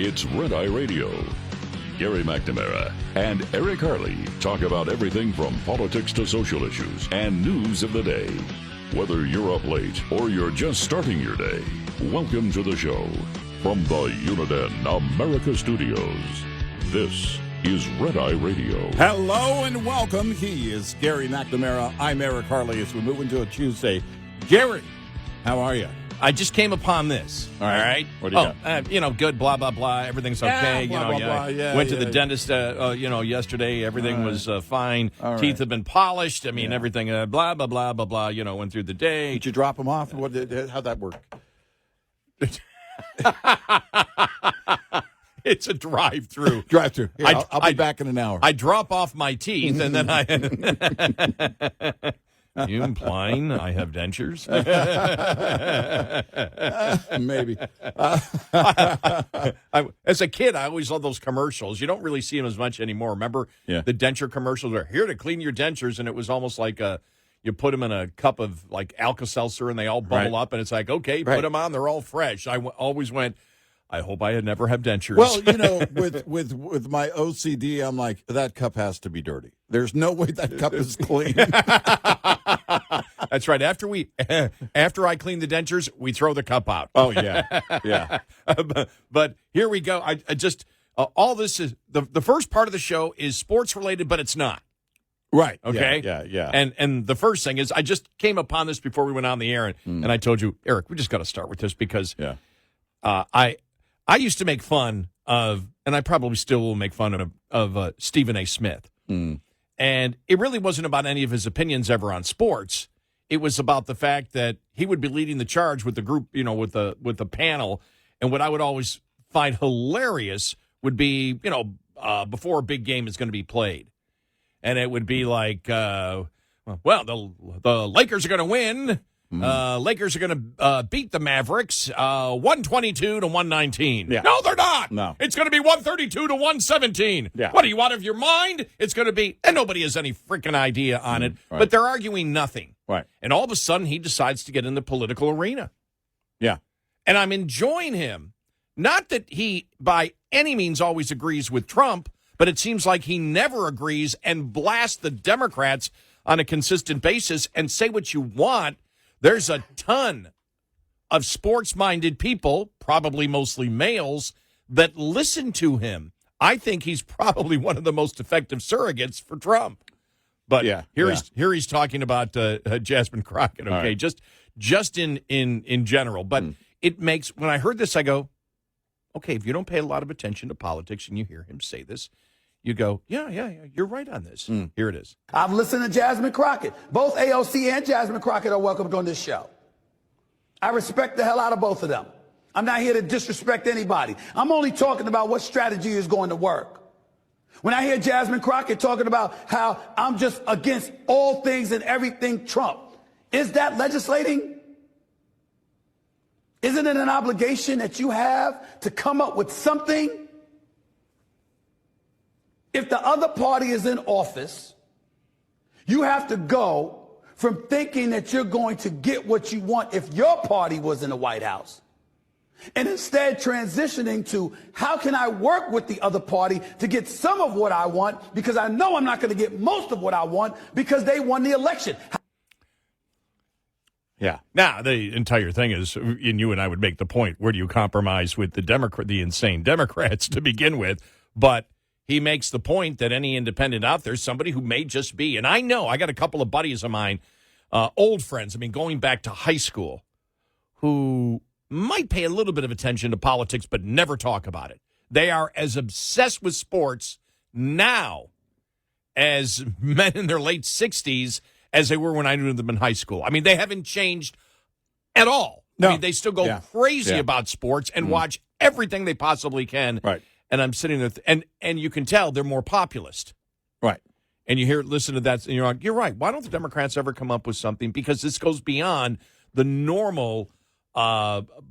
It's Red Eye Radio. Gary McNamara and Eric Harley talk about everything from politics to social issues and news of the day. Whether you're up late or you're just starting your day, welcome to the show. From the Uniden America Studios, this is Red Eye Radio. Hello and welcome. He is Gary McNamara. I'm Eric Harley as we move into a Tuesday. Gary, how are you? I just came upon this. All right. What do you got? Good, blah, blah, blah. Everything's okay. Went to the dentist, yesterday. Everything was fine. Teeth have been polished. I mean, everything, blah, blah, blah, blah, blah, went through the day. Did you drop them off? How'd that work? It's a drive-through. Drive-through. I'll be back in an hour. I drop off my teeth, and then I... You implying I have dentures? Maybe. As a kid, I always loved those commercials. You don't really see them as much anymore. Remember the denture commercials are here to clean your dentures, and it was almost like you put them in a cup of like Alka-Seltzer, and they all bubble up, and it's like, okay, put them on, they're all fresh. I always went, I hope I never have dentures. Well, with my OCD, I'm like, that cup has to be dirty. There's no way that cup is clean. That's right. After I clean the dentures, we throw the cup out. Oh, yeah. But here we go. I just all this is the first part of the show is sports related, but it's not. Right. Okay. Yeah. And the first thing is I just came upon this before we went on the air, and I told you, Eric, we just got to start with this because I used to make fun of, and I probably still will make fun of Stephen A. Smith. And it really wasn't about any of his opinions ever on sports. It was about the fact that he would be leading the charge with the group, with the panel. And what I would always find hilarious would be, before a big game is going to be played. And it would be like, the Lakers are going to win. Lakers are going to beat the Mavericks 122 to 119. Yeah. No, they're not. No. It's going to be 132 to 117. Yeah. What, do you out of your mind? It's going to be, and nobody has any freaking idea on it, right. but they're arguing nothing. Right. And all of a sudden, he decides to get in the political arena. Yeah. And I'm enjoying him. Not that he, by any means, always agrees with Trump, but it seems like he never agrees and blasts the Democrats on a consistent basis and say what you want. There's a ton of sports-minded people, probably mostly males, that listen to him. I think he's probably one of the most effective surrogates for Trump. But here he's talking about Jasmine Crockett, okay, right. just in general. But it makes, when I heard this, I go, okay, if you don't pay a lot of attention to politics and you hear him say this, you go, yeah, you're right on this. Here it is. I've listened to Jasmine Crockett. Both AOC and Jasmine Crockett are welcomed on this show. I respect the hell out of both of them. I'm not here to disrespect anybody. I'm only talking about what strategy is going to work. When I hear Jasmine Crockett talking about how I'm just against all things and everything Trump, is that legislating? Isn't it an obligation that you have to come up with something? If the other party is in office, you have to go from thinking that you're going to get what you want if your party was in the White House, and instead transitioning to how can I work with the other party to get some of what I want, because I know I'm not going to get most of what I want because they won the election. Yeah. Now, the entire thing is, and you and I would make the point, where do you compromise with the insane Democrats to begin with? But he makes the point that any independent out there, somebody who may just be, and I know, I got a couple of buddies of mine, old friends, going back to high school, who might pay a little bit of attention to politics but never talk about it. They are as obsessed with sports now as men in their late 60s as they were when I knew them in high school. I mean, they haven't changed at all. No. I mean, they still go crazy about sports and watch everything they possibly can. Right. And I'm sitting there, and you can tell they're more populist. Right. And you listen to that, and you're like, you're right. Why don't the Democrats ever come up with something? Because this goes beyond the normal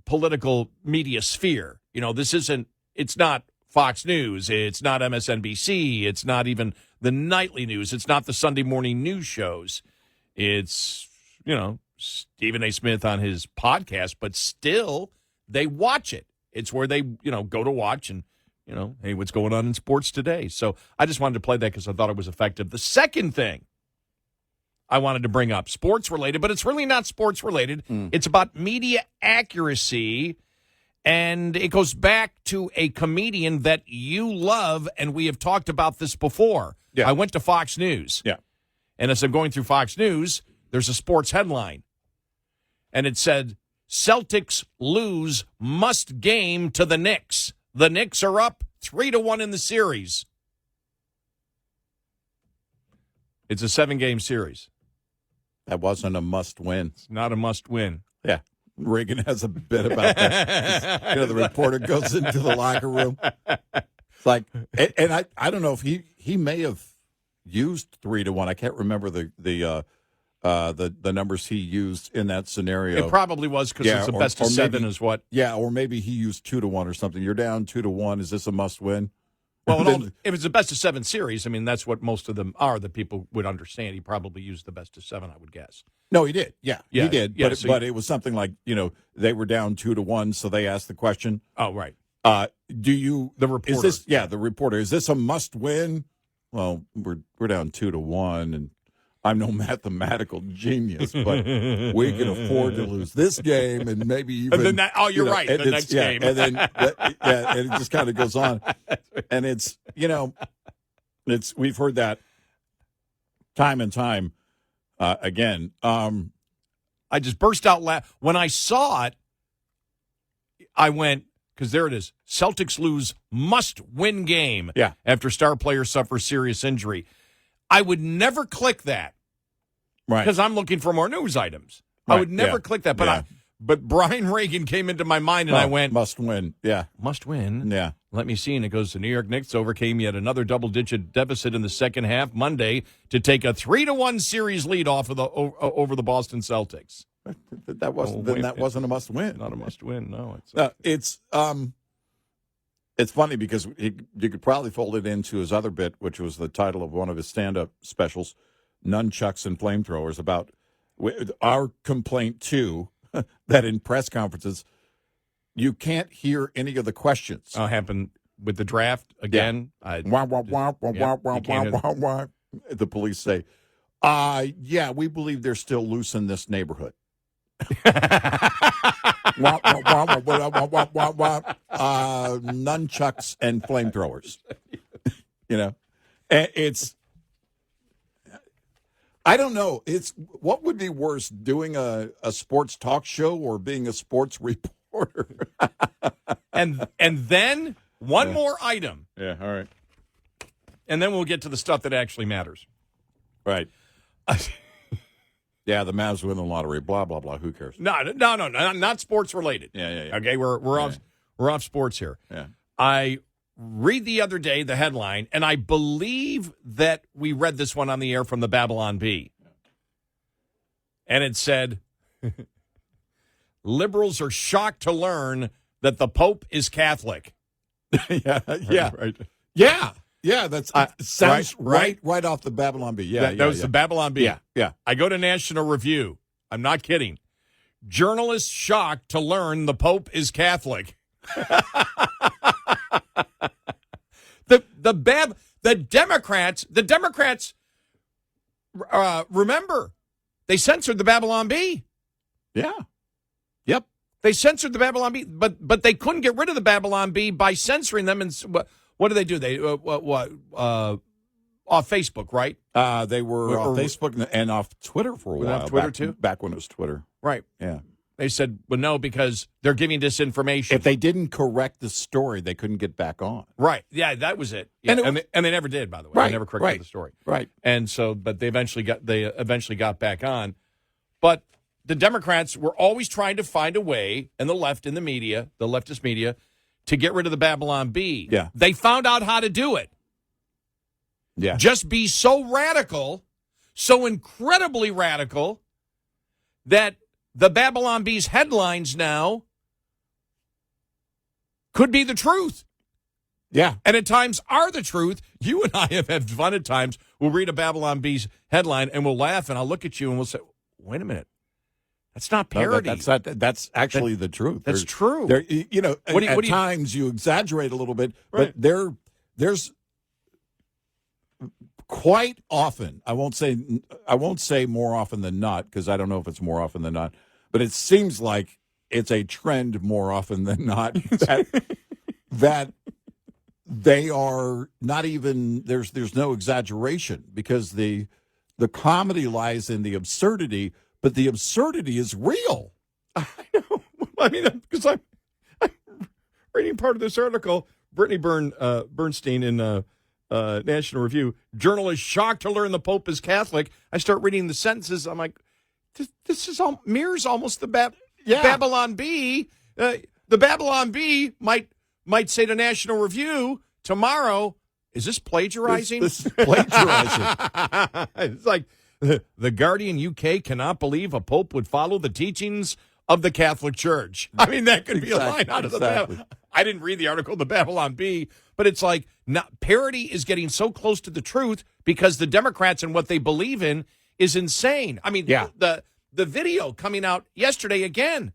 political media sphere. It's not Fox News. It's not MSNBC. It's not even the nightly news. It's not the Sunday morning news shows. It's, Stephen A. Smith on his podcast, but still they watch it. It's where they, go to watch and, hey, what's going on in sports today? So I just wanted to play that because I thought it was effective. The second thing I wanted to bring up, sports related, but it's really not sports related. It's about media accuracy, and it goes back to a comedian that you love, and we have talked about this before. Yeah. I went to Fox News. Yeah. And as I'm going through Fox News, there's a sports headline, and it said, Celtics lose must game to the Knicks. The Knicks are up 3-1 in the series. It's a 7-game series. That wasn't a must-win. It's not a must-win. Yeah. Reagan has a bit about that. The reporter goes into the locker room. It's like, and I don't know if he may have used 3-1. I can't remember the numbers he used in that scenario. It probably was because it's a best of 7 is what. Yeah, or maybe he used 2-1 or something. You're down 2-1. Is this a must-win? Well, if it's a best of 7 series, I mean, that's what most of them are that people would understand. He probably used the best of 7, I would guess. No, he did. Yeah, he did. Yeah, but it was something like, they were down 2-1, so they asked the question. Oh, right. Do you the reporter? Is this the reporter? Is this a must-win? Well, we're down 2-1, and I'm no mathematical genius, but we can afford to lose this game and maybe even. And then you're right. The next game, and then and it just kind of goes on, and it's we've heard that time and time again. I just burst out laughing when I saw it. I went, because there it is. Celtics lose must-win game after star player suffers serious injury. I would never click that. Right. Because I'm looking for more news items. Right. I would never click that. But but Brian Reagan came into my mind, and I went, must win. Yeah. Must win? Yeah. Let me see. And it goes, the New York Knicks overcame yet another double-digit deficit in the second half Monday to take a 3-1 series lead off of over the Boston Celtics. That wasn't a must win. Not a must win. No, it's funny because you could probably fold it into his other bit, which was the title of one of his stand-up specials, Nunchucks and Flamethrowers, about our complaint too that in press conferences you can't hear any of the questions. Happened with the draft again. The police say, we believe they're still loose in this neighborhood. Nunchucks and flamethrowers. It's. I don't know. It's what would be worse, doing a sports talk show or being a sports reporter? and then one more item. Yeah. All right. And then we'll get to the stuff that actually matters. Right. Yeah, the Mavs win the lottery. Blah blah blah. Who cares? No, not sports related. Yeah. Okay, we're off sports here. Yeah. I read the other day the headline, and I believe that we read this one on the air from the Babylon Bee, and it said, "Liberals are shocked to learn that the Pope is Catholic." Right. Yeah, that's sounds right off the Babylon Bee. Yeah, that was the Babylon Bee. Yeah. I go to National Review. I'm not kidding. Journalists shocked to learn the Pope is Catholic. The Democrats. Remember, they censored the Babylon Bee. Yeah. Yep. They censored the Babylon Bee, but they couldn't get rid of the Babylon Bee by censoring them. And what do? They off Facebook, right? They were off Facebook and off Twitter for a while. Twitter too? Back when it was Twitter. Right. Yeah. They said, well, no, because they're giving disinformation. If they didn't correct the story, they couldn't get back on. Right. Yeah, that was it. Yeah. And they never did, by the way. Right. They never corrected the story. Right. And so, but they eventually got back on. But the Democrats were always trying to find a way, and the left in the media, the leftist media, to get rid of the Babylon Bee. Yeah. They found out how to do it. Yeah. Just be so radical, so incredibly radical, that the Babylon Bee's headlines now could be the truth. Yeah. And at times are the truth. You and I have had fun at times. We'll read a Babylon Bee's headline and we'll laugh, and I'll look at you and we'll say, wait a minute. That's not No, parody. that's actually the truth. That's true. At times you exaggerate a little bit, Right. but there's quite often. I won't say more often than not, because I don't know if it's more often than not, but it seems like it's a trend more often than not that they are not even there's no exaggeration, because the comedy lies in the absurdity, but the absurdity is real. I know. I mean, because I'm reading part of this article. Brittany Bernstein in National Review. Journalist shocked to learn the Pope is Catholic. I start reading the sentences. I'm like, this is mirrors almost the Babylon Bee. The Babylon Bee might say to National Review tomorrow, is this plagiarizing? This is plagiarizing. It's like, the Guardian UK cannot believe a pope would follow the teachings of the Catholic Church. I mean, that could be a line out of the Babylon. I didn't read the article, the Babylon Bee, but it's like parody is getting so close to the truth because the Democrats and what they believe in is insane. I mean, the video coming out yesterday again,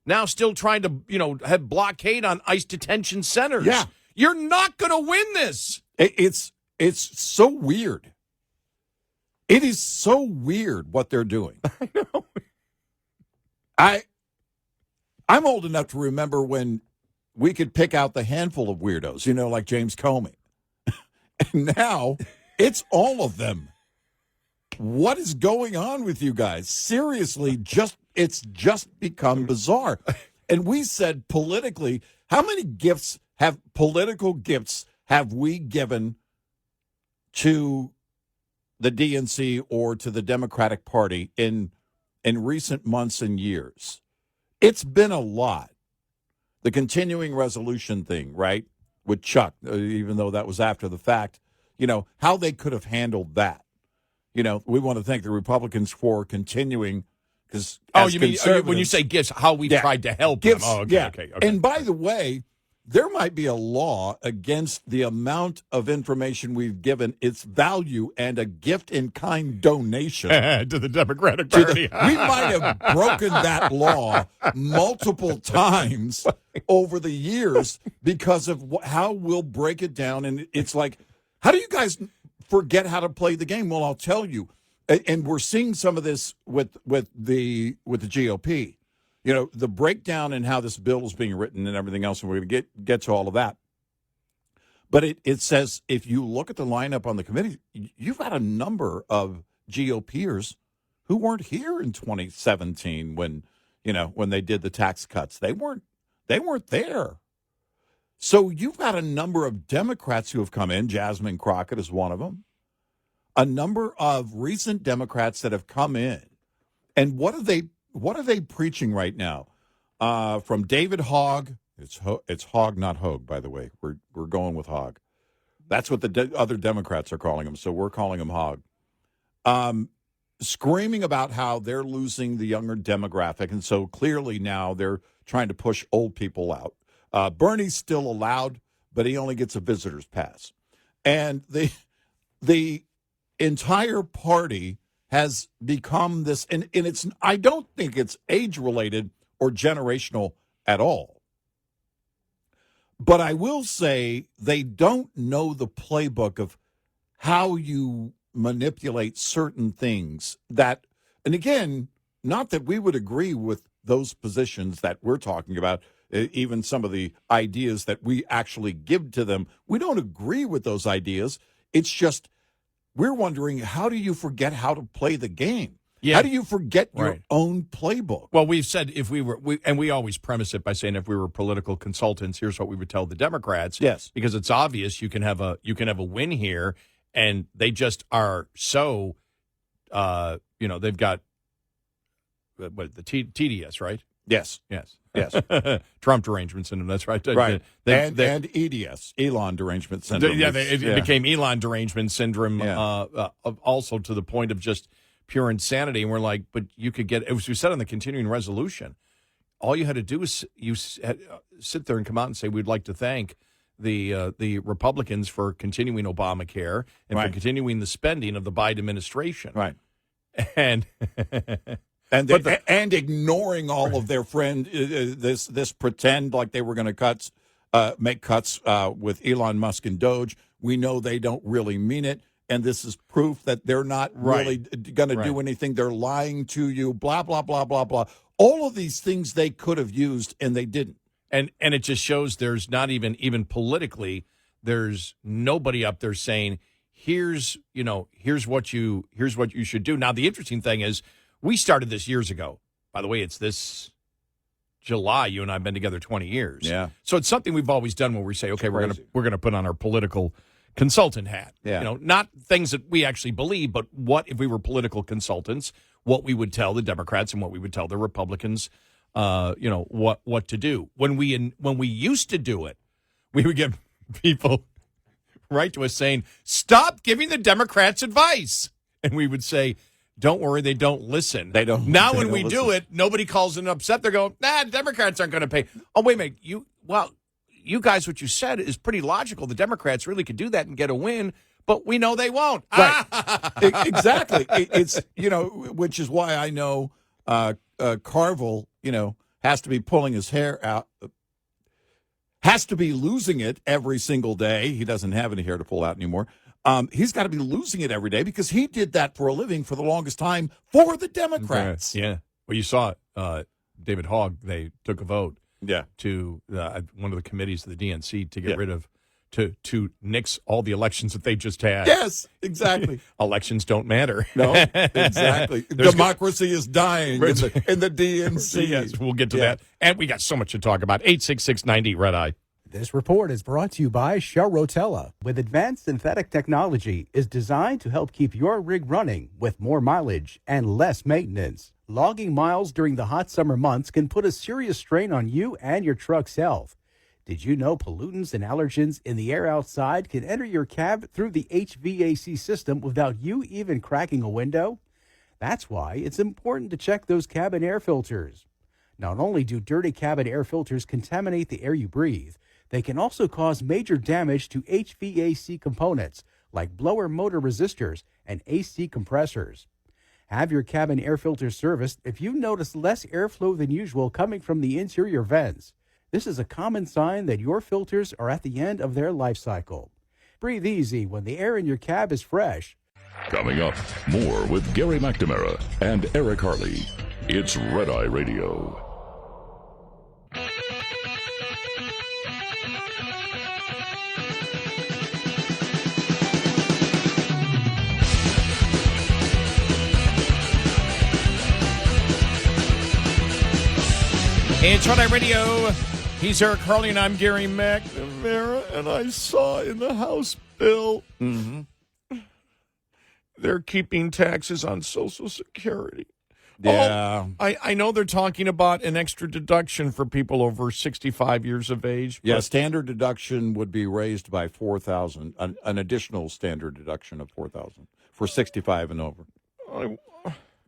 now still trying to, have blockade on ICE detention centers. Yeah. You're not going to win this. It's so weird. It is so weird what they're doing. I know. I'm old enough to remember when we could pick out the handful of weirdos, like James Comey. And now it's all of them. What is going on with you guys? Seriously, it's just become bizarre. And we said politically, how many political gifts have we given to the DNC or to the Democratic Party in recent months and years? It's been a lot. The continuing resolution thing, right, with Chuck, even though that was after the fact, how they could have handled that. We want to thank the Republicans for continuing. Because you mean when you say gifts, how we tried to help gifts, them? Oh, okay, okay. And by the way, there might be a law against the amount of information we've given its value and a gift-in-kind donation to the Democratic Party. We might have broken that law multiple times over the years because of how we'll break it down. And it's like, how do you guys forget how to play the game? Well, I'll tell you. And we're seeing some of this with the GOP. The breakdown in how this bill is being written and everything else, and we're going to get to all of that. But it says, if you look at the lineup on the committee, you've got a number of GOPers who weren't here in 2017 when they did the tax cuts. They weren't there. So you've got a number of Democrats who have come in. Jasmine Crockett is one of them. A number of recent Democrats that have come in. And what are they preaching right now? From David Hogg, it's Hogg, not Hogue, by the way. We're going with Hogg. That's what the other Democrats are calling him, so we're calling him Hogg. Screaming about how they're losing the younger demographic, and so clearly now they're trying to push old people out. Bernie's still allowed, but he only gets a visitor's pass. And the entire party has become this, and it's, I don't think it's age-related or generational at all. But I will say they don't know the playbook of how you manipulate certain things that, and again, not that we would agree with those positions that we're talking about, even some of the ideas that we actually give to them. We don't agree with those ideas. It's just, we're wondering, how do you forget how to play the game? Yeah. How do you forget your own playbook? Well, we've said if we always premise it by saying if we were political consultants, here's what we would tell the Democrats. Yes, because it's obvious you can have a win here, and they just are so, they've got the TDS, right? Yes. Trump derangement syndrome. That's right. Right. And EDS, Elon derangement syndrome. It became Elon derangement syndrome. Also to the point of just pure insanity. And we're like, but you could get. As we said on the continuing resolution, all you had to do is sit there and come out and say we'd like to thank the Republicans for continuing Obamacare and for continuing the spending of the Biden administration. Right. And And and ignoring all of their friend this pretend like they were going to make cuts with Elon Musk and Doge. We know they don't really mean it, and this is proof that they're not really going to do anything. They're lying to you. Blah blah blah blah blah. All of these things they could have used, and they didn't. And it just shows there's not even politically, there's nobody up there saying, here's what you should do. Now the interesting thing is, we started this years ago. By the way, it's this July. You and I have been together 20 years. Yeah. So it's something we've always done when we say, okay, we're gonna put on our political consultant hat. Yeah. Not things that we actually believe, but what if we were political consultants, what we would tell the Democrats and what we would tell the Republicans, what to do. When we used to do it, we would get people write to us saying, stop giving the Democrats advice. And we would say, don't worry, they don't listen. They don't. Now when we do it, nobody calls in upset. They're going, Democrats aren't going to pay. Oh, wait a minute. You guys, what you said is pretty logical. The Democrats really could do that and get a win, but we know they won't. Right. Exactly. It's, which is why I know Carville, has to be pulling his hair out, has to be losing it every single day. He doesn't have any hair to pull out anymore. He's got to be losing it every day because he did that for a living for the longest time for the Democrats. Yeah. Well, you saw it. David Hogg, they took a vote. Yeah. To one of the committees of the DNC to get rid of, to nix all the elections that they just had. Yes, exactly. Elections don't matter. No, exactly. Democracy is dying in the DNC. Yes, we'll get to that. And we got so much to talk about. 866-90 Red Eye. This report is brought to you by Shell Rotella. With advanced synthetic technology, is designed to help keep your rig running with more mileage and less maintenance. Logging miles during the hot summer months can put a serious strain on you and your truck's health. Did you know pollutants and allergens in the air outside can enter your cab through the HVAC system without you even cracking a window? That's why it's important to check those cabin air filters. Not only do dirty cabin air filters contaminate the air you breathe, they can also cause major damage to HVAC components like blower motor resistors and AC compressors. Have your cabin air filters serviced if you notice less airflow than usual coming from the interior vents. This is a common sign that your filters are at the end of their life cycle. Breathe easy when the air in your cab is fresh. Coming up, more with Gary McNamara and Eric Harley. It's Red Eye Radio. It's Red Eye Radio. He's Eric Harley, and I'm Gary McNamara. And I saw in the House bill, they're keeping taxes on Social Security. Yeah. I know they're talking about an extra deduction for people over 65 years of age. Yeah, standard deduction would be raised by $4,000, an additional standard deduction of $4,000 for 65 and over.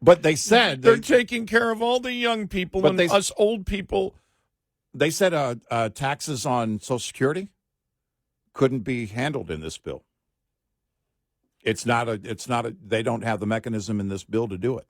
But they said they're taking care of all the young people and us old people. They said taxes on Social Security couldn't be handled in this bill. They don't have the mechanism in this bill to do it.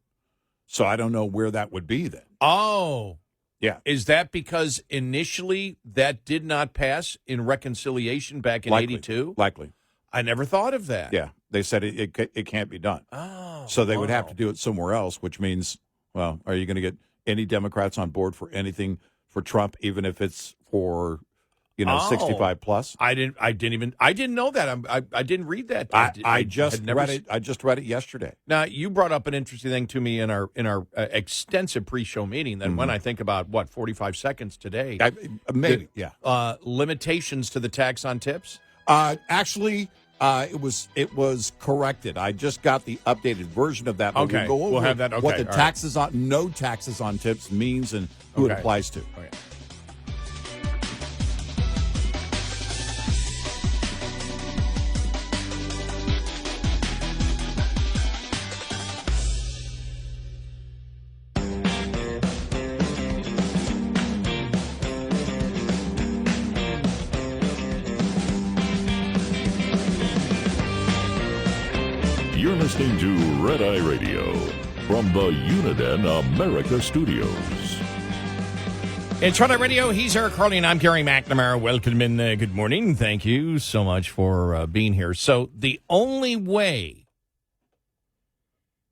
So I don't know where that would be then. Oh. Yeah. Is that because initially that did not pass in reconciliation back in 82? Likely. I never thought of that. Yeah. They said it can't be done. Oh. So they would have to do it somewhere else, which means, well, are you going to get any Democrats on board for anything for Trump, even if it's for, 65 plus? I didn't know that. I didn't read that. I just read it. I just read it yesterday. Now, you brought up an interesting thing to me in our extensive pre-show meeting. Then when I think about 45 seconds today, maybe limitations to the tax on tips. Actually, it was corrected. I just got the updated version of that. Okay, we'll have that. Okay, what the taxes on no taxes on tips means and who it applies to. Okay. You're listening to Red Eye Radio. from the Uniden America Studios. It's Friday Radio. He's Eric Harley, and I'm Gary McNamara. Welcome in. Good morning. Thank you so much for being here. So the only way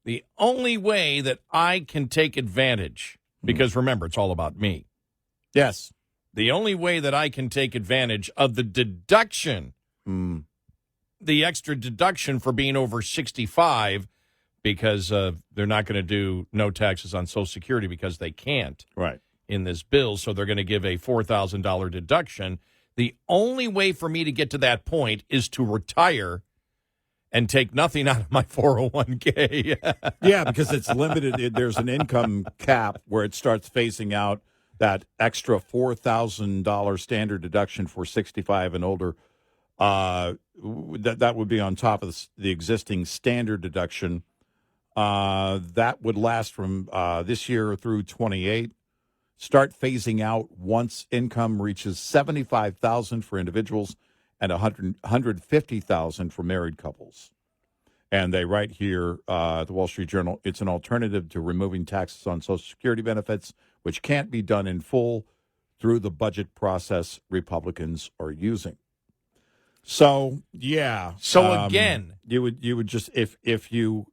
that I can take advantage, because remember, it's all about me. Yes. The only way that I can take advantage of the deduction, the extra deduction for being over 65, because they're not going to do no taxes on Social Security because they can't. Right. In this bill, so they're going to give a $4,000 deduction. The only way for me to get to that point is to retire and take nothing out of my 401k. Yeah, because it's limited. There's an income cap where it starts phasing out that extra $4,000 standard deduction for 65 and older. That would be on top of the existing standard deduction. That would last from this year through 28. Start phasing out once income reaches $75,000 for individuals and $150,000 for married couples. And they write here at the Wall Street Journal, it's an alternative to removing taxes on Social Security benefits, which can't be done in full through the budget process Republicans are using. So, yeah. So again, you would just if you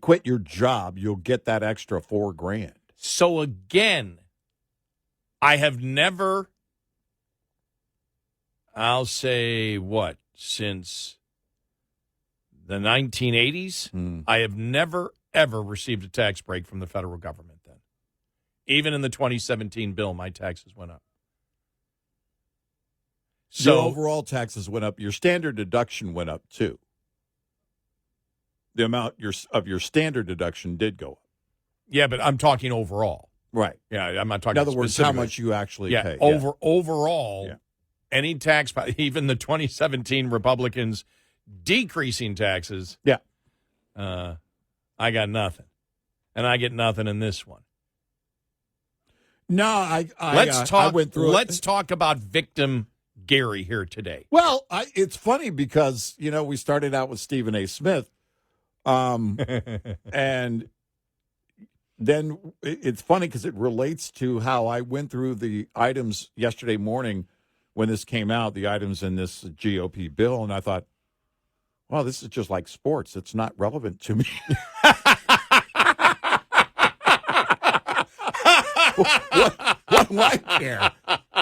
quit your job, you'll get that extra $4,000. So again, I have never, I'll say what, since the 1980s, I have never, ever received a tax break from the federal government then. Even in the 2017 bill, my taxes went up. So your overall taxes went up. Your standard deduction went up, too. The amount of your standard deduction did go up. Yeah, but I'm talking overall. Right. Yeah, I'm not talking. In other words, how much you actually pay. Overall, any tax, even the 2017 Republicans decreasing taxes. Yeah. I got nothing, and I get nothing in this one. No, let's talk. I went through let's talk about victim Gary here today. Well, it's funny because we started out with Stephen A. Smith, and. Then it's funny because it relates to how I went through the items yesterday morning when this came out, the items in this GOP bill, and I thought, well, this is just like sports. It's not relevant to me. What do I care?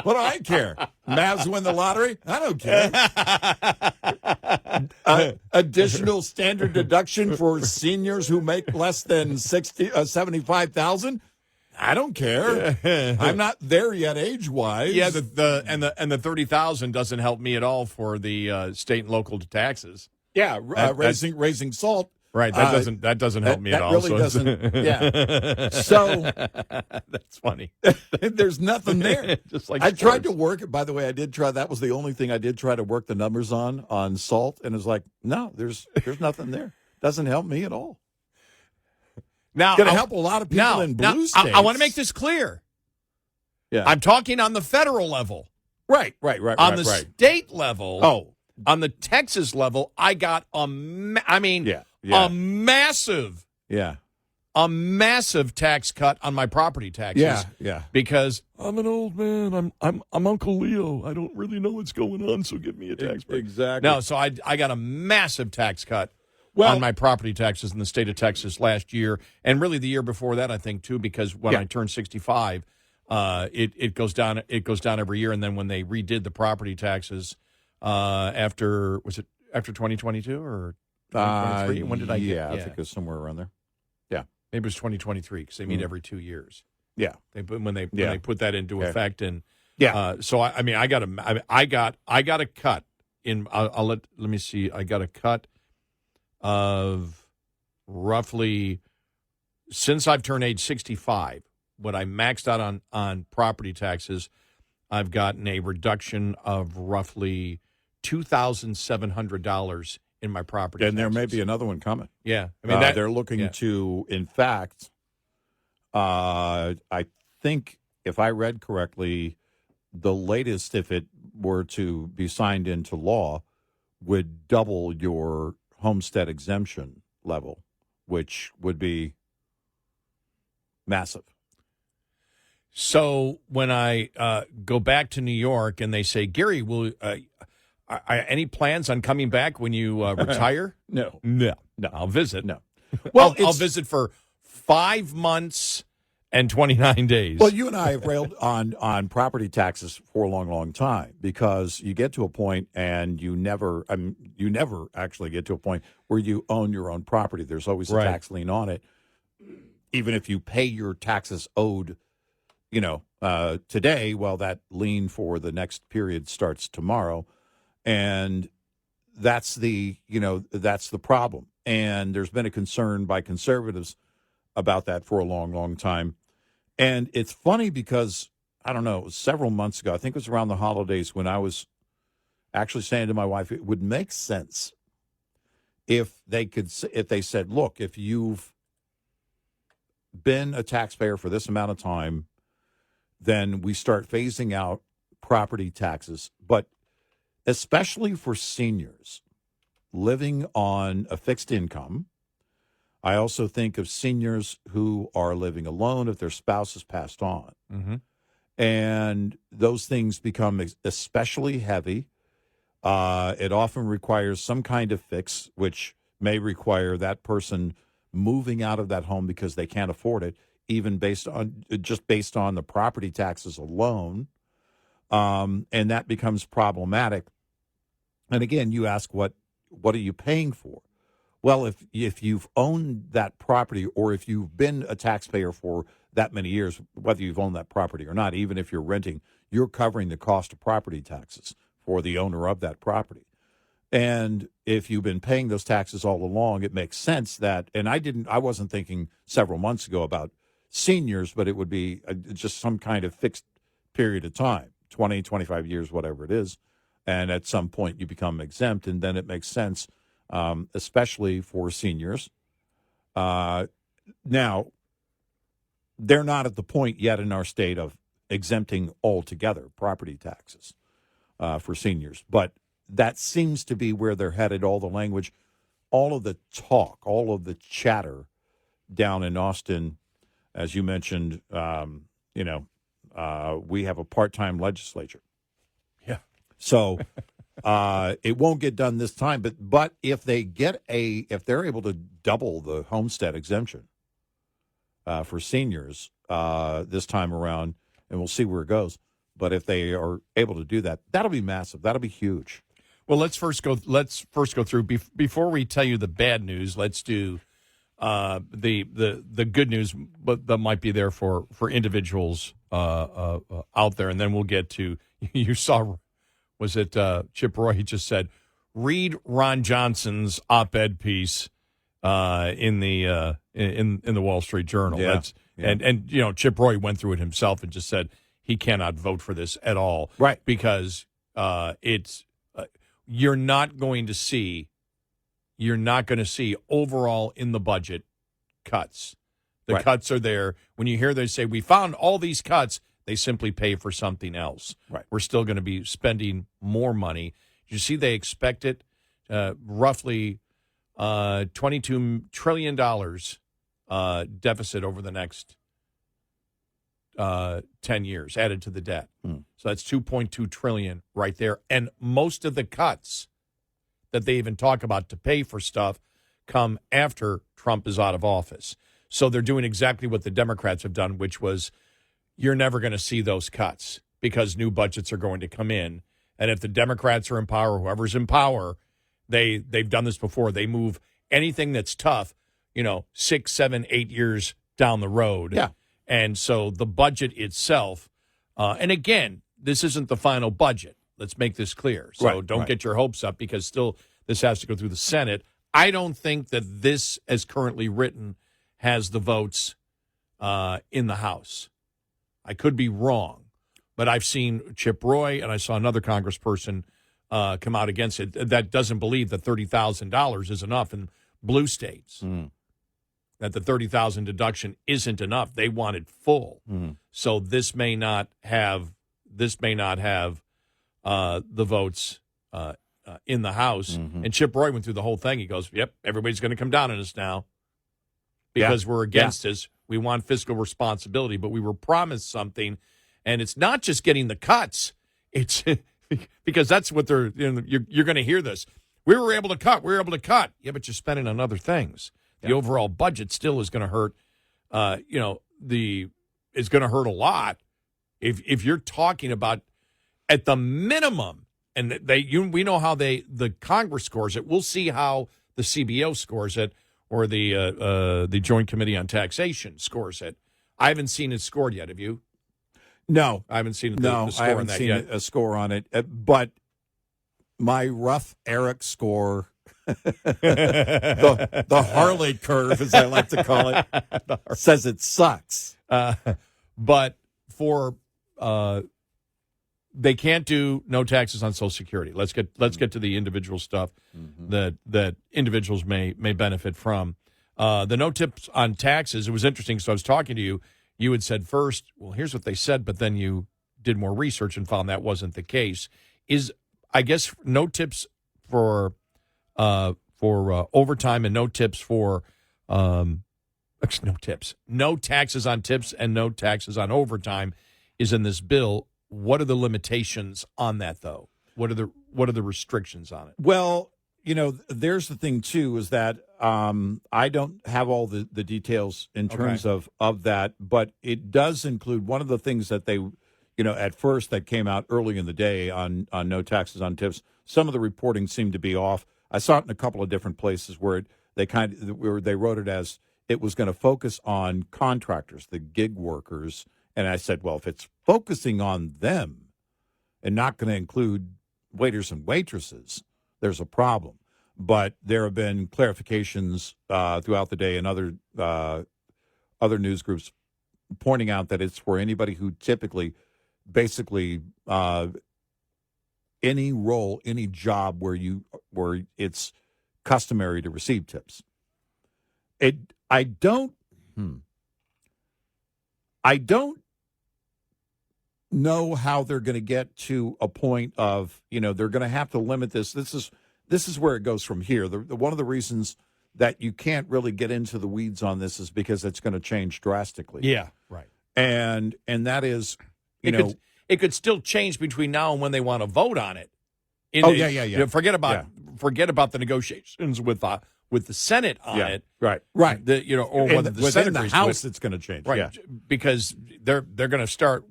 What do I care? Mavs win the lottery? I don't care. Additional standard deduction for seniors who make less than $75,000? I don't care. I'm not there yet age-wise. Yeah, the 30,000 doesn't help me at all for the state and local taxes. Yeah, raising salt. Right, that doesn't help me at all. That really doesn't. Yeah. So that's funny. There's nothing there. Just like I tried to work it. By the way, I did try. That was the only thing I did try to work the numbers on salt, and it's like, no, there's nothing there. Doesn't help me at all. Now, it's going to help a lot of people in blue states. I want to make this clear. Yeah, I'm talking on the federal level. Right. On the state level. Oh, on the Texas level, I got a massive tax cut on my property taxes. Yeah. Because I'm an old man. I'm Uncle Leo. I don't really know what's going on, so give me a tax break. Exactly. No, so I got a massive tax cut on my property taxes in the state of Texas last year, and really the year before that, I think too, because when I turned 65, it goes down. It goes down every year, and then when they redid the property taxes after 2022 or 2023? When did I get? I think it was somewhere around there. Yeah, maybe it was 2023 because they meet every 2 years. Yeah, when they put that into effect, and so I got a cut in. Let me see. I got a cut of roughly, since I've turned age 65, what I maxed out on property taxes, I've gotten a reduction of roughly $2,700 in my property and taxes. There may be another one coming. Yeah. I mean, they're looking to, in fact, I think if I read correctly, the latest, if it were to be signed into law, would double your homestead exemption level, which would be Massive. So when I go back to New York and they say, Gary, will any plans on coming back when you retire? No. I'll visit. No. Well, I'll visit for 5 months and 29 days. Well, you and I have railed on property taxes for a long, long time because you get to a point and you never actually get to a point where you own your own property. There's always a tax lien on it, even if you pay your taxes owed. Today, well, that lien for the next period starts tomorrow, and that's the problem. And there's been a concern by conservatives about that for a long, long time. And it's funny because, I don't know, it was several months ago, I think it was around the holidays, when I was actually saying to my wife, it would make sense if they said, look, if you've been a taxpayer for this amount of time, then we start phasing out property taxes. But especially for seniors living on a fixed income, I also think of seniors who are living alone if their spouse has passed on. Mm-hmm. And those things become especially heavy. It often requires some kind of fix, which may require that person moving out of that home because they can't afford it, even based on the property taxes alone. And that becomes problematic. And again, you ask, what are you paying for? Well, if you've owned that property, or if you've been a taxpayer for that many years, whether you've owned that property or not, even if you're renting, you're covering the cost of property taxes for the owner of that property. And if you've been paying those taxes all along, it makes sense that, and I wasn't thinking several months ago about seniors, but it would be just some kind of fixed period of time, 20, 25 years, whatever it is. And at some point you become exempt, and then it makes sense, especially for seniors. Now, they're not at the point yet in our state of exempting altogether property taxes for seniors, but that seems to be where they're headed. All the language, all of the talk, all of the chatter down in Austin, as you mentioned, we have a part-time legislature. Yeah. So it won't get done this time, but if they're able to double the homestead exemption for seniors this time around, and we'll see where it goes. But if they are able to do that, that'll be massive. That'll be huge. Well, let's first go through before we tell you the bad news. Let's do the good news, but that might be there for individuals out there, and then we'll get to, you saw, was it Chip Roy? He just said, read Ron Johnson's op-ed piece in the Wall Street Journal. Yeah. And Chip Roy went through it himself and just said he cannot vote for this at all, right? Because it's you're not going to see overall in the budget cuts. The cuts are there. When you hear they say, we found all these cuts, they simply pay for something else. Right. We're still going to be spending more money. You see, they expect it roughly $22 trillion deficit over the next 10 years added to the debt. So that's $2.2 trillion right there. And most of the cuts that they even talk about to pay for stuff come after Trump is out of office. So they're doing exactly what the Democrats have done, which was, you're never going to see those cuts because new budgets are going to come in. And if the Democrats are in power, whoever's in power, they've done this before. They move anything that's tough, 6, 7, 8 years down the road. Yeah. And so the budget itself, and again, this isn't the final budget. Let's make this clear. So don't get your hopes up, because still this has to go through the Senate. I don't think that this, as currently written, has the votes in the House. I could be wrong, but I've seen Chip Roy and I saw another congressperson come out against it that doesn't believe that $30,000 is enough in blue states. That the $30,000 deduction isn't enough. They want it full. So this may not have the votes in the House. And Chip Roy went through the whole thing. He goes, "Yep, everybody's going to come down on us now because we're against this. We want fiscal responsibility, but we were promised something, and it's not just getting the cuts. It's because that's what they're. You're going to hear this. We were able to cut. We were able to cut. Yeah, but you're spending on other things. The overall budget still is going to hurt. It's going to hurt a lot if you're talking about at the minimum. And we know how the Congress scores it. We'll see how the CBO scores it, or the Joint Committee on Taxation scores it. I haven't seen it scored yet. Have you? No, I haven't seen the score I haven't on that seen yet. a score on it. But my rough Eric score, the Harley curve, as I like to call it, says it sucks. But for they can't do no taxes on Social Security. Let's get to the individual stuff that individuals may benefit from. The no tips on taxes. It was interesting. So I was talking to you. You had said first, well, here's what they said, but then you did more research and found that wasn't the case. I guess no tips for overtime, and no tips for no taxes on tips and no taxes on overtime is in this bill. What are the limitations on that, though? What are the restrictions on it? Well, there's the thing too, is that I don't have all the details in terms of that, but it does include one of the things that they, at first that came out early in the day on no taxes on tips. Some of the reporting seemed to be off. I saw it in a couple of different places where they wrote it as it was going to focus on contractors, the gig workers. And I said, well, if it's focusing on them and not going to include waiters and waitresses, there's a problem. But there have been clarifications throughout the day and other news groups pointing out that it's for anybody who typically, basically, any role, any job where it's customary to receive tips. I don't know how they're going to get to a point of, they're going to have to limit this. This is where it goes from here. One of the reasons that you can't really get into the weeds on this is because it's going to change drastically. Yeah, right. And that is, it could still change between now and when they want to vote on it. Forget about the negotiations with the Senate on it. Right. Or when the within senators the House, it's going to change. Right. Yeah. Because they're going to start,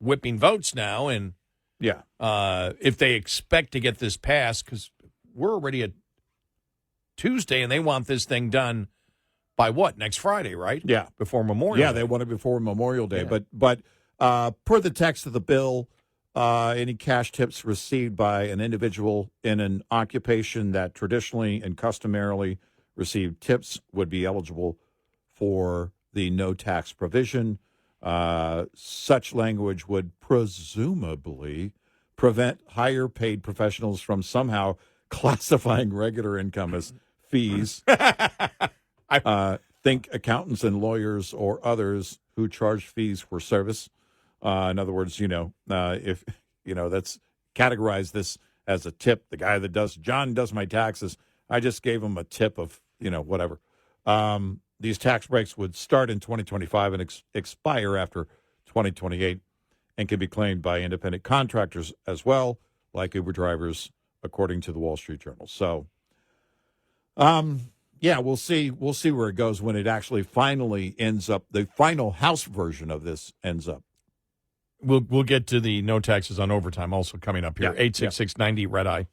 whipping votes now, and if they expect to get this passed, because we're already at Tuesday and they want this thing done by next Friday, right? Yeah, before Memorial Day. Yeah, they want it before Memorial Day. Yeah. But per the text of the bill, any cash tips received by an individual in an occupation that traditionally and customarily received tips would be eligible for the no tax provision. Such language would presumably prevent higher paid professionals from somehow classifying regular income as fees. Think accountants and lawyers or others who charge fees for service. In other words, if that's categorize this as a tip. The guy that John does my taxes, I just gave him a tip of whatever. These tax breaks would start in 2025 and expire after 2028 and can be claimed by independent contractors as well, like Uber drivers, according to the Wall Street Journal. So, we'll see where it goes when it actually finally ends up. The final House version of this ends up. We'll get to the no taxes on overtime also coming up here. 866-90 Red Eye.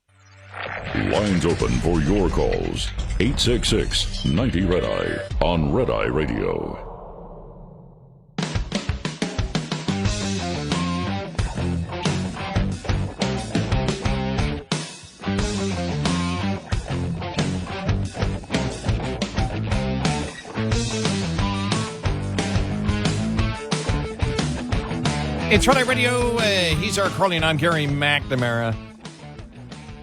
Lines open for your calls. 866-90 Red Eye on Red Eye Radio. It's Red Eye Radio. He's Eric Harley, and I'm Gary McNamara.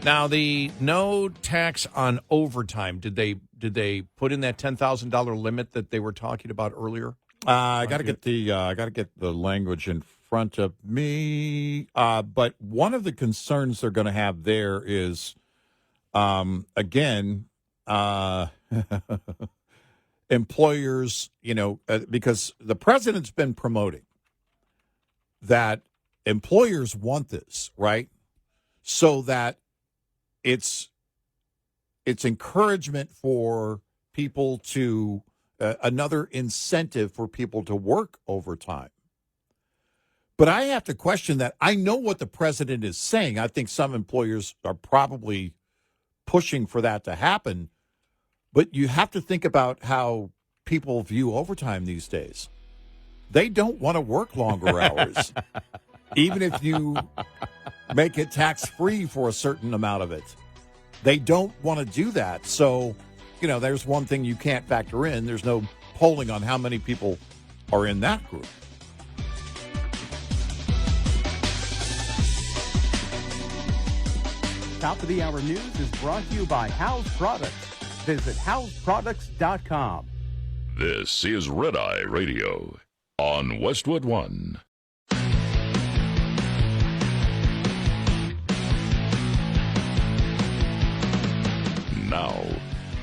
Now, the no tax on overtime, did they put in that $10,000 limit that they were talking about earlier? I got to get the language in front of me. But one of the concerns they're going to have there is, again, employers, because the president's been promoting that employers want this, right? So that it's encouragement for people to, another incentive for people to work overtime. But I have to question that. I know what the president is saying. I think some employers are probably pushing for that to happen. But you have to think about how people view overtime these days. They don't want to work longer hours, even if you make it tax-free for a certain amount of it. They don't want to do that. So, there's one thing you can't factor in. There's no polling on how many people are in that group. Top of the Hour News is brought to you by House Products. Visit houseproducts.com. This is Red Eye Radio on Westwood One. Now,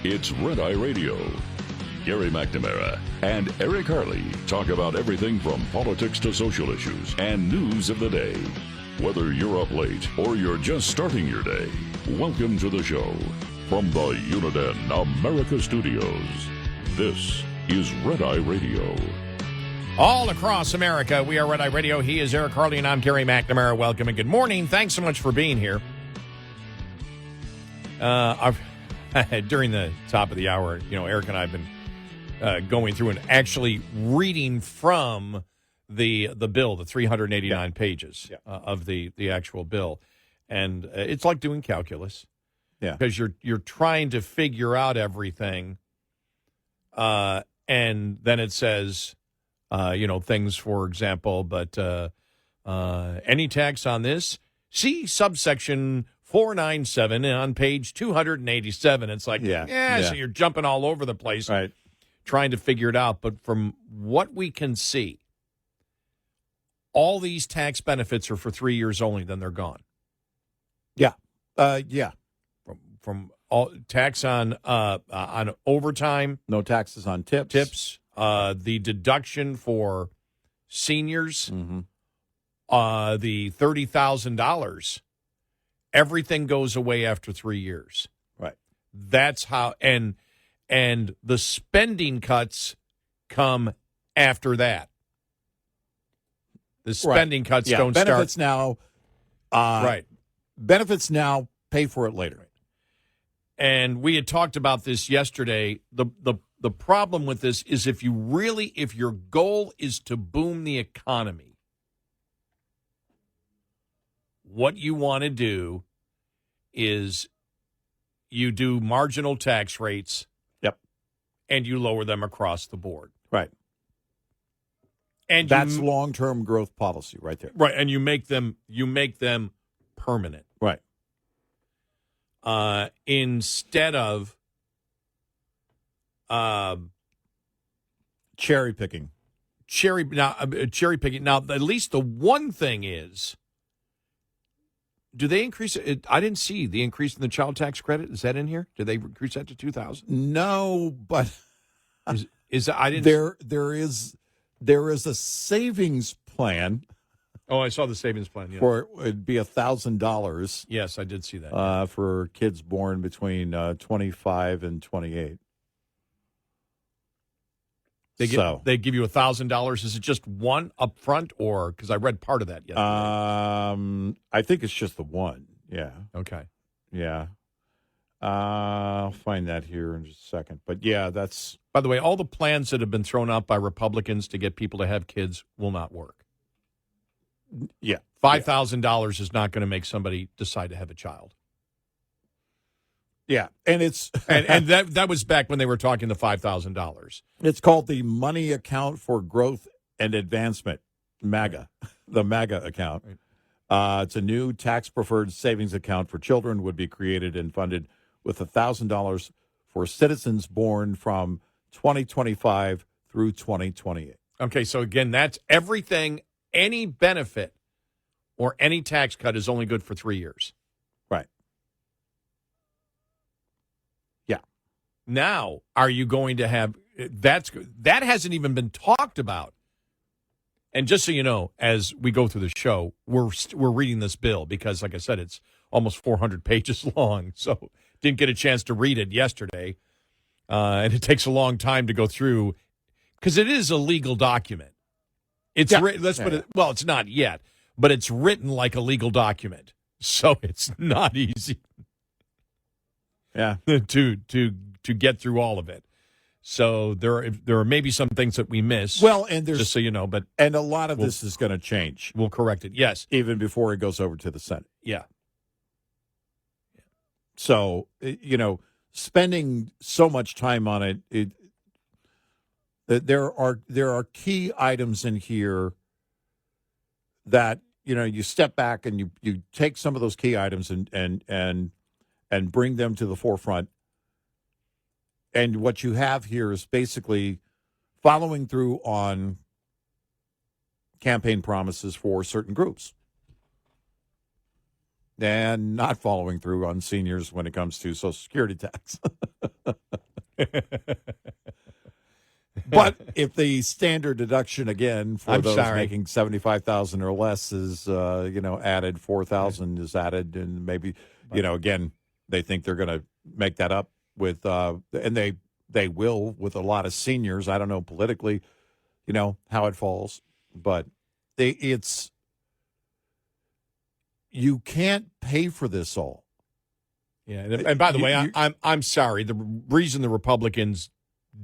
it's Red Eye Radio. Gary McNamara and Eric Harley talk about everything from politics to social issues and news of the day. Whether you're up late or you're just starting your day, welcome to the show. From the Uniden America Studios, this is Red Eye Radio. All across America, we are Red Eye Radio. He is Eric Harley, and I'm Gary McNamara. Welcome and good morning. Thanks so much for being here. During the top of the hour, Eric and I have been going through and actually reading from the bill, the 389 pages of the actual bill. And it's like doing calculus. Yeah. Because you're trying to figure out everything. And then it says, things, for example, but any tax on this, see subsection 497 on page 287. It's like, so you're jumping all over the place, right, trying to figure it out. But from what we can see, all these tax benefits are for 3 years only, then they're gone. Yeah. From all tax on overtime, no taxes on tips, the deduction for seniors, the $30,000, everything goes away after 3 years. Right. That's how, and the spending cuts come after that. The spending cuts don't benefits start now. Right. Benefits now, pay for it later. And we had talked about this yesterday. The problem with this is if your goal is to boom the economy, what you want to do is you do marginal tax rates. Yep. And you lower them across the board. Right. And that's long-term growth policy right there. Right, and you make them permanent. Right. Instead of cherry picking. Cherry picking. Now, at least the one thing is, do they increase it? I didn't see the increase in the child tax credit. Is that in here? Did they increase that to $2,000? No, but is I didn't. There is a savings plan. Oh, I saw the savings plan. Yeah. For it'd be $1,000. Yes, I did see that. For kids born between 25 and 28. They give you $1,000. Is it just one up front, or because I read part of that yesterday? I think it's just the one. Yeah. Okay. Yeah. I'll find that here in just a second. But yeah, that's. By the way, all the plans that have been thrown out by Republicans to get people to have kids will not work. Yeah. $5,000 is not going to make somebody decide to have a child. Yeah, and it's and that was back when they were talking the $5,000. It's called the Money Account for Growth and Advancement, MAGA, the MAGA account. Right. It's a new tax-preferred savings account for children, would be created and funded with $1,000 for citizens born from 2025 through 2028. Okay, so again, that's everything. Any benefit or any tax cut is only good for 3 years. Right. Yeah. Now, are you going to have that hasn't even been talked about. And just so you know, as we go through the show, we're reading this bill because, like I said, it's almost 400 pages long. So didn't get a chance to read it yesterday, and it takes a long time to go through because it is a legal document. It's let's put it. Well, it's not yet, but it's written like a legal document, so it's not easy. Yeah, to get through all of it. So there are maybe some things that we miss. Well, and there's just so you know, but a lot of this is going to change. We'll correct it. Yes, even before it goes over to the Senate. Yeah. So spending so much time on it, there are key items in here that you step back and you take some of those key items and bring them to the forefront. And what you have here is basically following through on campaign promises for certain groups and not following through on seniors when it comes to Social Security tax. But if the standard deduction, again, for those making $75,000 or less is, added, $4,000 is added, and maybe, again, they think they're going to make that up with, and they will with a lot of seniors. I don't know politically, how it falls, but you can't pay for this all. Yeah, and by the way, I'm sorry. The reason the Republicans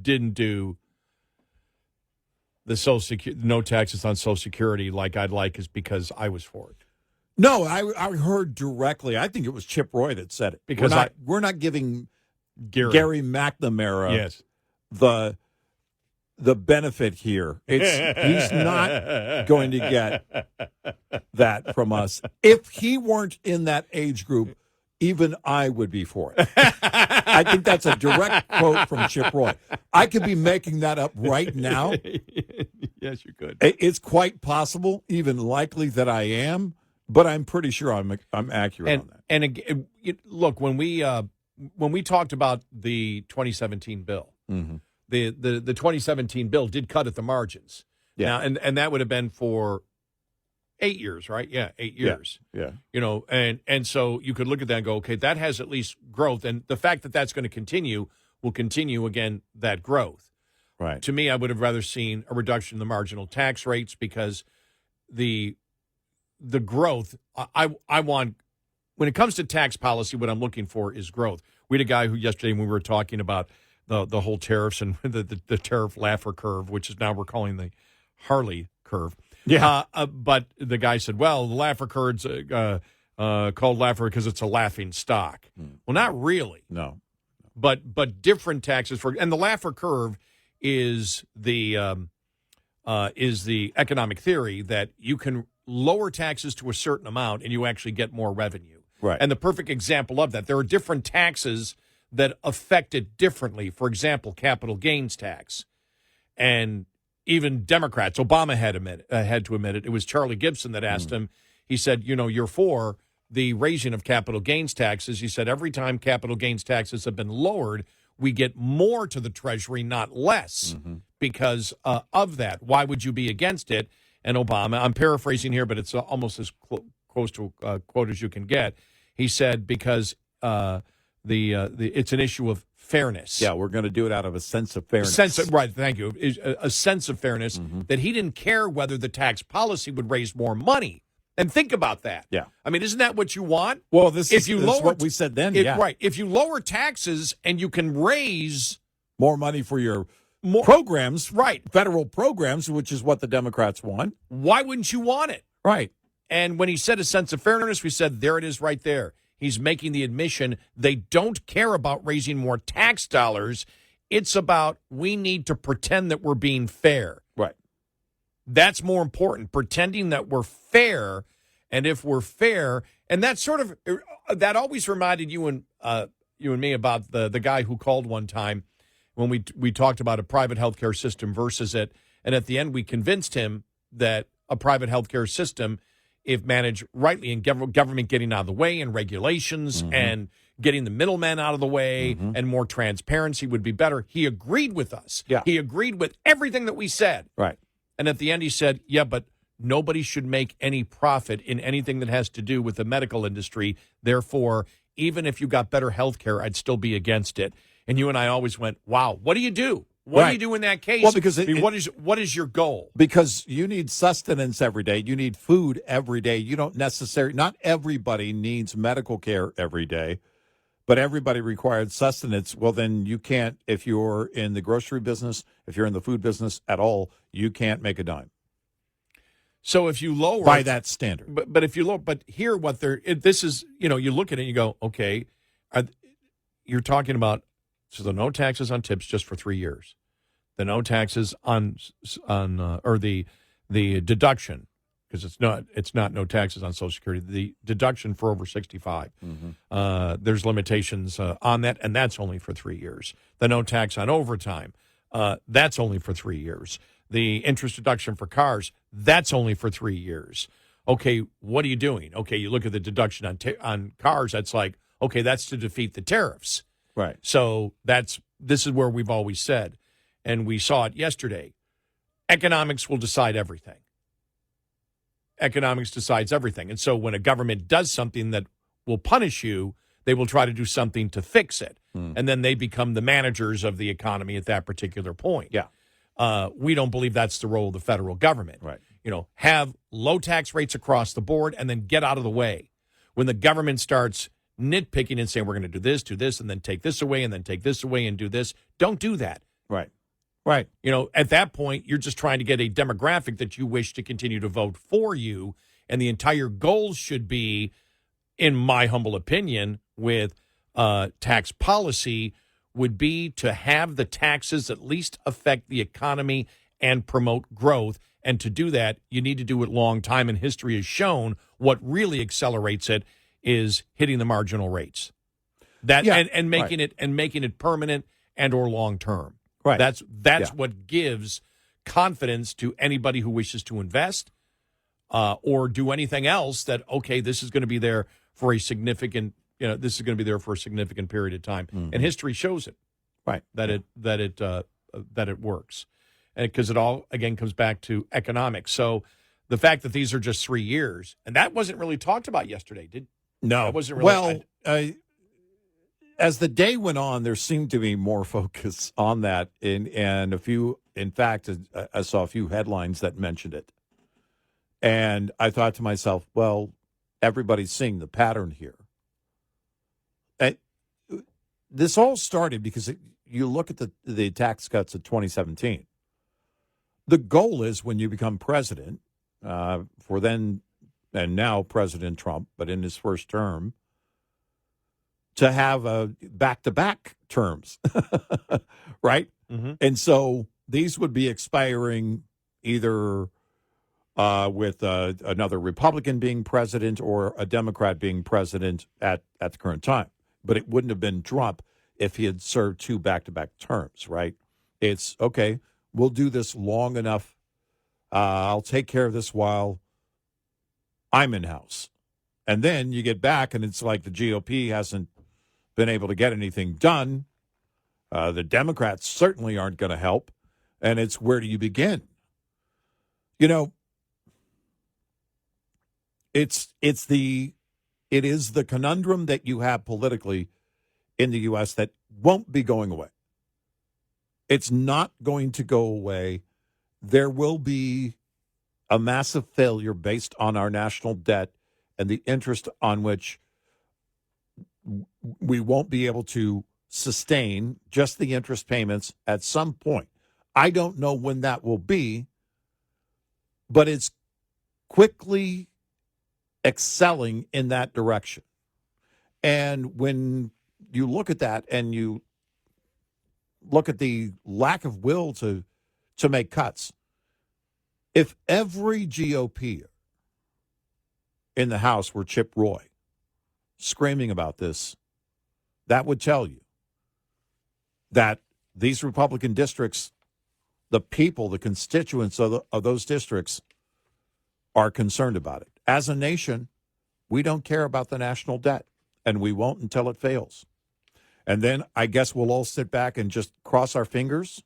didn't do the no taxes on Social Security like I'd like is because I was for it. No, I heard directly. I think it was Chip Roy that said it. Because we're not giving Gary McNamara the benefit here. He's not going to get that from us. If he weren't in that age group, even I would be for it. I think that's a direct quote from Chip Roy. I could be making that up right now. Yes, you could. It's quite possible, even likely that I am, but I'm pretty sure I'm accurate on that. And again, look, when we talked about the 2017 bill, mm-hmm. the 2017 bill did cut at the margins. Yeah. Now, and that would have been for 8 years, right? Yeah, 8 years. Yeah. And so you could look at that and go, okay, that has at least growth. And the fact that that's going to continue will continue, again, that growth. Right. To me, I would have rather seen a reduction in the marginal tax rates because the growth, I want, when it comes to tax policy, what I'm looking for is growth. We had a guy who yesterday when we were talking about the whole tariffs and the tariff Laffer curve, which is now we're calling the Harley curve. Yeah. But the guy said, well, the Laffer curve's called Laffer because it's a laughing stock. Well, not really. No. But different taxes and the Laffer curve is the economic theory that you can lower taxes to a certain amount and you actually get more revenue. Right. And the perfect example of that, there are different taxes that affect it differently. For example, capital gains tax. And even Democrats, Obama had to admit it. It was Charlie Gibson that asked him. He said, you're for the raising of capital gains taxes. He said every time capital gains taxes have been lowered, we get more to the Treasury, not less, because of that. Why would you be against it? And Obama, I'm paraphrasing here, but it's almost as close to a quote as you can get. He said because it's an issue of fairness. Yeah, we're going to do it out of a sense of fairness. Right, thank you. A sense of fairness that he didn't care whether the tax policy would raise more money. And think about that. Yeah. I mean, isn't that what you want? Well, this is what we said then. Right. If you lower taxes and you can raise more money for your programs, right, federal programs, which is what the Democrats want. Why wouldn't you want it? Right. And when he said a sense of fairness, we said, there it is right there. He's making the admission they don't care about raising more tax dollars. It's about we need to pretend that we're being fair. Right. That's more important, pretending that we're fair. And if we're fair, and that sort of, that always reminded you and me about the guy who called one time when we talked about a private healthcare system versus it. And at the end, we convinced him that a private healthcare system, if managed rightly and government getting out of the way and regulations and, getting the middlemen out of the way and more transparency would be better. He agreed with us. Yeah. He agreed with everything that we said. Right. And at the end, he said, yeah, but nobody should make any profit in anything that has to do with the medical industry. Therefore, even if you got better health care, I'd still be against it. And you and I always went, wow, what do you do? What do you do in that case? Well, because what is your goal? Because you need sustenance every day. You need food every day. You don't necessarily, not everybody needs medical care every day, but everybody requires sustenance. Well, then you can't, if you're in the grocery business, if you're in the food business at all, you can't make a dime. So if you lower by that standard, but if you lower, but here what this is, you look at it and you go, okay, you're talking about the no taxes on tips just for 3 years, the no taxes on or the deduction, because it's not no taxes on Social Security, the deduction for over 65. There's limitations on that, and that's only for 3 years. The no tax on overtime, that's only for 3 years. The interest deduction for cars, that's only for 3 years. Okay, what are you doing? Okay, you look at the deduction on cars, that's like, okay, that's to defeat the tariffs. Right. So this is where we've always said, and we saw it yesterday, economics will decide everything. Economics decides everything. And so when a government does something that will punish you, they will try to do something to fix it. And then they become the managers of the economy at that particular point. Yeah. We don't believe that's the role of the federal government. Right. Have low tax rates across the board and then get out of the way. When the government starts nitpicking and saying, we're going to do this, and then take this away, and then take this away and do this, don't do that. Right. Right. At that point, you're just trying to get a demographic that you wish to continue to vote for you. And the entire goal should be, in my humble opinion, with tax policy would be to have the taxes at least affect the economy and promote growth. And to do that, you need to do it long time. And history has shown what really accelerates it is hitting the marginal rates. And making it permanent and or long term. Right. That's what gives confidence to anybody who wishes to invest or do anything else that, okay, this is going to be there for a significant period of time. And history shows it. Right. That it works. And because it all again comes back to economics. So the fact that these are just 3 years, and that wasn't really talked about yesterday, No. It wasn't really as the day went on, there seemed to be more focus on that, and a few. In fact, I saw a few headlines that mentioned it, and I thought to myself, "Well, everybody's seeing the pattern here." This all started because you look at the tax cuts of 2017. The goal is when you become president, for then and now President Trump, but in his first term, to have back-to-back terms, right? And so these would be expiring either with another Republican being president or a Democrat being president at the current time. But it wouldn't have been Trump if he had served 2 back-to-back terms, right? It's, okay, we'll do this long enough. I'll take care of this while I'm in house. And then you get back, and it's like the GOP hasn't been able to get anything done. The Democrats certainly aren't going to help. And it's, where do you begin? It is the conundrum that you have politically in the U.S. that won't be going away. It's not going to go away. There will be a massive failure based on our national debt and the interest on which we won't be able to sustain just the interest payments at some point. I don't know when that will be, but it's quickly excelling in that direction. And when you look at that and you look at the lack of will to make cuts, if every GOP in the House were Chip Roy screaming about this, that would tell you that these Republican districts, the people, the constituents of those districts are concerned about it. As a nation, we don't care about the national debt. and we won't until it fails. And then I guess we'll all sit back and just cross our fingers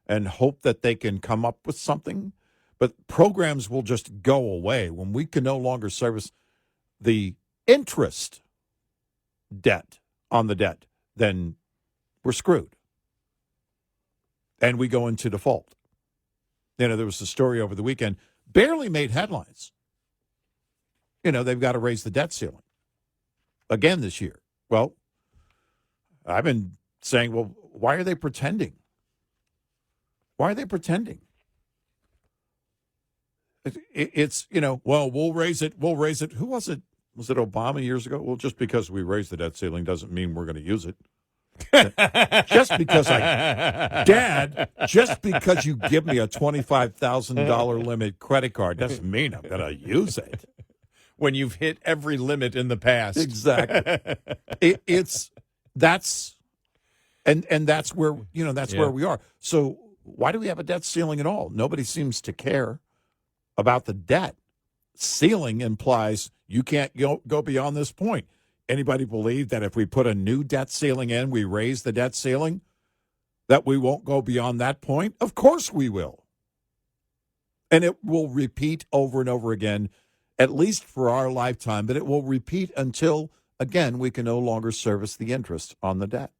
and hope that they can come up with something. But programs will just go away when we can no longer service the interest debt on the debt. Then we're screwed. And we go into default. You know, there was a story over the weekend, barely made headlines. You know, they've got to raise the debt ceiling again this year. Well, I've been saying, well, why are they pretending? Why are they pretending? It's, you know, well, we'll raise it. We'll raise it. Who was it? Was it Obama years ago? Well, just because we raised the debt ceiling doesn't mean we're going to use it. just because you give me a $25,000 limit credit card doesn't mean I'm going to use it. When you've hit every limit in the past. Exactly. That's where, you know, that's where we are. So why do we have a debt ceiling at all? Nobody seems to care about the debt. Ceiling implies you can't go beyond this point. Anybody believe that if we put a new debt ceiling in, we raise the debt ceiling, that we won't go beyond that point? Of course we will. And it will repeat over and over again, at least for our lifetime, but it will repeat until, again, we can no longer service the interest on the debt.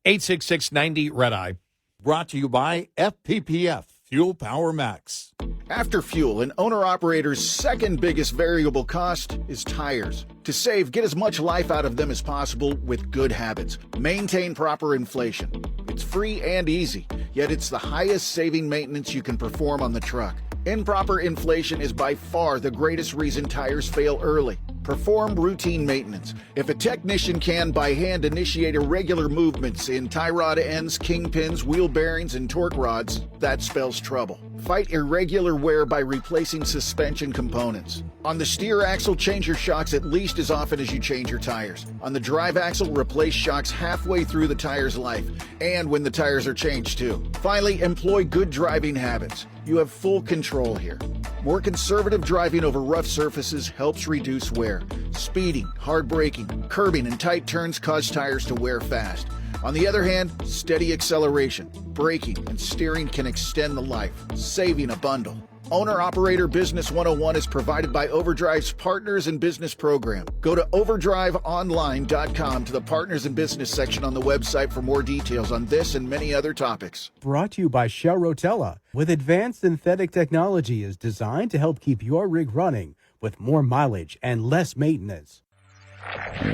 866-90-RED-EYE. Brought to you by FPPF, Fuel Power Max. After fuel, an owner-operator's second biggest variable cost is tires. To save, get as much life out of them as possible with good habits. Maintain proper inflation. It's free and easy, yet it's the highest saving maintenance you can perform on the truck. Improper inflation is by far the greatest reason tires fail early. Perform routine maintenance. If a technician can by hand initiate irregular movements in tie rod ends, kingpins, wheel bearings, and torque rods, that spells trouble. Fight irregular wear by replacing suspension components. On the steer axle, change your shocks at least as often as you change your tires. On the drive axle, replace shocks halfway through the tire's life, and when the tires are changed too. Finally, employ good driving habits. You have full control here. More conservative driving over rough surfaces helps reduce wear. Speeding, hard braking, curbing, and tight turns cause tires to wear fast. On the other hand, steady acceleration, braking, and steering can extend the life, saving a bundle. Owner-Operator Business 101 is provided by Overdrive's Partners in Business program. Go to overdriveonline.com to the Partners in Business section on the website for more details on this and many other topics. Brought to you by Shell Rotella, with advanced synthetic technology is designed to help keep your rig running with more mileage and less maintenance.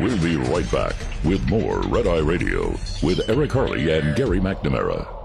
We'll be right back with more Red Eye Radio with Eric Harley and Gary McNamara.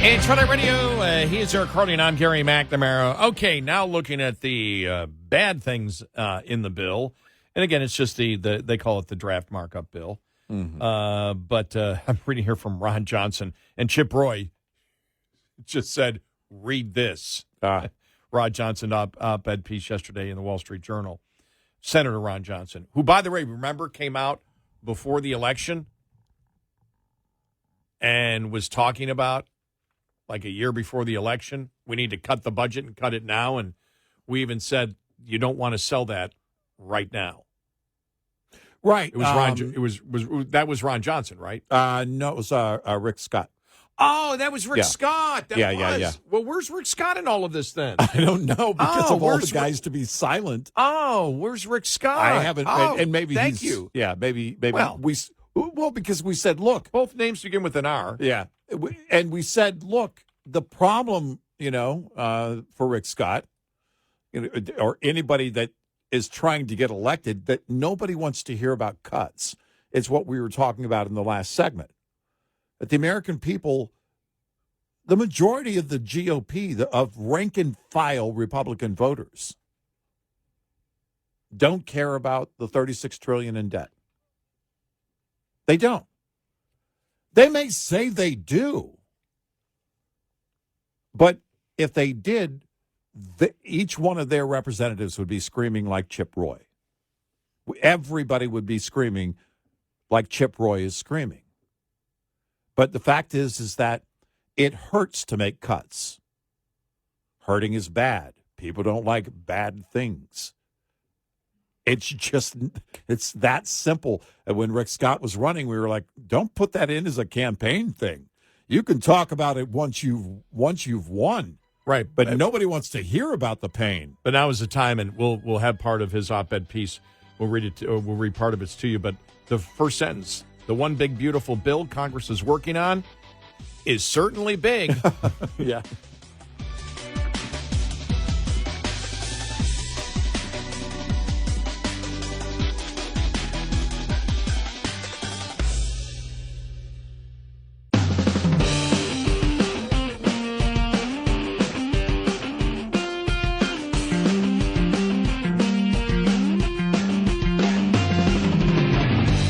It's Red Eye Radio. He's Eric Harley, and I'm Gary McNamara. Okay, now looking at the bad things in the bill. And again, it's just they call it the draft markup bill. Mm-hmm. But I'm reading here from Ron Johnson. And Chip Roy just said, read this. Ron Johnson op-ed piece yesterday in the Wall Street Journal. Senator Ron Johnson, who, by the way, remember, came out before the election and was talking about, like a year before the election, we need to cut the budget and cut it now. And we even said, you don't want to sell that right now. Right. It was that was Ron Johnson, right? No, it was Rick Scott. Oh, that was Rick Scott. Yeah. Well, where's Rick Scott in all of this then? I don't know, because of all the guys to be silent. Oh, where's Rick Scott? I haven't. And maybe thank you. Yeah, maybe. Well, because we said, look. Both names begin with an R. Yeah. And we said, look, the problem, for Rick Scott, or anybody that is trying to get elected, that nobody wants to hear about cuts. It's what we were talking about in the last segment. That the American people, the majority of the GOP, of rank and file Republican voters, don't care about the $36 trillion in debt. They don't. They may say they do, But if they did, each one of their representatives would be screaming like Chip Roy. Everybody would be screaming like Chip Roy is screaming. But the fact is that it hurts to make cuts. Hurting is bad. People don't like bad things. It's that simple. And when Rick Scott was running, we were like, don't put that in as a campaign thing. You can talk about it once you've won. Right. But nobody wants to hear about the pain. But now is the time, and we'll have part of his op-ed piece. We'll read it. We'll read part of it to you. But the first sentence: the one big beautiful bill Congress is working on is certainly big. Yeah.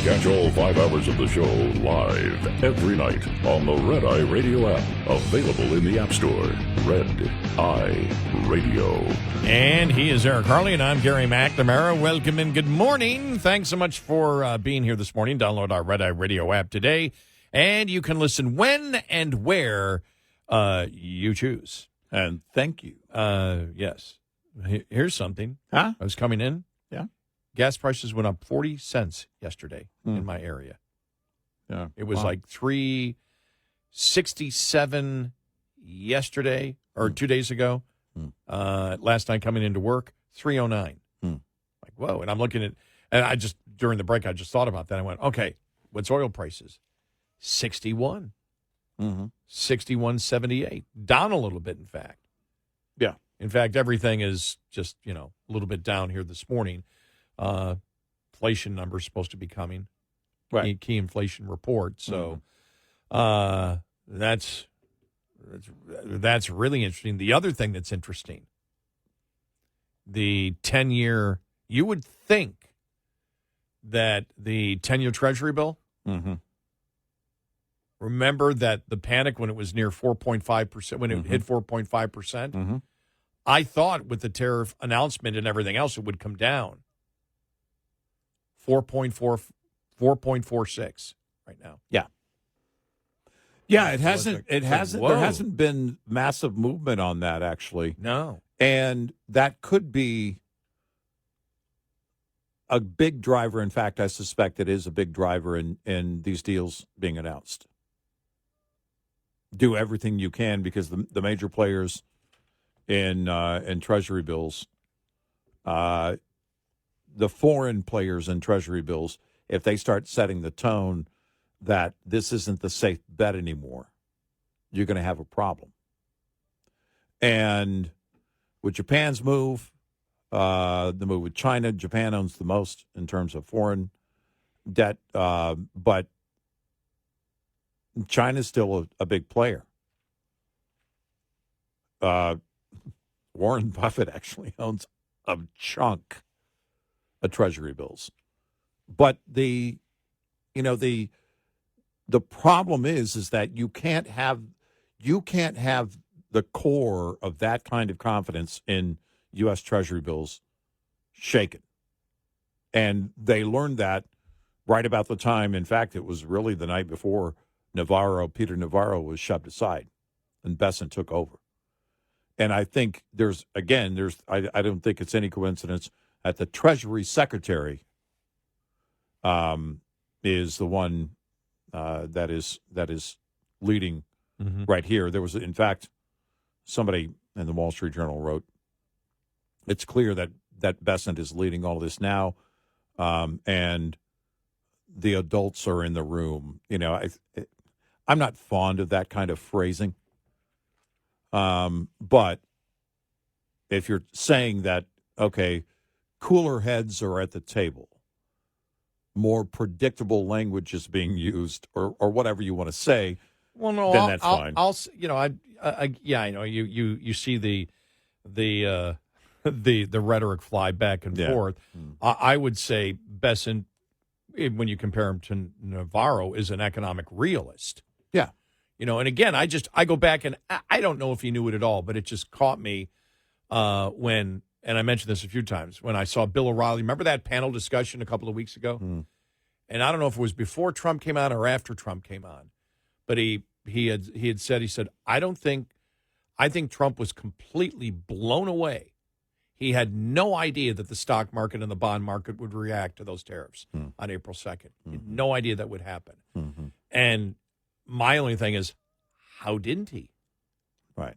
Catch all 5 hours of the show live every night on the Red Eye Radio app. Available in the App Store. Red Eye Radio. And he is Eric Harley, and I'm Gary McNamara. Welcome and good morning. Thanks so much for being here this morning. Download our Red Eye Radio app today, and you can listen when and where you choose. And thank you. Yes. Here's something. Huh? I was coming in. Yeah. Gas prices went up 40 cents yesterday in my area. Yeah. It was like $3.67 yesterday or 2 days ago. Last night coming into work, $3.09. Like, whoa. And I'm looking at, and I just, during the break, I just thought about that. I went, okay, what's oil prices? 61. 61.78. Down a little bit, in fact. Yeah. In fact, everything is just, a little bit down here this morning. Inflation numbers supposed to be coming. Right. Key inflation report. So that's really interesting. The other thing that's interesting, the 10-year, you would think that the 10-year Treasury bill, remember that the panic when it was near 4.5%, when it hit 4.5%, I thought with the tariff announcement and everything else, it would come down. 4.46 right now. Yeah. Yeah, it hasn't. Whoa. There hasn't been massive movement on that, actually. No. And that could be a big driver. In fact, I suspect it is a big driver in these deals being announced. Do everything you can because the major players in Treasury bills, the foreign players in Treasury bills, if they start setting the tone that this isn't the safe bet anymore, you're going to have a problem. And with Japan's move, the move with China, Japan owns the most in terms of foreign debt, but China's still a big player. Warren Buffett actually owns a chunk of Treasury bills. But the problem is that you can't have the core of that kind of confidence in U.S. Treasury bills shaken. And they learned that right about the time. In fact, it was really the night before Peter Navarro was shoved aside and Besant took over. And I think I don't think it's any coincidence that the Treasury Secretary is the one that is leading right here. There was, in fact, somebody in the Wall Street Journal wrote, it's clear that Besant is leading all of this now, and the adults are in the room. I'm not fond of that kind of phrasing, but if you're saying that, okay, cooler heads are at the table, more predictable language is being used, or whatever you want to say, well, no, then that's fine. I know you see the rhetoric fly back and forth. I would say Besant, when you compare him to Navarro, is an economic realist. Yeah. And again, I go back and I don't know if he knew it at all, but it just caught me when, and I mentioned this a few times, when I saw Bill O'Reilly. Remember that panel discussion a couple of weeks ago? And I don't know if it was before Trump came on or after Trump came on, but he said, I think Trump was completely blown away. He had no idea that the stock market and the bond market would react to those tariffs on April 2nd. He had no idea that would happen. And my only thing is, how didn't he? Right.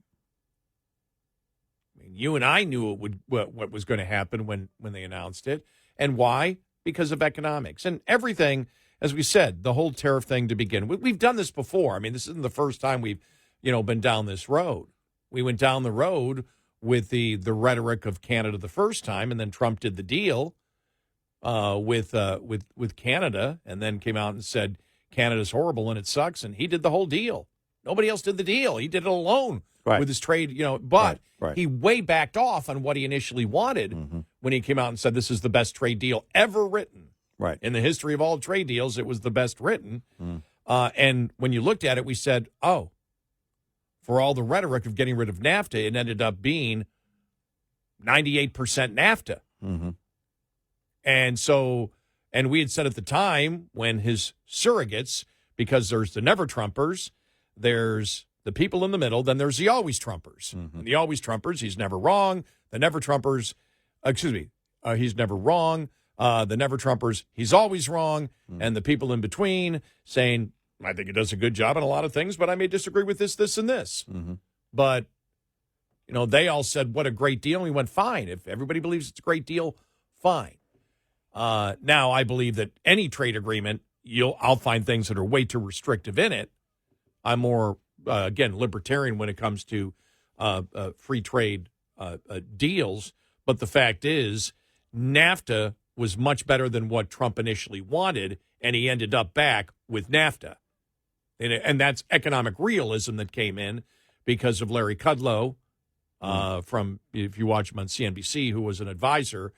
I mean, you and I knew what was going to happen when they announced it. And why? Because of economics. And everything, as we said, the whole tariff thing to begin with. We've done this before. I mean, this isn't the first time we've, been down this road. We went down the road with the rhetoric of Canada the first time, and then Trump did the deal with Canada, and then came out and said Canada's horrible and it sucks, and he did the whole deal. Nobody else did the deal. He did it alone with his trade, but he way backed off on what he initially wanted when he came out and said this is the best trade deal ever written. Right. In the history of all trade deals, it was the best written. And when you looked at it, we said, oh, for all the rhetoric of getting rid of NAFTA, it ended up being 98% NAFTA. And we had said at the time when his surrogates, because there's the never Trumpers, there's the people in the middle, then there's the always Trumpers. And the always Trumpers, he's never wrong. The never Trumpers, he's never wrong. The never Trumpers, he's always wrong. And the people in between saying, I think he does a good job on a lot of things, but I may disagree with this, this, and this. But, they all said, what a great deal. And we went, fine. If everybody believes it's a great deal, fine. Now, I believe that any trade agreement, I'll find things that are way too restrictive in it. I'm more, again, libertarian when it comes to free trade deals. But the fact is, NAFTA was much better than what Trump initially wanted, and he ended up back with NAFTA. And that's economic realism that came in because of Larry Kudlow from, if you watch him on CNBC, who was an advisor,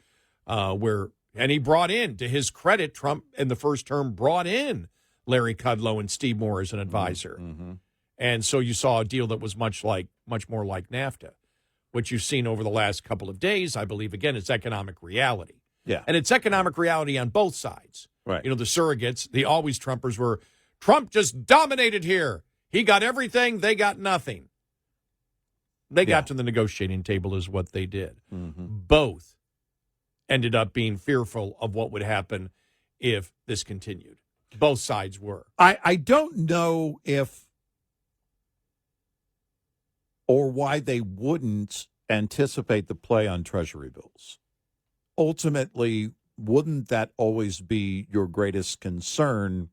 and he brought in, to his credit, Trump in the first term brought in Larry Kudlow and Steve Moore as an advisor. And so you saw a deal that was much more like NAFTA. What you've seen over the last couple of days, I believe, again, it's economic reality. Yeah. And it's economic reality on both sides. Right. The surrogates, the always Trumpers were, Trump just dominated here. He got everything. They got nothing. They got to the negotiating table is what they did. Both ended up being fearful of what would happen if this continued. Both sides were. I don't know if or why they wouldn't anticipate the play on Treasury bills. Ultimately, wouldn't that always be your greatest concern,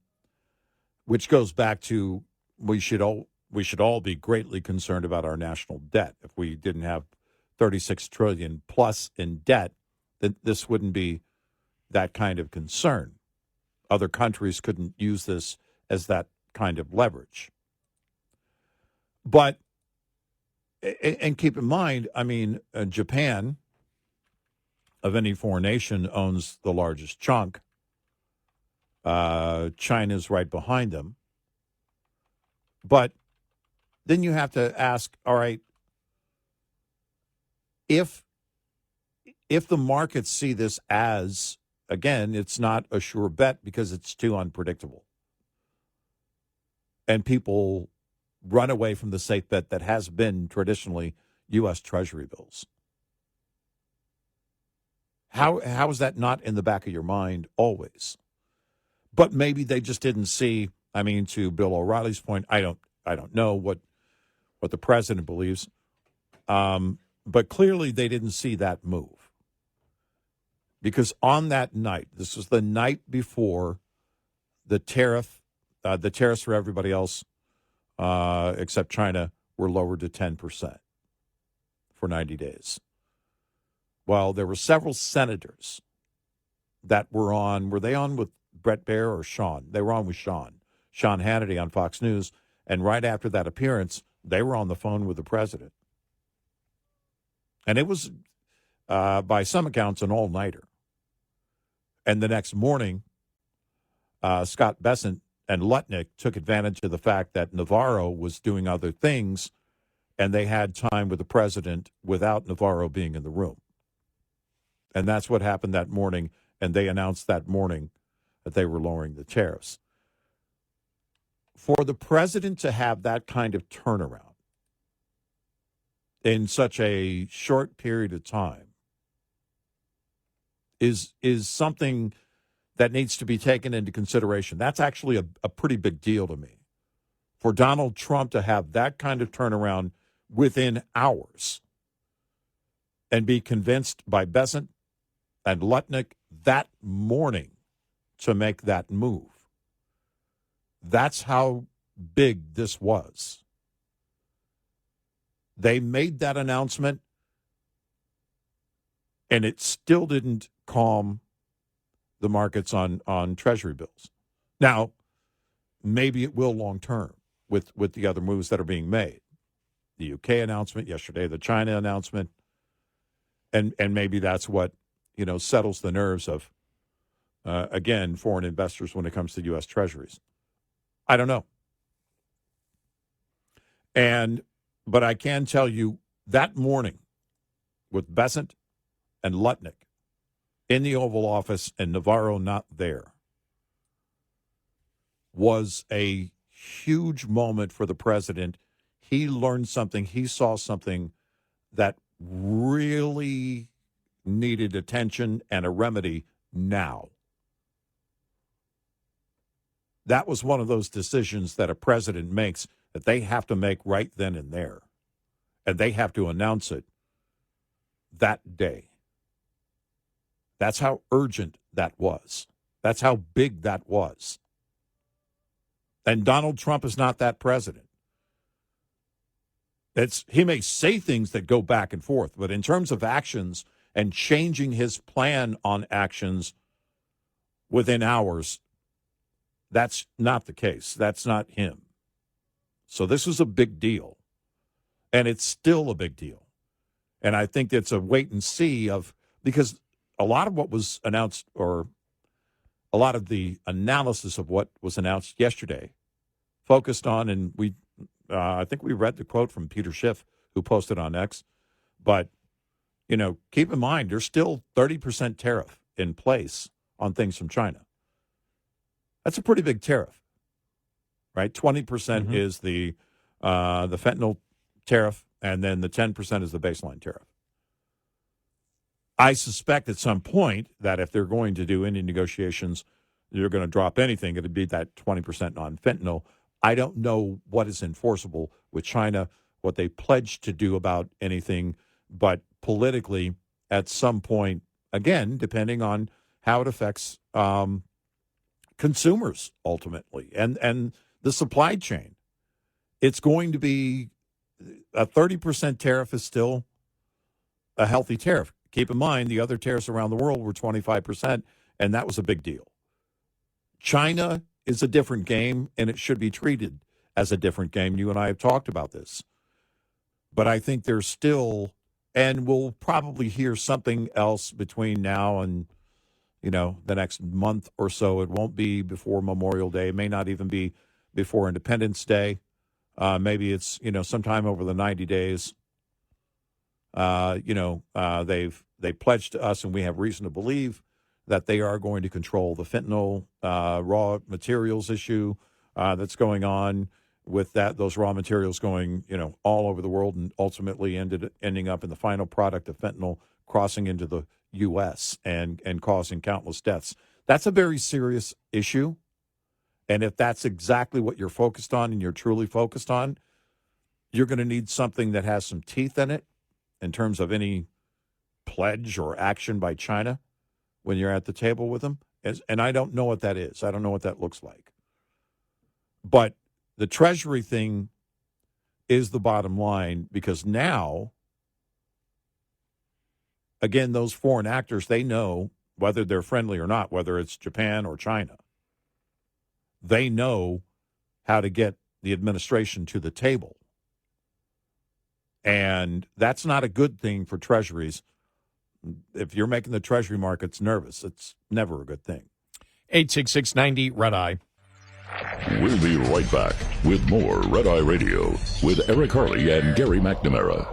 which goes back to we should all be greatly concerned about our national debt. If we didn't have $36 trillion plus in debt, then this wouldn't be that kind of concern. Other countries couldn't use this as that kind of leverage. But, and keep in mind, I mean, Japan, of any foreign nation, owns the largest chunk. China's right behind them. But then you have to ask, all right, if the markets see this as, again, it's not a sure bet because it's too unpredictable. And people run away from the safe bet that has been traditionally U.S. Treasury bills. How is that not in the back of your mind always? But maybe they just didn't see, I mean, to Bill O'Reilly's point, I don't know what the president believes, but clearly they didn't see that move. Because on that night, this was the night before the tariffs for everybody else except China were lowered to 10% for 90 days. Well, there were several senators that were on. Were they on with Brett Baer or Sean? They were on with Sean Hannity on Fox News. And right after that appearance, they were on the phone with the president. And it was, by some accounts, an all-nighter. And the next morning, Scott Bessent and Lutnick took advantage of the fact that Navarro was doing other things, and they had time with the president without Navarro being in the room. And that's what happened that morning, and they announced that morning that they were lowering the tariffs. For the president to have that kind of turnaround in such a short period of time is something that needs to be taken into consideration. That's actually a pretty big deal to me. For Donald Trump to have that kind of turnaround within hours and be convinced by Besant and Lutnick that morning to make that move. That's how big this was. They made that announcement, and it still didn't calm the markets on Treasury bills. Now, maybe it will long term with the other moves that are being made. The UK announcement yesterday, the China announcement, and maybe that's what, settles the nerves of, again, foreign investors when it comes to U.S. Treasuries. I don't know. But I can tell you that morning with Besant and Lutnick in the Oval Office and Navarro not there was a huge moment for the president. He learned something. He saw something that really needed attention and a remedy now. That was one of those decisions that a president makes that they have to make right then and there. And they have to announce it that day. That's how urgent that was. That's how big that was. And Donald Trump is not that president. He may say things that go back and forth, but in terms of actions and changing his plan on actions within hours, that's not the case. That's not him. So this was a big deal, and it's still a big deal. And I think it's a wait and see because a lot of what was announced, or a lot of the analysis of what was announced yesterday, focused on, and I think we read the quote from Peter Schiff, who posted on X, but, keep in mind, there's still 30% tariff in place on things from China. That's a pretty big tariff, right? 20% is the fentanyl tariff, and then the 10% is the baseline tariff. I suspect at some point that if they're going to do any negotiations, they're going to drop anything, it'd be that 20% on fentanyl. I don't know what is enforceable with China, what they pledged to do about anything, but politically, at some point, again, depending on how it affects consumers ultimately and the supply chain, it's going to be a 30% tariff is still a healthy tariff. Keep in mind, the other tariffs around the world were 25%, and that was a big deal. China is a different game, and it should be treated as a different game. You and I have talked about this. But I think there's still, and we'll probably hear something else between now and, the next month or so. It won't be before Memorial Day. It may not even be before Independence Day. Maybe it's, sometime over the 90 days. They pledged to us, and we have reason to believe that they are going to control the fentanyl raw materials issue that's going on with those raw materials going, all over the world and ultimately ending up in the final product of fentanyl crossing into the U.S. and causing countless deaths. That's a very serious issue. And if that's exactly what you're focused on and you're truly focused on, you're going to need something that has some teeth in it in terms of any pledge or action by China when you're at the table with them. And I don't know what that is. I don't know what that looks like. But the Treasury thing is the bottom line, because now, again, those foreign actors, they know whether they're friendly or not, whether it's Japan or China. They know how to get the administration to the table. And that's not a good thing for treasuries. If you're making the treasury markets nervous, it's never a good thing. 866-90 Red Eye. We'll be right back with more Red Eye Radio with Eric Harley and Gary McNamara.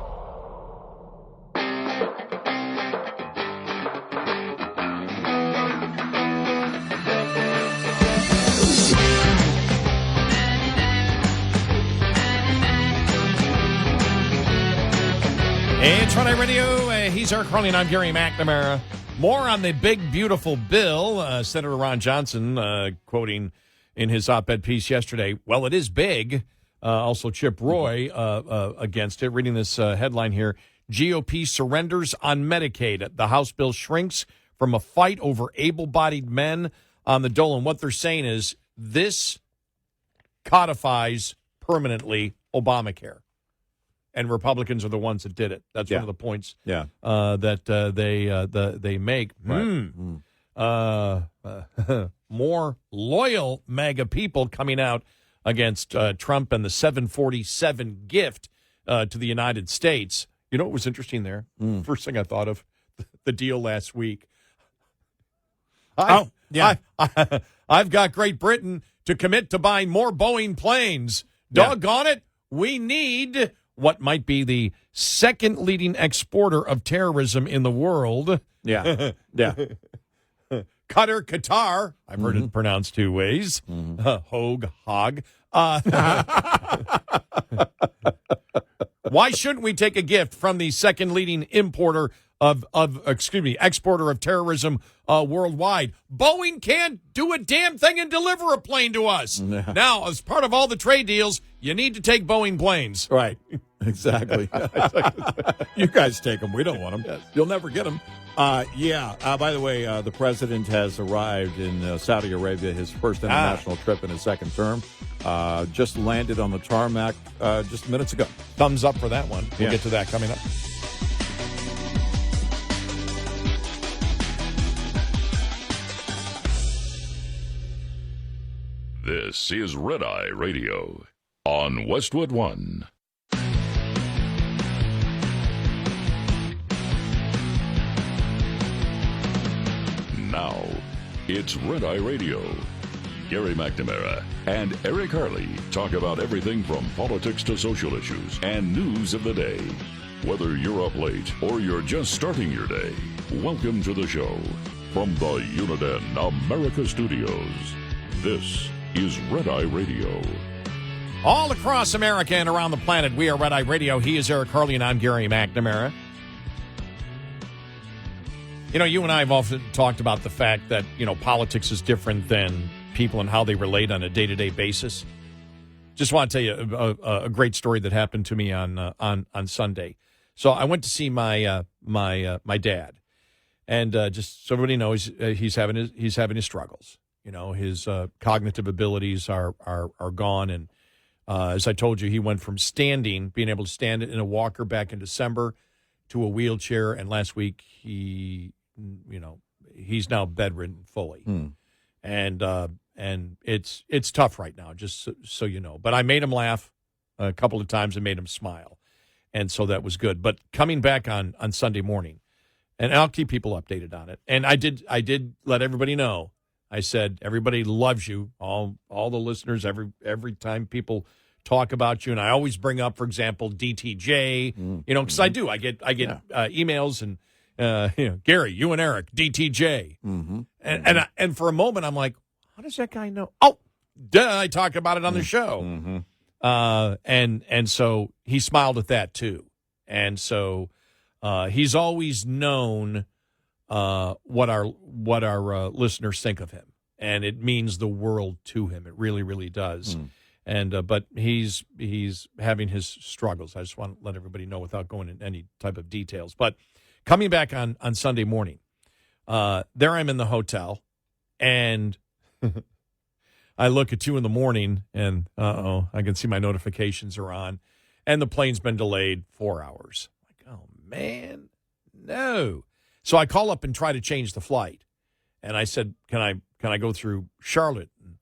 Hey, it's Red Eye Radio. He's Eric Harley, and I'm Gary McNamara. More on the big, beautiful bill. Senator Ron Johnson quoting in his op-ed piece yesterday, well, it is big. Also, Chip Roy against it. Reading this headline here, GOP surrenders on Medicaid. The House bill shrinks from a fight over able-bodied men on the dole. And what they're saying is this codifies permanently Obamacare. And Republicans are the ones that did it. That's one of the points that they make. Right. More loyal MAGA people coming out against Trump and the 747 gift to the United States. You know what was interesting there? First thing I thought of, the deal last week. I've got Great Britain to commit to buying more Boeing planes. Doggone it, we need what might be the second leading exporter of terrorism in the world. Yeah. Qatar. I've heard it pronounced two ways. Hog. Why shouldn't we take a gift from the second leading exporter of terrorism worldwide? Boeing can't do a damn thing and deliver a plane to us. Now, as part of all the trade deals, you need to take Boeing planes. Right. Exactly. You guys take them. We don't want them. Yes. You'll never get them. By the way, the president has arrived in Saudi Arabia, his first international trip in his second term. Just landed on the tarmac just minutes ago. Thumbs up for that one. We'll get to that coming up. This is Red Eye Radio on Westwood One. Now, it's Red Eye Radio. Gary McNamara and Eric Harley talk about everything from politics to social issues and news of the day. Whether you're up late or you're just starting your day, welcome to the show. From the Uniden America Studios, this is Red Eye Radio. All across America and around the planet, we are Red Eye Radio. He is Eric Harley, and I'm Gary McNamara. You know, you and I have often talked about the fact that, politics is different than people and how they relate on a day-to-day basis. Just want to tell you a great story that happened to me on Sunday. So I went to see my dad, and just so everybody knows, he's having his struggles. His cognitive abilities are gone, and as I told you, he went from being able to stand in a walker back in December, to a wheelchair, and last week he's now bedridden fully, and it's tough right now, just so you know. But I made him laugh a couple of times and made him smile, and so that was good. But coming back on Sunday morning, and I'll keep people updated on it, and I did let everybody know. I said, everybody loves you, all the listeners, every time people talk about you. And I always bring up, for example, DTJ, because I do. I get emails and, Gary, you and Eric, DTJ. And for a moment, I'm like, how does that guy know? Oh, duh, I talk about it on the show. And so he smiled at that, too. And so he's always known what our listeners think of him, and it means the world to him. It really, really does. And but he's having his struggles. I just want to let everybody know without going into any type of details. But coming back on Sunday morning, there I'm in the hotel, and I look at 2 a.m, and I can see my notifications are on, and the plane's been delayed 4 hours. Like, oh man, no. So I call up and try to change the flight. And I said, can I go through Charlotte? And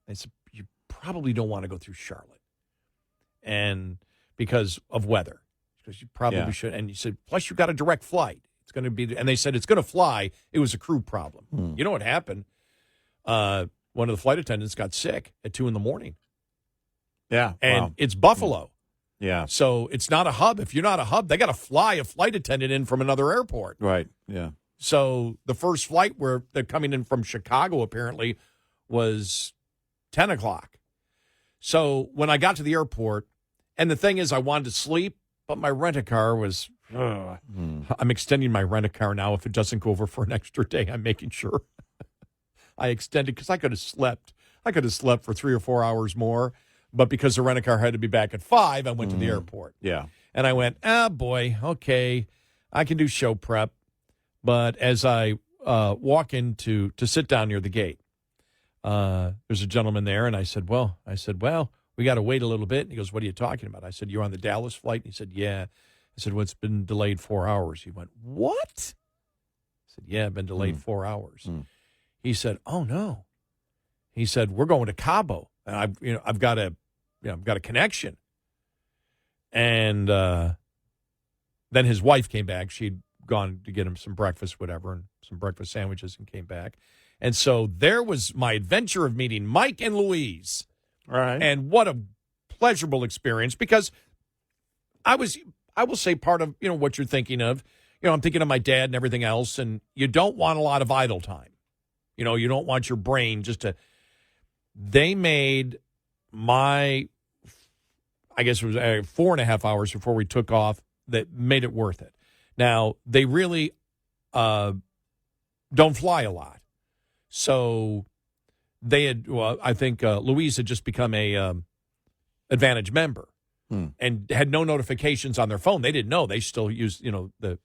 they said, you probably don't want to go through Charlotte. And because of weather. Because you probably should. And you said, plus you got a direct flight. It's going to be, and they said it's going to fly. It was a crew problem. You know what happened? one of the flight attendants got sick at 2 a.m. Yeah. And it's Buffalo. Yeah. So it's not a hub. If you're not a hub, they got to fly a flight attendant in from another airport. Right. Yeah. So the first flight where they're coming in from Chicago apparently was 10 o'clock. So when I got to the airport, and the thing is I wanted to sleep, but my rent-a-car was, I'm extending my rent-a-car now. If it doesn't go over for an extra day, I'm making sure I extended because I could have slept. I could have slept for 3 or 4 hours more, but because the rent-a-car had to be back at 5, I went to the airport. Yeah. And I went, boy, okay, I can do show prep. But as I walk in to sit down near the gate, there's a gentleman there, and I said, well, we got to wait a little bit. And he goes, what are you talking about? I said, you're on the Dallas flight? And he said, yeah. I said, well, it's been delayed 4 hours. He went, what? I said, yeah, been delayed 4 hours. He said, oh, no. He said, we're going to Cabo, and I've got a connection. And then his wife came back. She'd gone to get him some breakfast, whatever, and some breakfast sandwiches, and came back. And so there was my adventure of meeting Mike and Louise. All right. And what a pleasurable experience, because I will say part of, what you're thinking of, I'm thinking of my dad and everything else, and you don't want a lot of idle time. You don't want your brain just to, they made I guess it was 4.5 hours before we took off, that made it worth it. Now, they really don't fly a lot. So they had, I think Louise had just become a Advantage member and had no notifications on their phone. They didn't know. They still used, they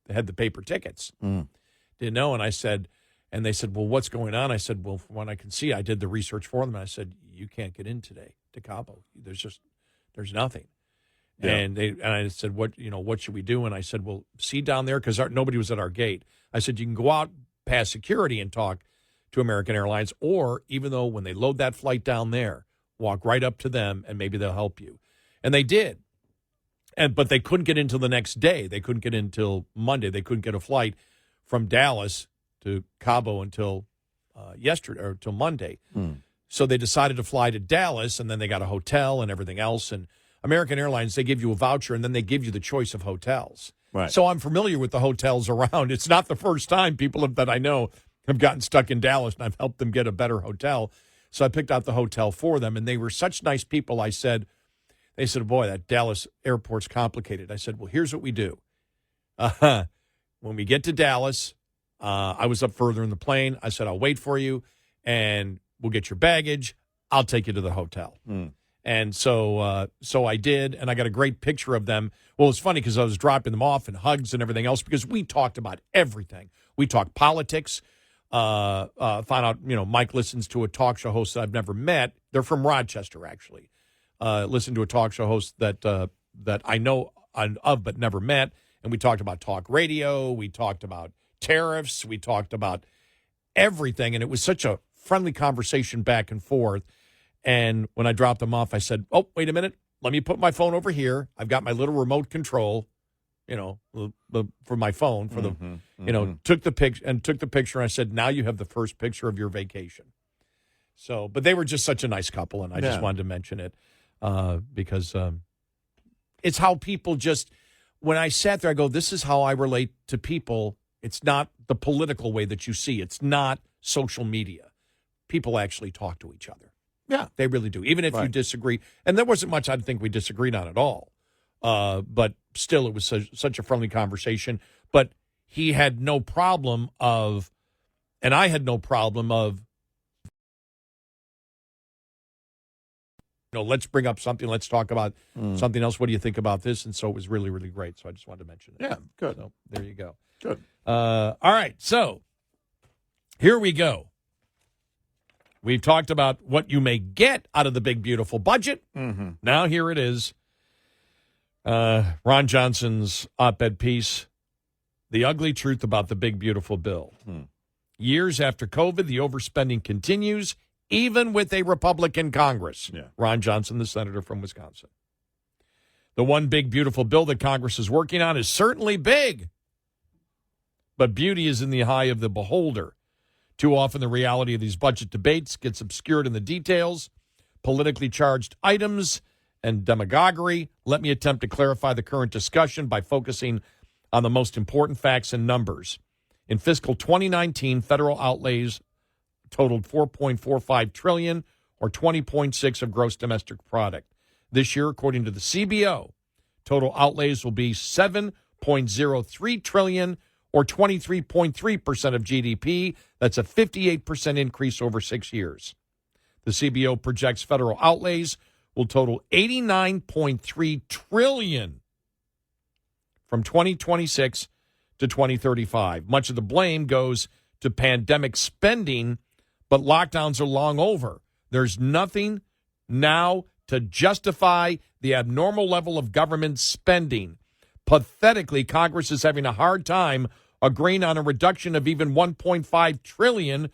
had the paper tickets. Didn't know. And they said, well, what's going on? I said, well, from what I can see, I did the research for them. And I said, you can't get in today to Cabo. There's nothing. Yeah. And I said, what should we do? And I said, well, see down there, because nobody was at our gate. I said, you can go out past security and talk to American Airlines, or even though when they load that flight down there, walk right up to them and maybe they'll help you. And they did. But they couldn't get in until the next day. They couldn't get in until Monday. They couldn't get a flight from Dallas to Cabo until yesterday, or till Monday. So they decided to fly to Dallas, and then they got a hotel and everything else. And American Airlines, they give you a voucher, and then they give you the choice of hotels. Right. So I'm familiar with the hotels around. It's not the first time people that I know have gotten stuck in Dallas, and I've helped them get a better hotel. So I picked out the hotel for them, and they were such nice people. They said, boy, that Dallas airport's complicated. I said, well, here's what we do. When we get to Dallas, I was up further in the plane. I said, I'll wait for you, and we'll get your baggage. I'll take you to the hotel. And so I did, and I got a great picture of them. Well, it's funny because I was dropping them off and hugs and everything else, because we talked about everything. We talked politics. Found out, Mike listens to a talk show host that I've never met. They're from Rochester, actually. Listened to a talk show host that I know of but never met. And we talked about talk radio. We talked about tariffs. We talked about everything. And it was such a friendly conversation back and forth. And when I dropped them off, I said, oh, wait a minute. Let me put my phone over here. I've got my little remote control, for my phone, for took the picture. And I said, now you have the first picture of your vacation. So, but they were just such a nice couple. And I just wanted to mention it because it's how people just, when I sat there, I go, this is how I relate to people. It's not the political way that you see. It's not social media. People actually talk to each other. Yeah, they really do. Even if you disagree. And there wasn't much I think we disagreed on at all. But still, it was such a friendly conversation. But he had no problem of, and I had no problem of, let's bring up something. Let's talk about something else. What do you think about this? And so it was really, really great. So I just wanted to mention it. Yeah, good. So there you go. Good. All right. So here we go. We've talked about what you may get out of the big, beautiful budget. Now here it is. Ron Johnson's op-ed piece, The Ugly Truth About the Big, Beautiful Bill. Years after COVID, the overspending continues, even with a Republican Congress. Yeah. Ron Johnson, the senator from Wisconsin. The one big, beautiful bill that Congress is working on is certainly big, but beauty is in the eye of the beholder. Too often, the reality of these budget debates gets obscured in the details, politically charged items, and demagoguery. Let me attempt to clarify the current discussion by focusing on the most important facts and numbers. In fiscal 2019, federal outlays totaled $4.45 trillion, or 20.6% of gross domestic product. This year, according to the CBO, total outlays will be $7.03 trillion, or 23.3% of GDP. That's a 58% increase over 6 years. The CBO projects federal outlays will total $89.3 trillion from 2026 to 2035. Much of the blame goes to pandemic spending, but lockdowns are long over. There's nothing now to justify the abnormal level of government spending. Pathetically, Congress is having a hard time agreeing on a reduction of even $1.5 trillion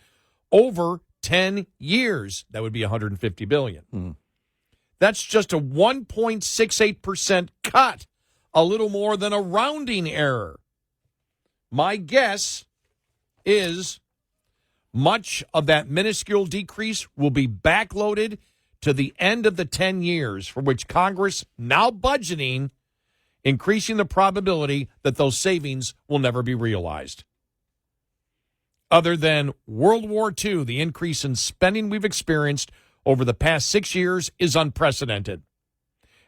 over 10 years. That would be $150 billion. That's just a 1.68% cut, a little more than a rounding error. My guess is much of that minuscule decrease will be backloaded to the end of the 10 years for which Congress now budgeting, increasing the probability that those savings will never be realized. Other than World War II, the increase in spending we've experienced over the past 6 years is unprecedented.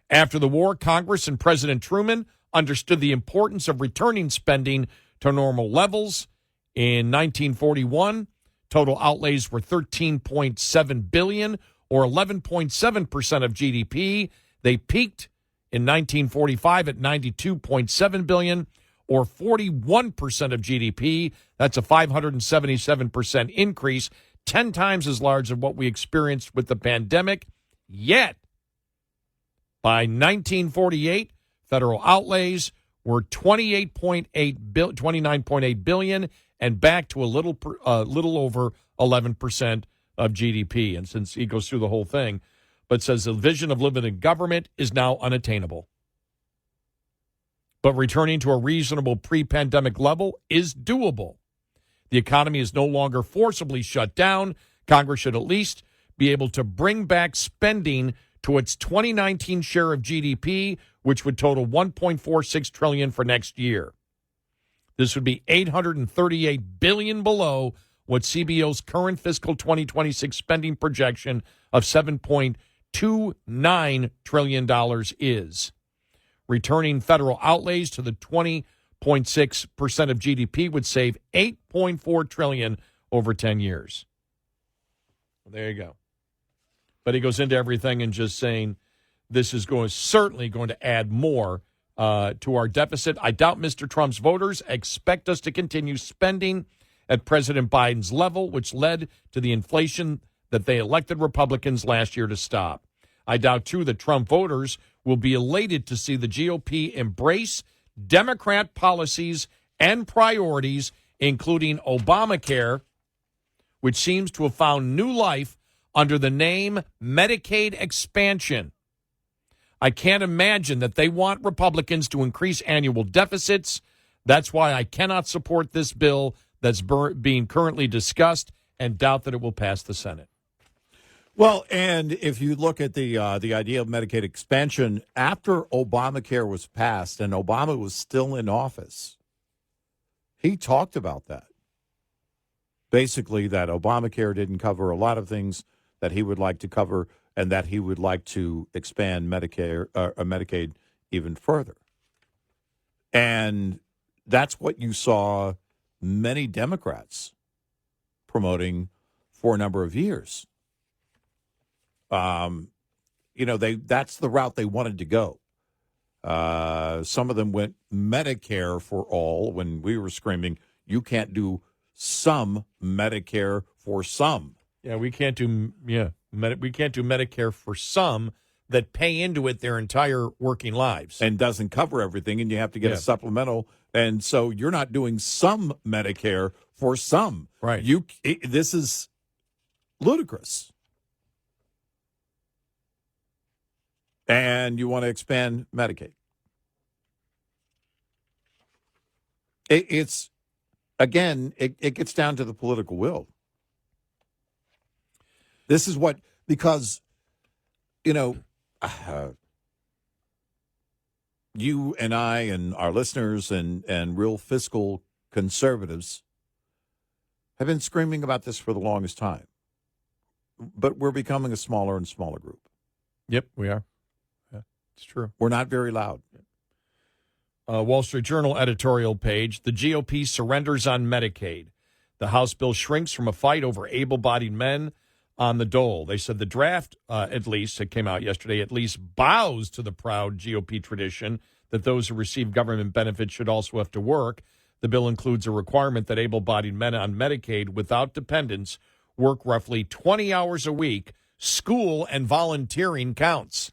After the war, Congress and President Truman understood the importance of returning spending to normal levels. In 1941, total outlays were $13.7 billion, or 11.7% of GDP. They peaked in 1945 at $92.7 billion, or 41% of GDP. That's a 577% increase, 10 times as large as what we experienced with the pandemic. Yet, by 1948, federal outlays were $29.8 billion, and back to a little over 11% of GDP. And since he goes through the whole thing, but says the vision of limited government is now unattainable. But returning to a reasonable pre-pandemic level is doable. The economy is no longer forcibly shut down. Congress should at least be able to bring back spending to its 2019 share of GDP, which would total $1.46 trillion for next year. This would be $838 billion below what CBO's current fiscal 2026 spending projection of $7.29 trillion is. Returning federal outlays to the 20.6% of GDP would save $8.4 trillion over 10 years. Well, there you go. But he goes into everything and just saying this is certainly going to add more to our deficit. I doubt Mr. Trump's voters expect us to continue spending at President Biden's level, which led to the inflation that they elected Republicans last year to stop. I doubt, too, that Trump voters will be elated to see the GOP embrace Democrat policies and priorities, including Obamacare, which seems to have found new life under the name Medicaid expansion. I can't imagine that they want Republicans to increase annual deficits. That's why I cannot support this bill that's being currently discussed and doubt that it will pass the Senate. Well, and if you look at the idea of Medicaid expansion, after Obamacare was passed and Obama was still in office, he talked about that. Basically, that Obamacare didn't cover a lot of things that he would like to cover, and that he would like to expand Medicaid even further. And that's what you saw many Democrats promoting for a number of years. That's the route they wanted to go. Some of them went Medicare for all when we were screaming, you can't do some Medicare for some. Yeah, we can't do Medicare for some that pay into it their entire working lives. And doesn't cover everything, and you have to get a supplemental. And so you're not doing some Medicare for some. Right. This is ludicrous. And you want to expand Medicaid. It gets down to the political will. This is what, because, you and I and our listeners and real fiscal conservatives have been screaming about this for the longest time. But we're becoming a smaller and smaller group. Yep, we are. Yeah, it's true. We're not very loud. Wall Street Journal editorial page, the GOP surrenders on Medicaid. The House bill shrinks from a fight over able-bodied men on the dole. They said the draft, at least, it came out yesterday, at least bows to the proud GOP tradition that those who receive government benefits should also have to work. The bill includes a requirement that able-bodied men on Medicaid without dependents work roughly 20 hours a week. School and volunteering counts.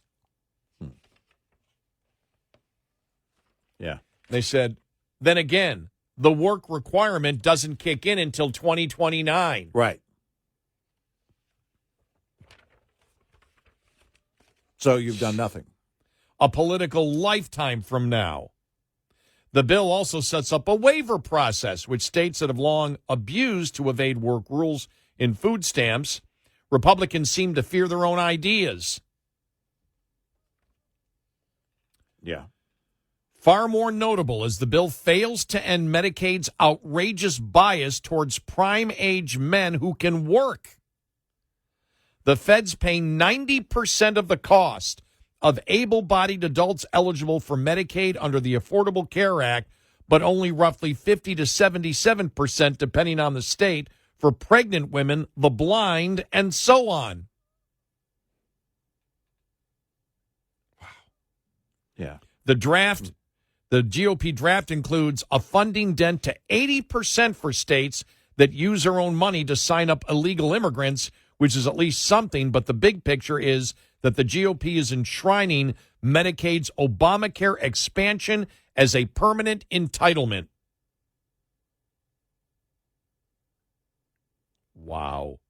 Yeah. They said, then again, the work requirement doesn't kick in until 2029. Right. So you've done nothing. A political lifetime from now. The bill also sets up a waiver process, which states that have long abused to evade work rules in food stamps. Republicans seem to fear their own ideas. Yeah. Far more notable as the bill fails to end Medicaid's outrageous bias towards prime-age men who can work. The feds pay 90% of the cost of able-bodied adults eligible for Medicaid under the Affordable Care Act, but only roughly 50 to 77%, depending on the state, for pregnant women, the blind, and so on. Wow. Yeah. The GOP draft includes a funding dent to 80% for states that use their own money to sign up illegal immigrants, which is at least something, but the big picture is that the GOP is enshrining Medicaid's Obamacare expansion as a permanent entitlement. Wow.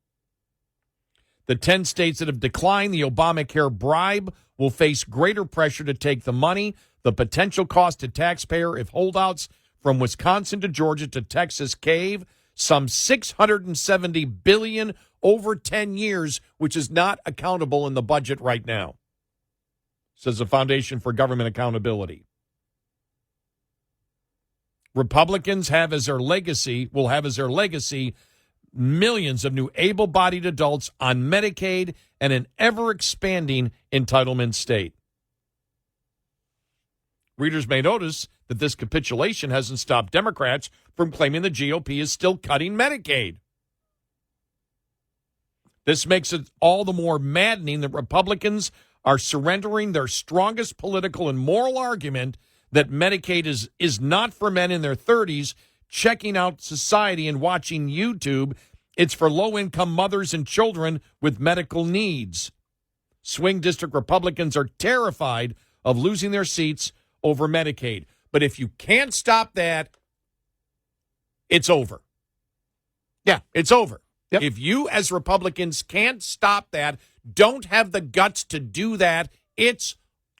The 10 states that have declined the Obamacare bribe will face greater pressure to take the money. The potential cost to taxpayer if holdouts from Wisconsin to Georgia to Texas cave, some $670 billion over 10 years, which is not accountable in the budget right now, says the Foundation for Government Accountability. Republicans will have as their legacy millions of new able-bodied adults on Medicaid and an ever-expanding entitlement state. Readers may notice that this capitulation hasn't stopped Democrats from claiming the GOP is still cutting Medicaid. This makes it all the more maddening that Republicans are surrendering their strongest political and moral argument that Medicaid is not for men in their 30s checking out society and watching YouTube. It's for low-income mothers and children with medical needs. Swing district Republicans are terrified of losing their seats over Medicaid. But if you can't stop that, it's over. Yeah, it's over. Yep. If you as Republicans can't stop that, don't have the guts to do that, it's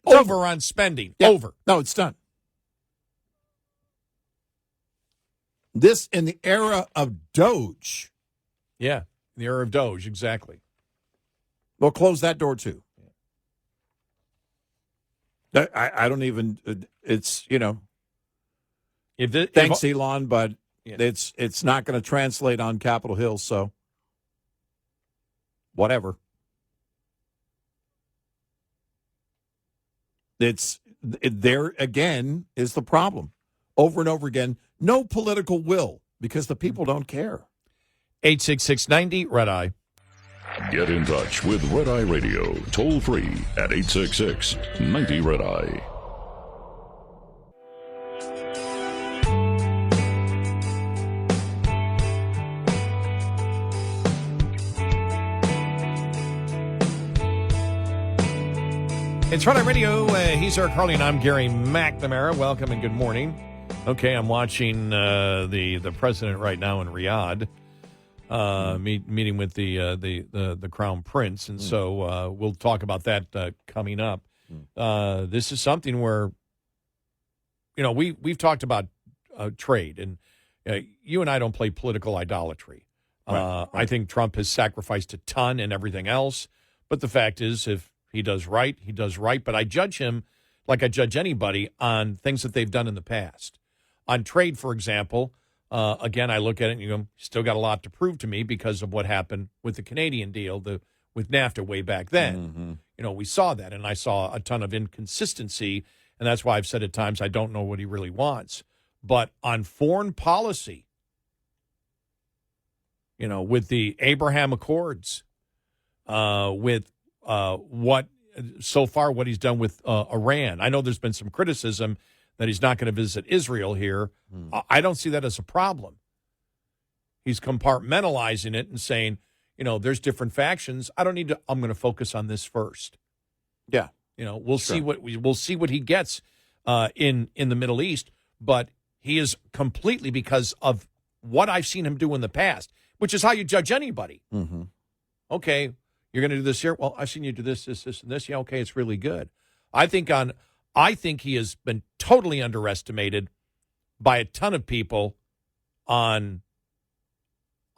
over on spending. Yep. Over. No, it's done. This in the era of Doge. Yeah, the era of Doge, exactly. We'll close that door, too. I don't even, it's, thanks, Elon, but yeah. It's not going to translate on Capitol Hill, so whatever. There again is the problem. Over and over again, no political will because the people don't care. 866-90-RED-EYE. Get in touch with Red Eye Radio, toll free at 866-90-RED-EYE. It's Red Eye Radio. He's Eric Harley, and I'm Gary McNamara. Welcome and good morning. Okay, I'm watching the president right now in Riyadh. Meeting with the Crown Prince, and so we'll talk about that coming up. This is something where, we've talked about trade, and you and I don't play political idolatry. Right. I think Trump has sacrificed a ton and everything else. But the fact is, if he does right, he does right. But I judge him like I judge anybody on things that they've done in the past. On trade, for example, again, I look at it and you go, still got a lot to prove to me because of what happened with the Canadian deal, with NAFTA way back then. Mm-hmm. We saw that, and I saw a ton of inconsistency, and that's why I've said at times I don't know what he really wants. But on foreign policy, with the Abraham Accords, with what he's done with Iran. I know there's been some criticism that he's not going to visit Israel here. I don't see that as a problem. He's compartmentalizing it and saying, there's different factions. I don't need to. I'm going to focus on this first. Yeah. We'll see what he gets in the Middle East, but he is completely, because of what I've seen him do in the past, which is how you judge anybody. Mm-hmm. Okay, you're going to do this here. Well, I've seen you do this, and this. Yeah, okay, it's really good. I think he has been totally underestimated by a ton of people on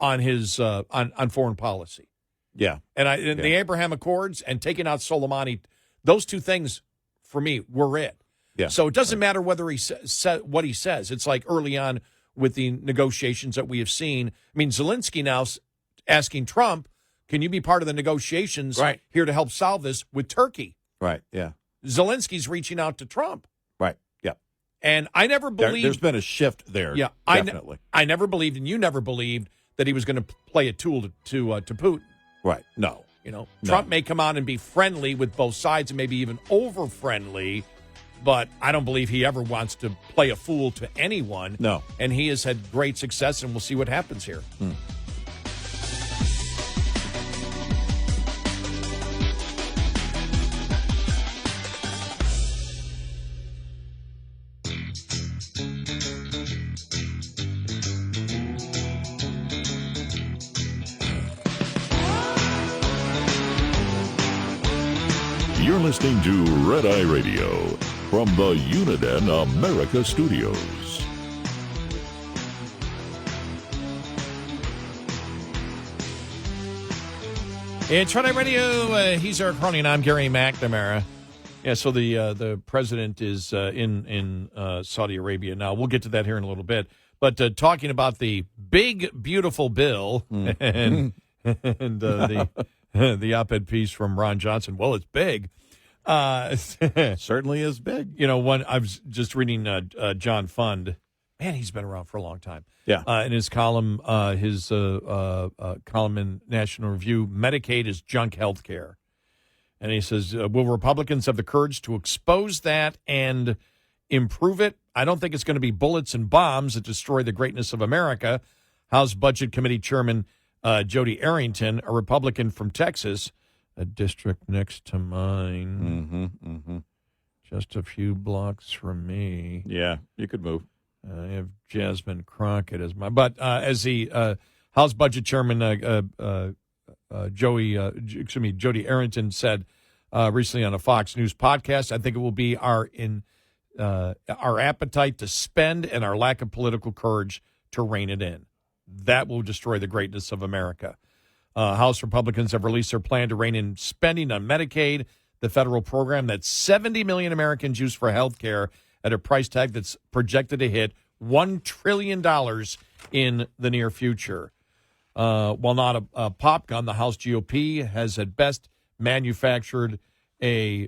his on foreign policy. Yeah. And the Abraham Accords and taking out Soleimani, those two things for me were it. Yeah. So it doesn't matter whether he said what he says. It's like early on with the negotiations that we have seen. I mean, Zelensky now asking Trump, can you be part of the negotiations here to help solve this with Turkey? Right. Yeah. Zelensky's reaching out to Trump. Right. Yeah. And I never believed. There's been a shift there. Yeah. Definitely. I never believed, and you never believed, that he was going to play a tool to Putin. Right. No. Trump may come on and be friendly with both sides and maybe even over-friendly, but I don't believe he ever wants to play a fool to anyone. No. And he has had great success, and we'll see what happens here. You're listening to Red Eye Radio from the Uniden America Studios. It's Red Eye Radio. He's Eric Harley, and I'm Gary McNamara. Yeah, so the president is in Saudi Arabia now. We'll get to that here in a little bit. But talking about the big, beautiful bill and the op-ed piece from Ron Johnson. Well, it's big. Certainly is big. I was just reading John Fund. Man, he's been around for a long time. Yeah. In his column, column in National Review, Medicaid is junk health care. And he says, will Republicans have the courage to expose that and improve it? I don't think it's going to be bullets and bombs that destroy the greatness of America. House Budget Committee Chairman Jody Arrington, a Republican from Texas, a district next to mine, just a few blocks from me. Yeah, you could move. I have Jasmine Crockett as my, but as the House Budget Chairman Jody Arrington said recently on a Fox News podcast, I think it will be our appetite to spend and our lack of political courage to rein it in. That will destroy the greatness of America. House Republicans have released their plan to rein in spending on Medicaid, the federal program that 70 million Americans use for health care at a price tag that's projected to hit $1 trillion in the near future. While not a pop gun, the House GOP has at best manufactured a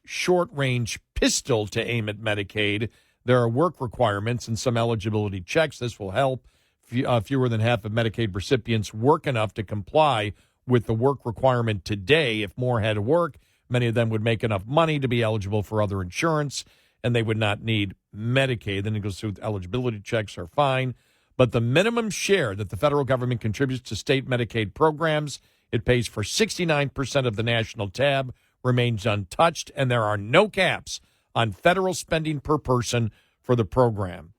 short-range pistol to aim at Medicaid. There are work requirements and some eligibility checks. This will help. Fewer than half of Medicaid recipients work enough to comply with the work requirement today. If more had to work, many of them would make enough money to be eligible for other insurance, and they would not need Medicaid. Then it goes through eligibility checks are fine. But the minimum share that the federal government contributes to state Medicaid programs, it pays for 69% of the national tab, remains untouched, and there are no caps on federal spending per person for the program.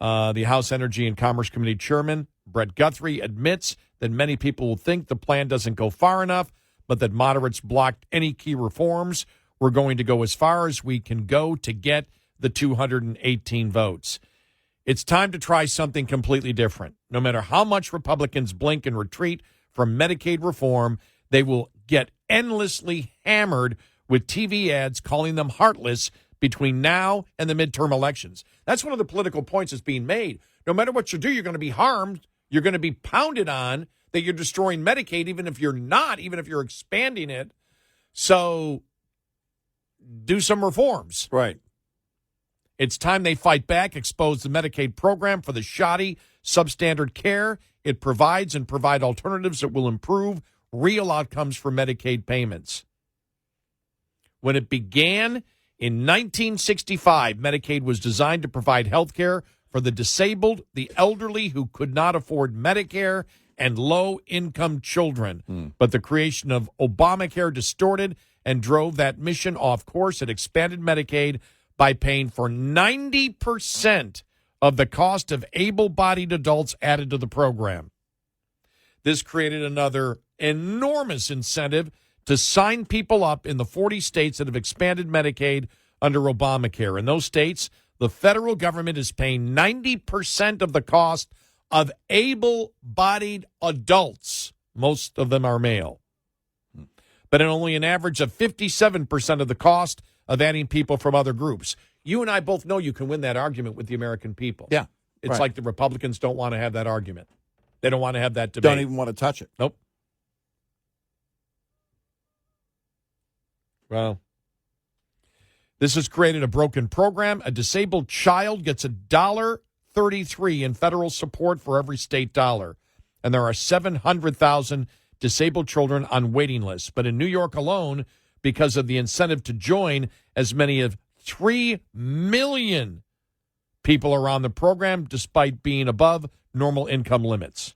The House Energy and Commerce Committee Chairman, Brett Guthrie, admits that many people will think the plan doesn't go far enough, but that moderates blocked any key reforms. We're going to go as far as we can go to get the 218 votes. It's time to try something completely different. No matter how much Republicans blink and retreat from Medicaid reform, they will get endlessly hammered with TV ads calling them heartless between now and the midterm elections. That's one of the political points that's being made. No matter what you do, you're going to be harmed. You're going to be pounded on that you're destroying Medicaid, even if you're not, even if you're expanding it. So do some reforms. Right. It's time they fight back, expose the Medicaid program for the shoddy, substandard care it provides, and provide alternatives that will improve real outcomes for Medicaid payments. When it began in 1965, Medicaid was designed to provide health care for the disabled, the elderly who could not afford Medicare, and low-income children. But the creation of Obamacare distorted and drove that mission off course. It expanded Medicaid by paying for 90% of the cost of able-bodied adults added to the program. This created another enormous incentive to sign people up in the 40 states that have expanded Medicaid under Obamacare. In those states, the federal government is paying 90% of the cost of able-bodied adults. Most of them are male. But at only an average of 57% of the cost of adding people from other groups. You and I both know you can win that argument with the American people. Yeah. It's right. like the Republicans don't want to have that argument. They don't want to have that debate. Don't even want to touch it. Nope. Well, this has created a broken program. A disabled child gets $1.33 in federal support for every state dollar. And there are 700,000 disabled children on waiting lists. But in New York alone, because of the incentive to join, as many as 3 million people are on the program despite being above normal income limits.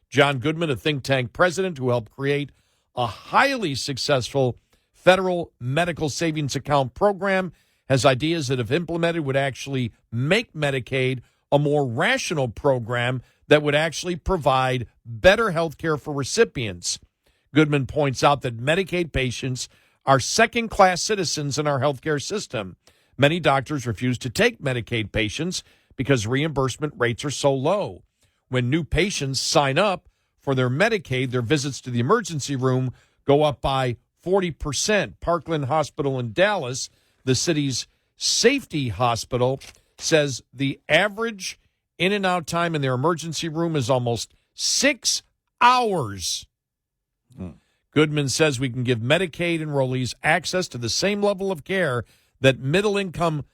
John Goodman, a think tank president who helped create a highly successful federal medical savings account program, has ideas that, if implemented, would actually make Medicaid a more rational program that would actually provide better health care for recipients. Goodman points out that Medicaid patients are second-class citizens in our health care system. Many doctors refuse to take Medicaid patients because reimbursement rates are so low. When new patients sign up for their Medicaid, their visits to the emergency room go up by 40%. Parkland Hospital in Dallas, the city's safety hospital, says the average in and out time in their emergency room is almost 6 hours. Goodman says we can give Medicaid enrollees access to the same level of care that middle-income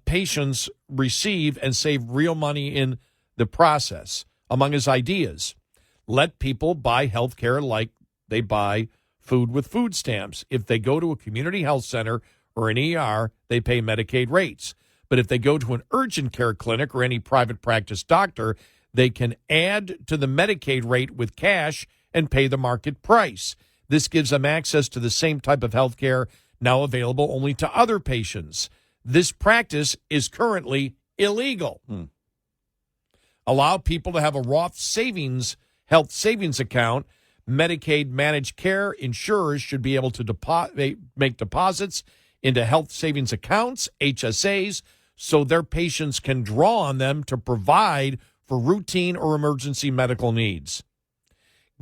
patients receive and save real money in the process. Among his ideas, let people buy health care like they buy food with food stamps. If they go to a community health center or an ER, they pay Medicaid rates. But if they go to an urgent care clinic or any private practice doctor, they can add to the Medicaid rate with cash and pay the market price. This gives them access to the same type of health care now available only to other patients. This practice is currently illegal. Allow people to have a Roth health savings account. Medicaid managed care insurers should be able to make deposits into health savings accounts, HSAs, so their patients can draw on them to provide for routine or emergency medical needs.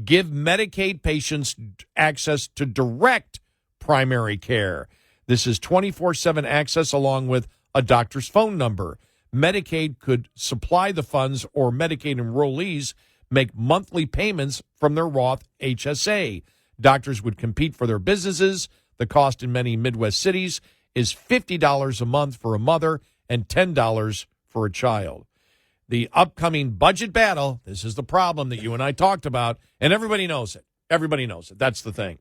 Give Medicaid patients access to direct primary care. This is 24/7 access along with a doctor's phone number. Medicaid could supply the funds, or Medicaid enrollees make monthly payments from their Roth HSA. Doctors would compete for their businesses. The cost in many Midwest cities is $50 a month for a mother and $10 for a child. The upcoming budget battle, this is the problem that you and I talked about, and everybody knows it. Everybody knows it. That's the thing.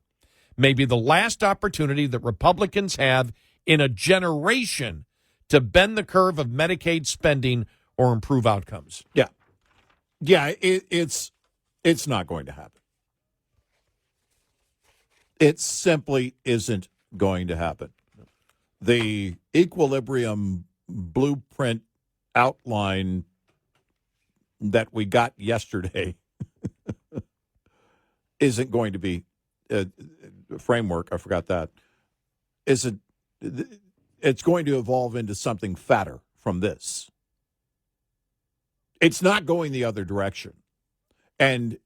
May be the last opportunity that Republicans have in a generation to bend the curve of Medicaid spending or improve outcomes. Yeah. It's not going to happen. It simply isn't going to happen. The equilibrium blueprint outline that we got yesterday isn't going to be framework. I forgot that. It's going to evolve into something fatter from this. It's not going the other direction. And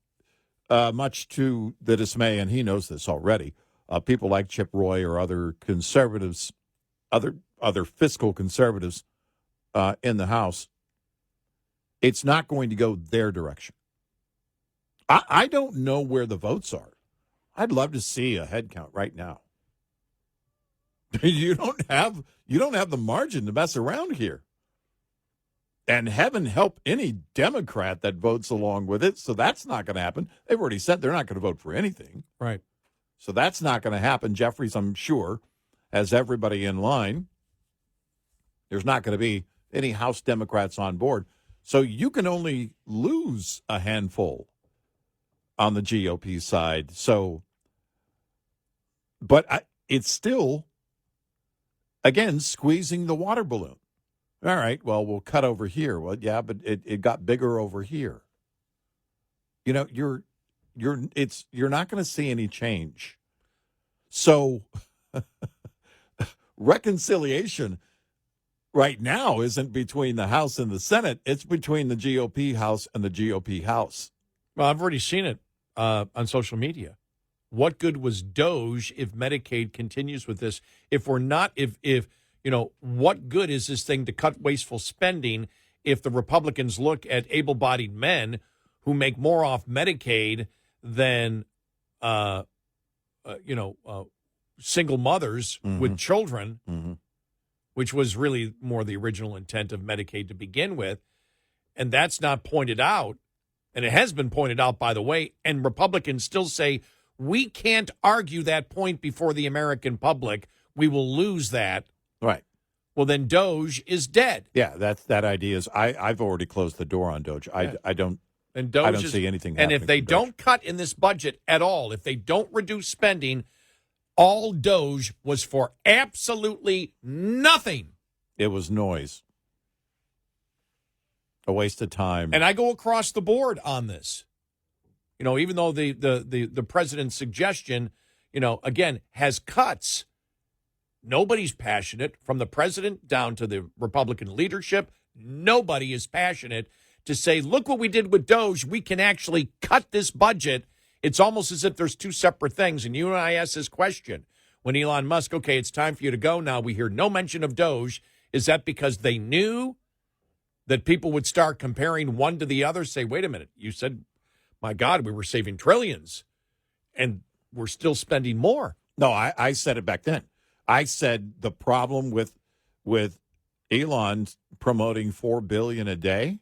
much to the dismay, and he knows this already, people like Chip Roy or other conservatives, other fiscal conservatives in the House, it's not going to go their direction. I don't know where the votes are. I'd love to see a head count right now. You don't have the margin to mess around here. And heaven help any Democrat that votes along with it. So that's not going to happen. They've already said they're not going to vote for anything. Right. So that's not going to happen. Jeffries, I'm sure, has everybody in line. There's not going to be any House Democrats on board. So you can only lose a handful on the GOP side. So, but it's still, again, squeezing the water balloon. All right, well, we'll cut over here. Well, yeah, but it got bigger over here. You know, you're not going to see any change. So reconciliation right now isn't between the House and the Senate. It's between the GOP House and the GOP House. Well, I've already seen it on social media. What good was Doge if Medicaid continues with this? If we're not, if you know, what good is this thing to cut wasteful spending if the Republicans look at able-bodied men who make more off Medicaid than, single mothers with children, which was really more the original intent of Medicaid to begin with, and that's not pointed out, and it has been pointed out, by the way, and Republicans still say, we can't argue that point before the American public. We will lose that. Right. Well, then Doge is dead. Yeah, that idea is I've already closed the door on Doge. Yeah. I don't see anything and happening. if they don't cut in this budget at all, if they don't reduce spending, all Doge was for absolutely nothing. It was noise. A waste of time. And I go across the board on this. You know, even though the president's suggestion, you know, again, has cuts, nobody's passionate, from the president down to the Republican leadership. Nobody is passionate to say, look what we did with Doge. We can actually cut this budget. It's almost as if there's two separate things. And you and I asked this question when Elon Musk, okay, it's time for you to go now. We hear no mention of Doge. Is that because they knew that people would start comparing one to the other? Say, wait a minute, you said, my God, we were saving trillions, and we're still spending more. No, I said it back then. I said the problem with Elon promoting $4 billion a day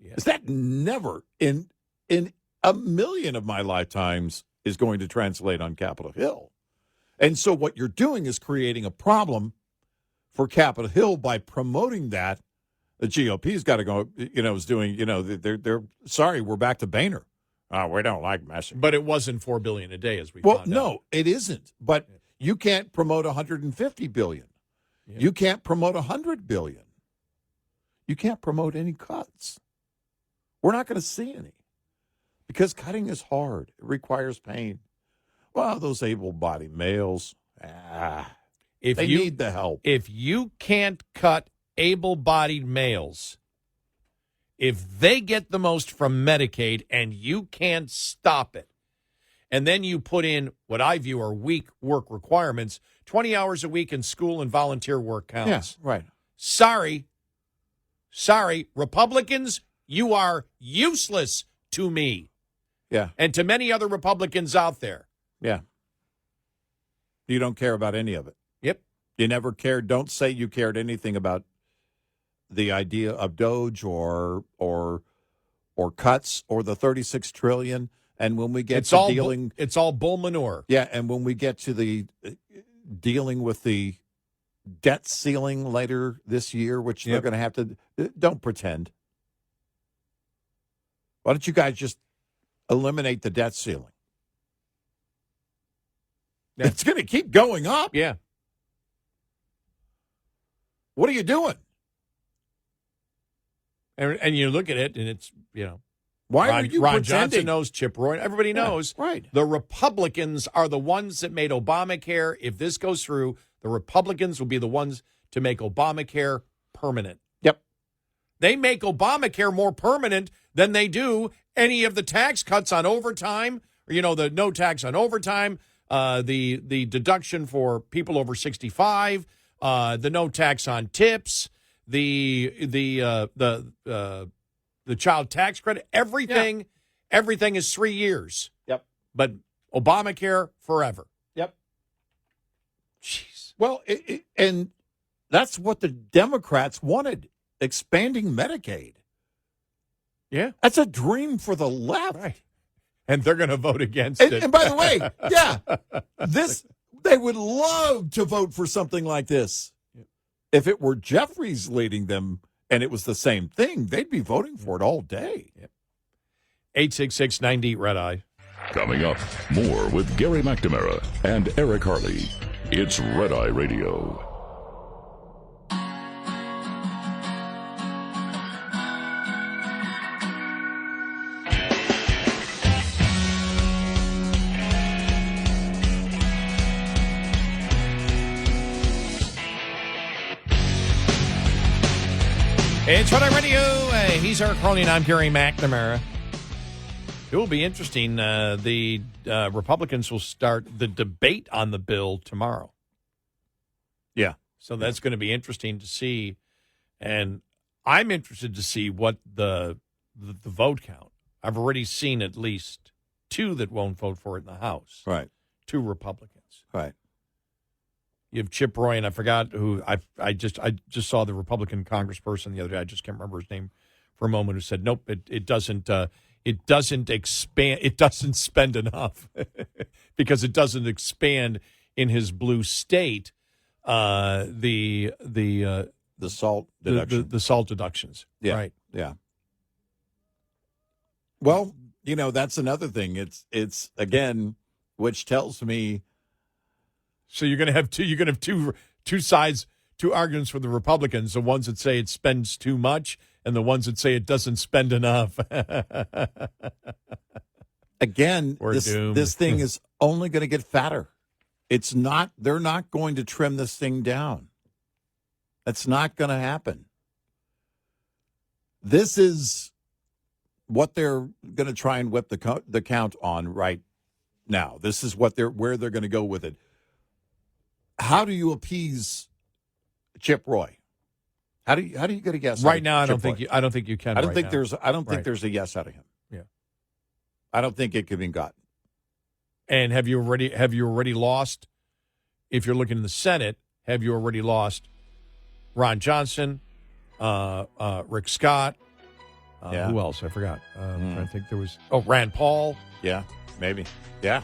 is that never in a million of my lifetimes is going to translate on Capitol Hill. And so what you're doing is creating a problem for Capitol Hill by promoting that. The GOP's got to go, is doing, they're sorry, we're back to Boehner. We don't like messing. But it wasn't $4 billion a day, as we found out. No, it isn't. But you can't promote $150 billion. Yeah. You can't promote $100 billion. You can't promote any cuts. We're not going to see any because cutting is hard. It requires pain. Well, those able-bodied males, they need the help. If you can't cut able-bodied males, if they get the most from Medicaid and you can't stop it, and then you put in what I view are weak work requirements, 20 hours a week in school and volunteer work counts. Yeah, right. Sorry, Republicans, you are useless to me. Yeah. And to many other Republicans out there. Yeah. You don't care about any of it. Yep. You never cared. Don't say you cared anything about the idea of Doge or cuts or the $36 trillion. And when we get to dealing, it's all bull manure. Yeah, and when we get to the dealing with the debt ceiling later this year, which they're going to have to, don't pretend. Why don't you guys just eliminate the debt ceiling? Yeah. It's going to keep going up. Yeah. What are you doing? And you look at it, and it's, why are you Ron pretending? Johnson knows, Chip Roy, everybody knows. Right. The Republicans are the ones that made Obamacare. If this goes through, the Republicans will be the ones to make Obamacare permanent. Yep. They make Obamacare more permanent than they do any of the tax cuts on overtime, or, the no tax on overtime, the deduction for people over 65, the no tax on tips, the child tax credit, everything is 3 years. Yep. But Obamacare forever. Yep. Jeez. Well, and that's what the Democrats wanted, expanding Medicaid. Yeah. That's a dream for the left. Right. And they're going to vote against it. And by the way, they would love to vote for something like this. If it were Jeffries leading them and it was the same thing, they'd be voting for it all day. 866-90 Red Eye. Coming up, more with Gary McNamara and Eric Harley. It's Red Eye Radio. It's Red Eye Radio. He's Eric Harley and I'm Gary McNamara. It will be interesting. The Republicans will start the debate on the bill tomorrow. Yeah. So that's going to be interesting to see. And I'm interested to see what the vote count. I've already seen at least 2 that won't vote for it in the House. Right. 2 Republicans. Right. You have Chip Roy, and I forgot who. I just saw the Republican congressperson the other day. I just can't remember his name for a moment. Who said, "Nope, it doesn't expand. It doesn't spend enough because it doesn't expand in his blue state." The salt deduction. the salt deductions. Yeah. Right. Yeah. Well, that's another thing. It's again, which tells me. So you're going to have two sides, 2 arguments for the Republicans, the ones that say it spends too much and the ones that say it doesn't spend enough. Again, this thing is only going to get fatter. They're not going to trim this thing down. That's not going to happen. This is what they're going to try and whip the count on right now. This is where they're going to go with it. How do you appease Chip Roy? How do you get a yes? Right now, I don't think think you can. I don't think right. there's a yes out of him. Yeah, I don't think it can be gotten. And have you already lost? If you're looking in the Senate, have you already lost Ron Johnson, Rick Scott? Who else? I forgot. I think there was. Oh, Rand Paul. Yeah, maybe. Yeah.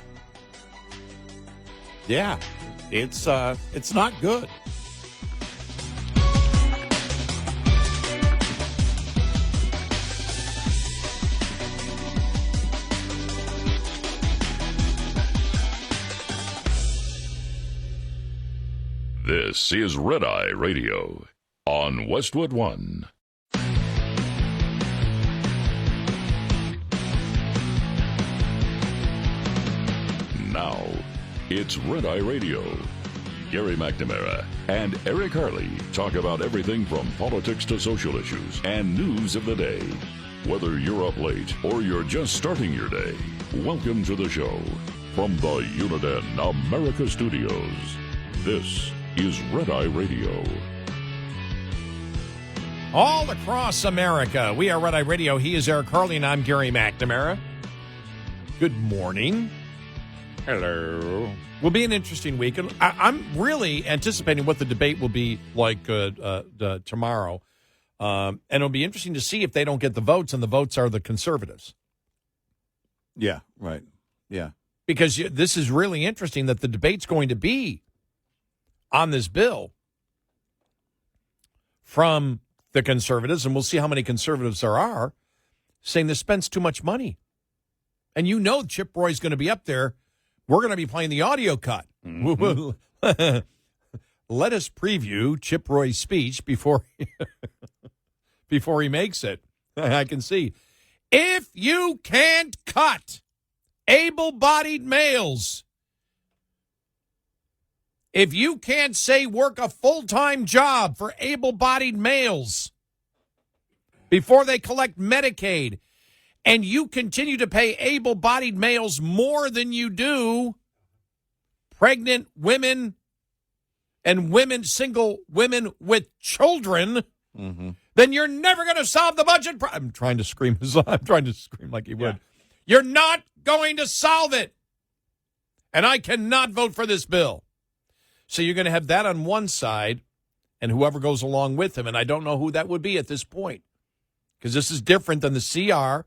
Yeah. It's not good. This is Red Eye Radio on Westwood One. Now, it's Red Eye Radio. Gary McNamara and Eric Harley talk about everything from politics to social issues and news of the day. Whether you're up late or you're just starting your day, welcome to the show. From the Uniden America Studios, this is Red Eye Radio. All across America, we are Red Eye Radio. He is Eric Harley, and I'm Gary McNamara. Good morning. Hello. Will be an interesting week. And I'm really anticipating what the debate will be like tomorrow. And it'll be interesting to see if they don't get the votes, and the votes are the conservatives. Yeah, right. Yeah. Because this is really interesting that the debate's going to be on this bill from the conservatives, and we'll see how many conservatives there are, saying this spends too much money. And Chip Roy's going to be up there. We're going to be playing the audio cut. Mm-hmm. Let us preview Chip Roy's speech before he makes it. I can see. If you can't cut able-bodied males, if you can't say work a full-time job for able-bodied males, before they collect Medicaid, and you continue to pay able-bodied males more than you do pregnant women and single women with children, then you're never going to solve the budget. I'm trying to scream. I'm trying to scream like he would. Yeah. You're not going to solve it. And I cannot vote for this bill. So you're going to have that on one side and whoever goes along with him. And I don't know who that would be at this point, because this is different than the CR.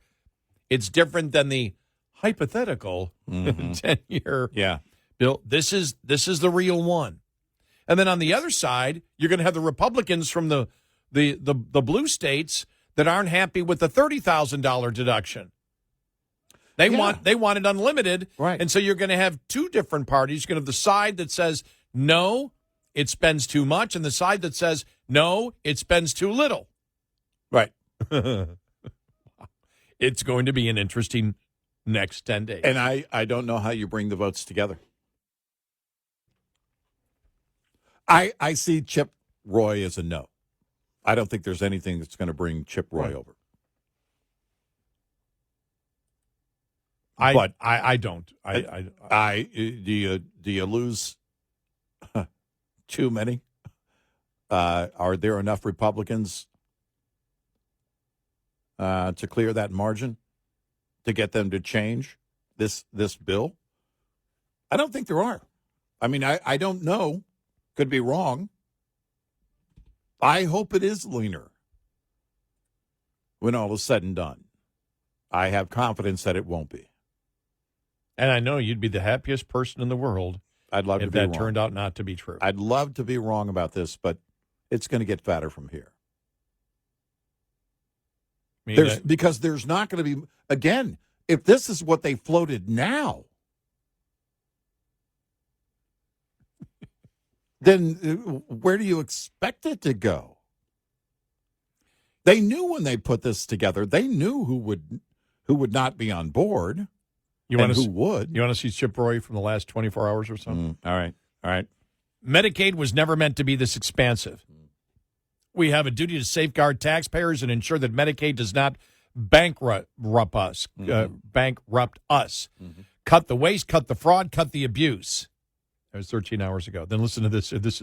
It's different than the hypothetical 10-year bill. This is the real one. And then on the other side, you're going to have the Republicans from the blue states that aren't happy with the $30,000 deduction. They want it unlimited. Right. And so you're going to have two different parties. You're going to have the side that says, no, it spends too much, and the side that says, no, it spends too little. Right. It's going to be an interesting next 10 days. And I don't know how you bring the votes together. I see Chip Roy as a no. I don't think there's anything that's going to bring Chip Roy over. I don't. Do you lose too many? Are there enough Republicans to clear that margin to get them to change this bill? I don't think there are. I mean, I don't know. Could be wrong. I hope it is leaner when all is said and done. I have confidence that it won't be. And I know you'd be the happiest person in the world I'd love if to be that wrong. turned out not to be true. I'd love to be wrong about this, but it's going to get fatter from here. Because there's not going to be, again, if this is what they floated now, then where do you expect it to go? They knew when they put this together, they knew who would not be on board. Who would. You want to see Chip Roy from the last 24 hours or so? All right. Medicaid was never meant to be this expansive. We have a duty to safeguard taxpayers and ensure that Medicaid does not bankrupt us. Cut the waste, cut the fraud, cut the abuse. That was 13 hours ago. Then listen to this. This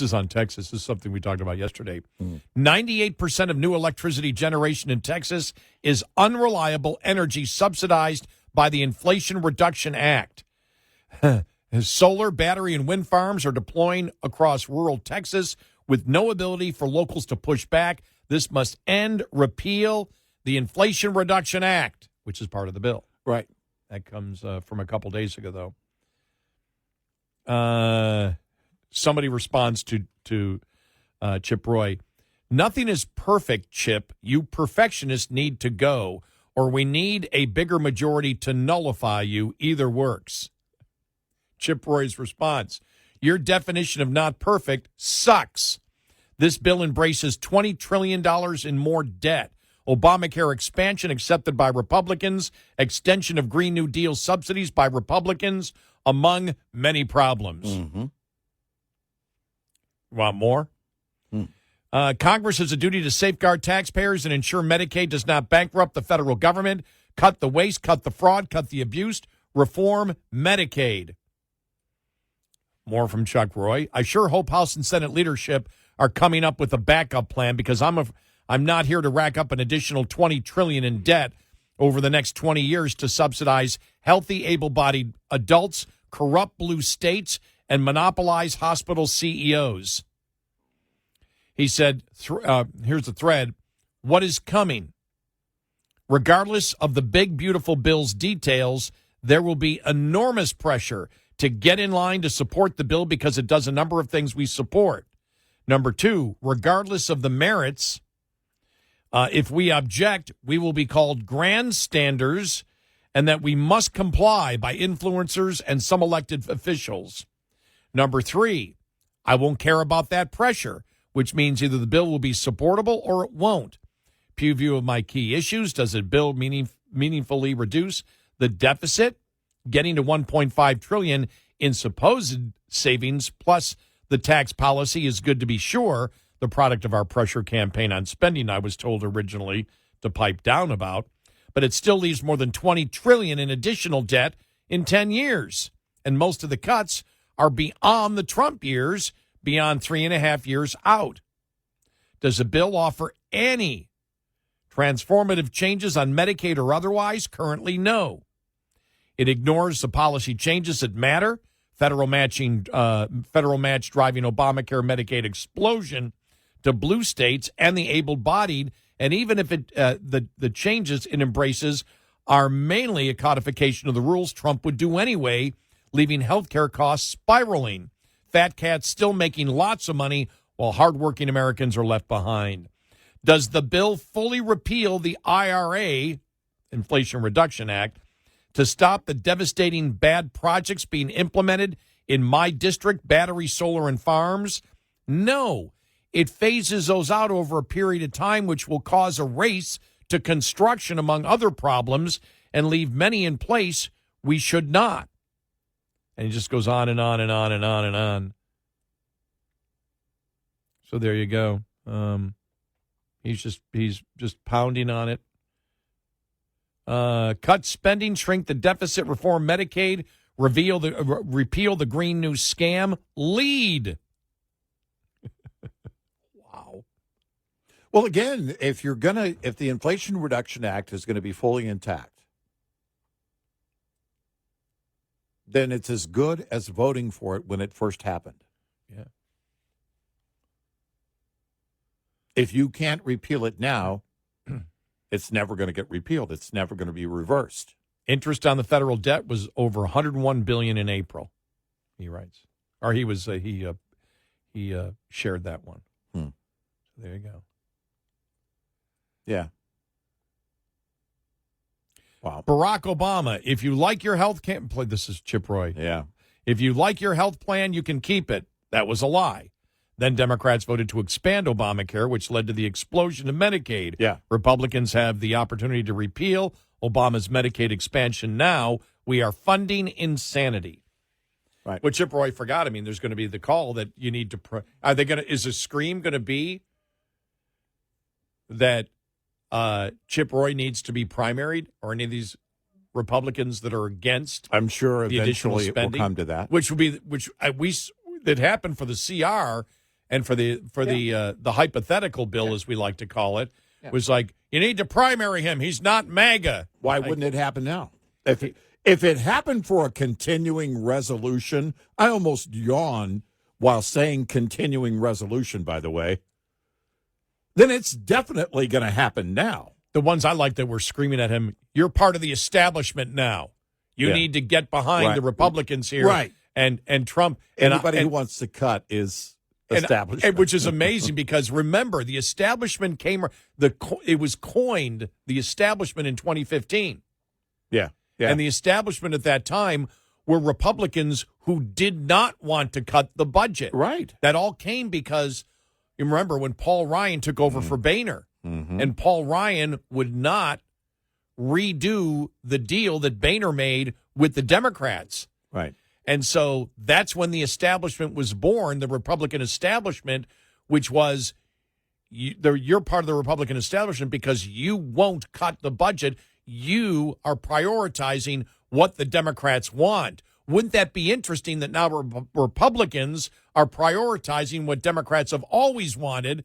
is on Texas. This is something we talked about yesterday. 98% of new electricity generation in Texas is unreliable energy subsidized by the Inflation Reduction Act. Solar, battery, and wind farms are deploying across rural Texas with no ability for locals to push back. This must end. Repeal the Inflation Reduction Act, which is part of the bill. Right. That comes from a couple days ago, though. Somebody responds to Chip Roy. Nothing is perfect, Chip. You perfectionists need to go, or we need a bigger majority to nullify you. Either works. Chip Roy's response. Your definition of not perfect sucks. This bill embraces $20 trillion in more debt. Obamacare expansion accepted by Republicans. Extension of Green New Deal subsidies by Republicans, among many problems. Want more? Congress has a duty to safeguard taxpayers and ensure Medicaid does not bankrupt the federal government. Cut the waste, cut the fraud, cut the abuse. Reform Medicaid. More from Chuck Roy. I sure hope House and Senate leadership are coming up with a backup plan, because I'm not here to rack up an additional $20 trillion in debt over the next 20 years to subsidize healthy, able-bodied adults, corrupt blue states, and monopolize hospital CEOs. He said, here's the thread, what is coming? Regardless of the big, beautiful bill's details, there will be enormous pressure to get in line to support the bill because it does a number of things we support. Number two, regardless of the merits, if we object, we will be called grandstanders and that we must comply by influencers and some elected officials. Number three, I won't care about that pressure, which means either the bill will be supportable or it won't. Pew view of my key issues. Does it bill meaningfully reduce the deficit? Getting to $1.5 trillion in supposed savings plus the tax policy is good to be sure. the product of our pressure campaign on spending, I was told originally to pipe down about. But it still leaves more than $20 trillion in additional debt in 10 years. And most of the cuts are beyond the Trump years, beyond 3.5 years out. Does the bill offer any transformative changes on Medicaid or otherwise? Currently, no. It ignores the policy changes that matter. Federal match driving Obamacare Medicaid explosion to blue states and the able-bodied. And even if the changes it embraces are mainly a codification of the rules Trump would do anyway, leaving healthcare costs spiraling. Fat cats still making lots of money while hardworking Americans are left behind. Does the bill fully repeal the IRA, Inflation Reduction Act, to stop the devastating bad projects being implemented in my district, battery, solar, and farms? No. It phases those out over a period of time, which will cause a race to construction, among other problems, and leave many in place we should not. And it just goes on and on and on and on and on. So there you go. He's just pounding on it. Cut spending, shrink the deficit, reform Medicaid, repeal the Green New scam, lead. Wow. Well, again, if the Inflation Reduction Act is going to be fully intact, then it's as good as voting for it when it first happened. Yeah. If you can't repeal it now, it's never going to get repealed. It's never going to be reversed. Interest on the federal debt was over $101 billion in April, he writes. Or he shared that one. So there you go. Yeah. Wow. Barack Obama, if you like your health this is Chip Roy. Yeah. If you like your health plan, you can keep it. That was a lie. Then Democrats voted to expand Obamacare, which led to the explosion of Medicaid. Yeah. Republicans have the opportunity to repeal Obama's Medicaid expansion now. We are funding insanity. Right. What Chip Roy forgot, I mean, there's going to be the call that you need to is the scream going to be that Chip Roy needs to be primaried, or any of these Republicans that are against? I'm sure the additional eventually spending, it will come to that. Which would be that happened for the CR and for the hypothetical bill, as we like to call it, was like, you need to primary him. He's not MAGA. Why wouldn't it happen now? If it happened for a continuing resolution, I almost yawned while saying continuing resolution, by the way, then it's definitely going to happen now. The ones I like that were screaming at him, you're part of the establishment now. You need to get behind the Republicans here. Right. And Trump. Anybody who wants to cut is establishment. Which is amazing because, remember, the establishment it was coined, the establishment, in 2015. Yeah. And the establishment at that time were Republicans who did not want to cut the budget. Right. That all came because, you remember, when Paul Ryan took over for Boehner, and Paul Ryan would not redo the deal that Boehner made with the Democrats. Right. And so that's when the establishment was born, the Republican establishment, which was you're part of the Republican establishment because you won't cut the budget. You are prioritizing what the Democrats want. Wouldn't that be interesting that now Republicans are prioritizing what Democrats have always wanted?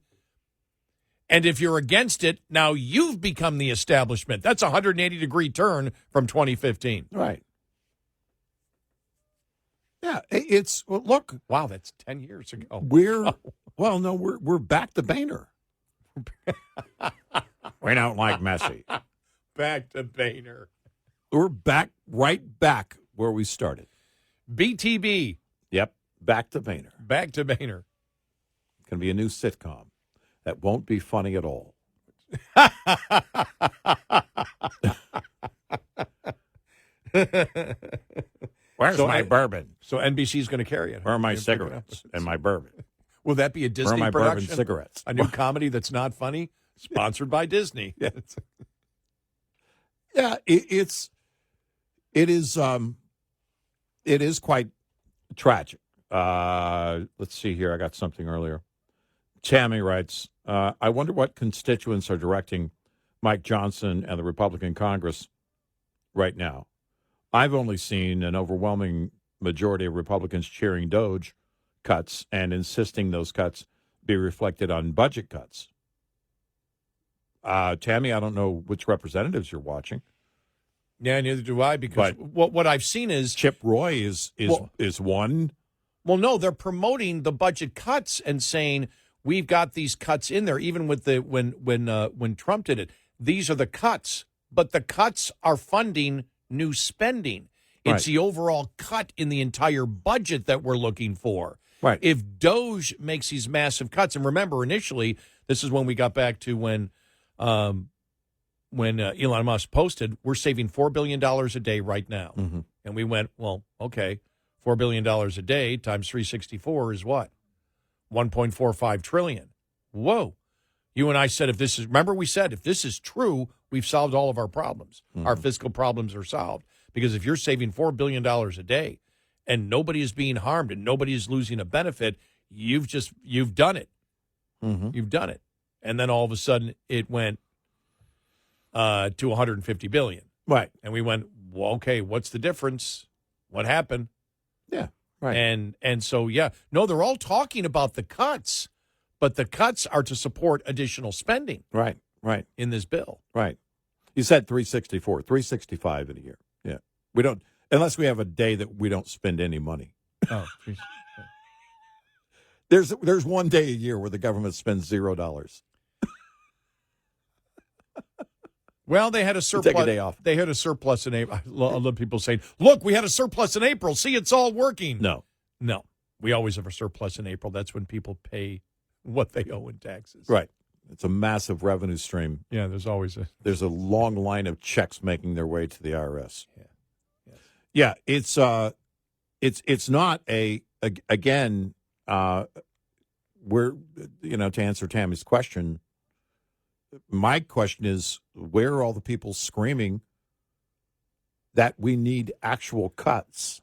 And if you're against it, now you've become the establishment. That's a 180-degree turn from 2015. Right. Yeah, look. Wow, that's 10 years ago. We're back to Boehner. We don't like messy. Back to Boehner. We're right back where we started. BTB. Yep, back to Boehner. Back to Boehner. It's going to be a new sitcom that won't be funny at all. Where's my bourbon? So NBC's going to carry it. Where are my cigarettes and my bourbon? Will that be a Disney Where are my production? bourbon cigarettes? A new comedy that's not funny? Sponsored by Disney. Yeah, it is quite tragic. Let's see here. I got something earlier. Tammy writes, I wonder what constituents are directing Mike Johnson and the Republican Congress right now. I've only seen an overwhelming majority of Republicans cheering DOGE cuts and insisting those cuts be reflected on budget cuts. Tammy, I don't know which representatives you're watching. Yeah, neither do I, because what I've seen is Chip Roy is one. Well, no, they're promoting the budget cuts and saying we've got these cuts in there. Even with the when Trump did it, these are the cuts, but the cuts are funding new spending. It's the overall cut in the entire budget that we're looking for. Right. If DOGE makes these massive cuts, and remember, initially, this is when we got back to when Elon Musk posted, we're saving $4 billion a day right now. Mm-hmm. And we went, well, okay, $4 billion a day times 364 is what? $1.45 trillion. Whoa. You and I said, if this is true, we've solved all of our problems. Mm-hmm. Our fiscal problems are solved. Because if you're saving $4 billion a day and nobody is being harmed and nobody is losing a benefit, you've done it. Mm-hmm. You've done it. And then all of a sudden it went to $150 billion. Right. And we went, well, okay, what's the difference? What happened? Yeah. Right. And so, yeah. No, they're all talking about the cuts, but the cuts are to support additional spending. Right. Right. In this bill. Right. You said 364, 365 in a year. Yeah. We don't, unless we have a day that we don't spend any money. Oh, geez. There's one day a year where the government spends $0. Well, they had a surplus. Take a day off. They had a surplus in April. I love people saying, look, we had a surplus in April. See, it's all working. No. We always have a surplus in April. That's when people pay what they owe in taxes. Right. It's a massive revenue stream. Yeah, there's always There's a long line of checks making their way to the IRS. Yeah. Yeah, it's not again, we're, to answer Tammy's question, my question is, where are all the people screaming that we need actual cuts?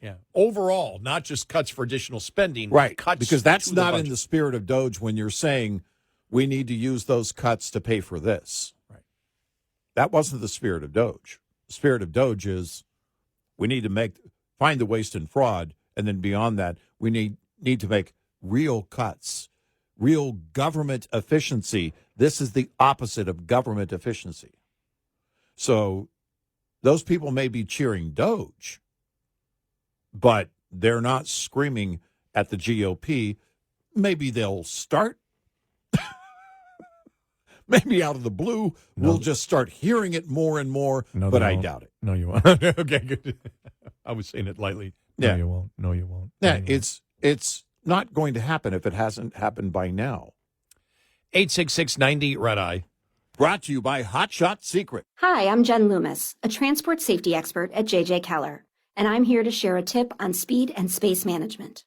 Yeah. Overall, not just cuts for additional spending. Right. Cuts because that's not the in the spirit of DOGE when you're saying we need to use those cuts to pay for this. Right. That wasn't the spirit of DOGE. The spirit of DOGE is we need to find the waste and fraud, and then beyond that, we need to make real cuts, real government efficiency. This is the opposite of government efficiency. So those people may be cheering DOGE, but they're not screaming at the GOP. Maybe they'll start. Maybe out of the blue, we'll just start hearing it more and more, but I doubt it. No, you won't. Okay, good. I was saying it lightly. No, you won't. No, you won't. Yeah, it's not going to happen if it hasn't happened by now. 866-90 Red Eye. Brought to you by Hot Shot Secret. Hi, I'm Jen Loomis, a transport safety expert at JJ Keller, and I'm here to share a tip on speed and space management.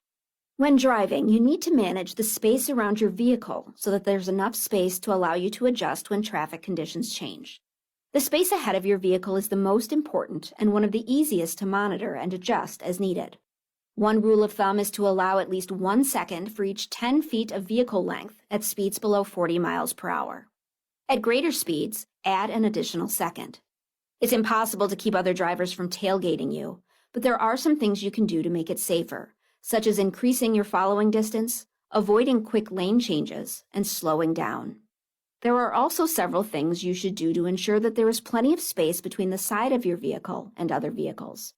When driving, you need to manage the space around your vehicle so that there's enough space to allow you to adjust when traffic conditions change. The space ahead of your vehicle is the most important and one of the easiest to monitor and adjust as needed. One rule of thumb is to allow at least 1 second for each 10 feet of vehicle length at speeds below 40 miles per hour. At greater speeds, add an additional second. It's impossible to keep other drivers from tailgating you, but there are some things you can do to make it safer, such as increasing your following distance, avoiding quick lane changes, and slowing down. There are also several things you should do to ensure that there is plenty of space between the side of your vehicle and other vehicles.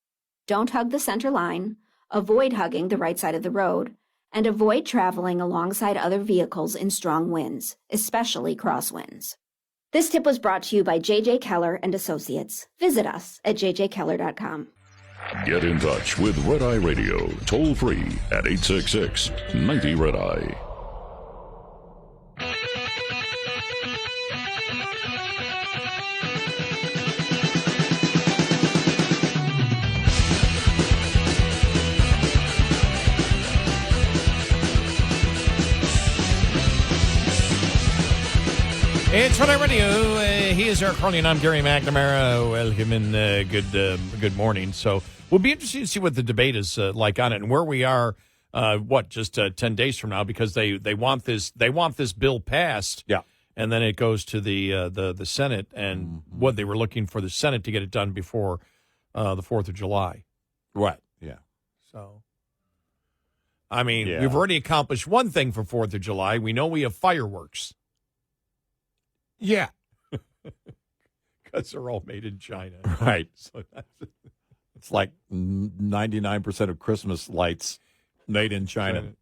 Don't hug the center line, avoid hugging the right side of the road, and avoid traveling alongside other vehicles in strong winds, especially crosswinds. This tip was brought to you by JJ Keller and Associates. Visit us at jjkeller.com. Get in touch with Red Eye Radio, toll free at 866-90 Red Eye. It's Red Eye Radio. He is Eric Harley, and I'm Gary McNamara. Welcome and good morning. So we'll be interested to see what the debate is like on it and where we are just 10 days from now, because they want this bill passed. Yeah. And then it goes to the Senate, and what they were looking for the Senate to get it done before the 4th of July. Right. Yeah. So, I mean, we've already accomplished one thing for 4th of July. We know we have fireworks. Yeah. Because they're all made in China. Right. So it's like 99% of Christmas lights made in China.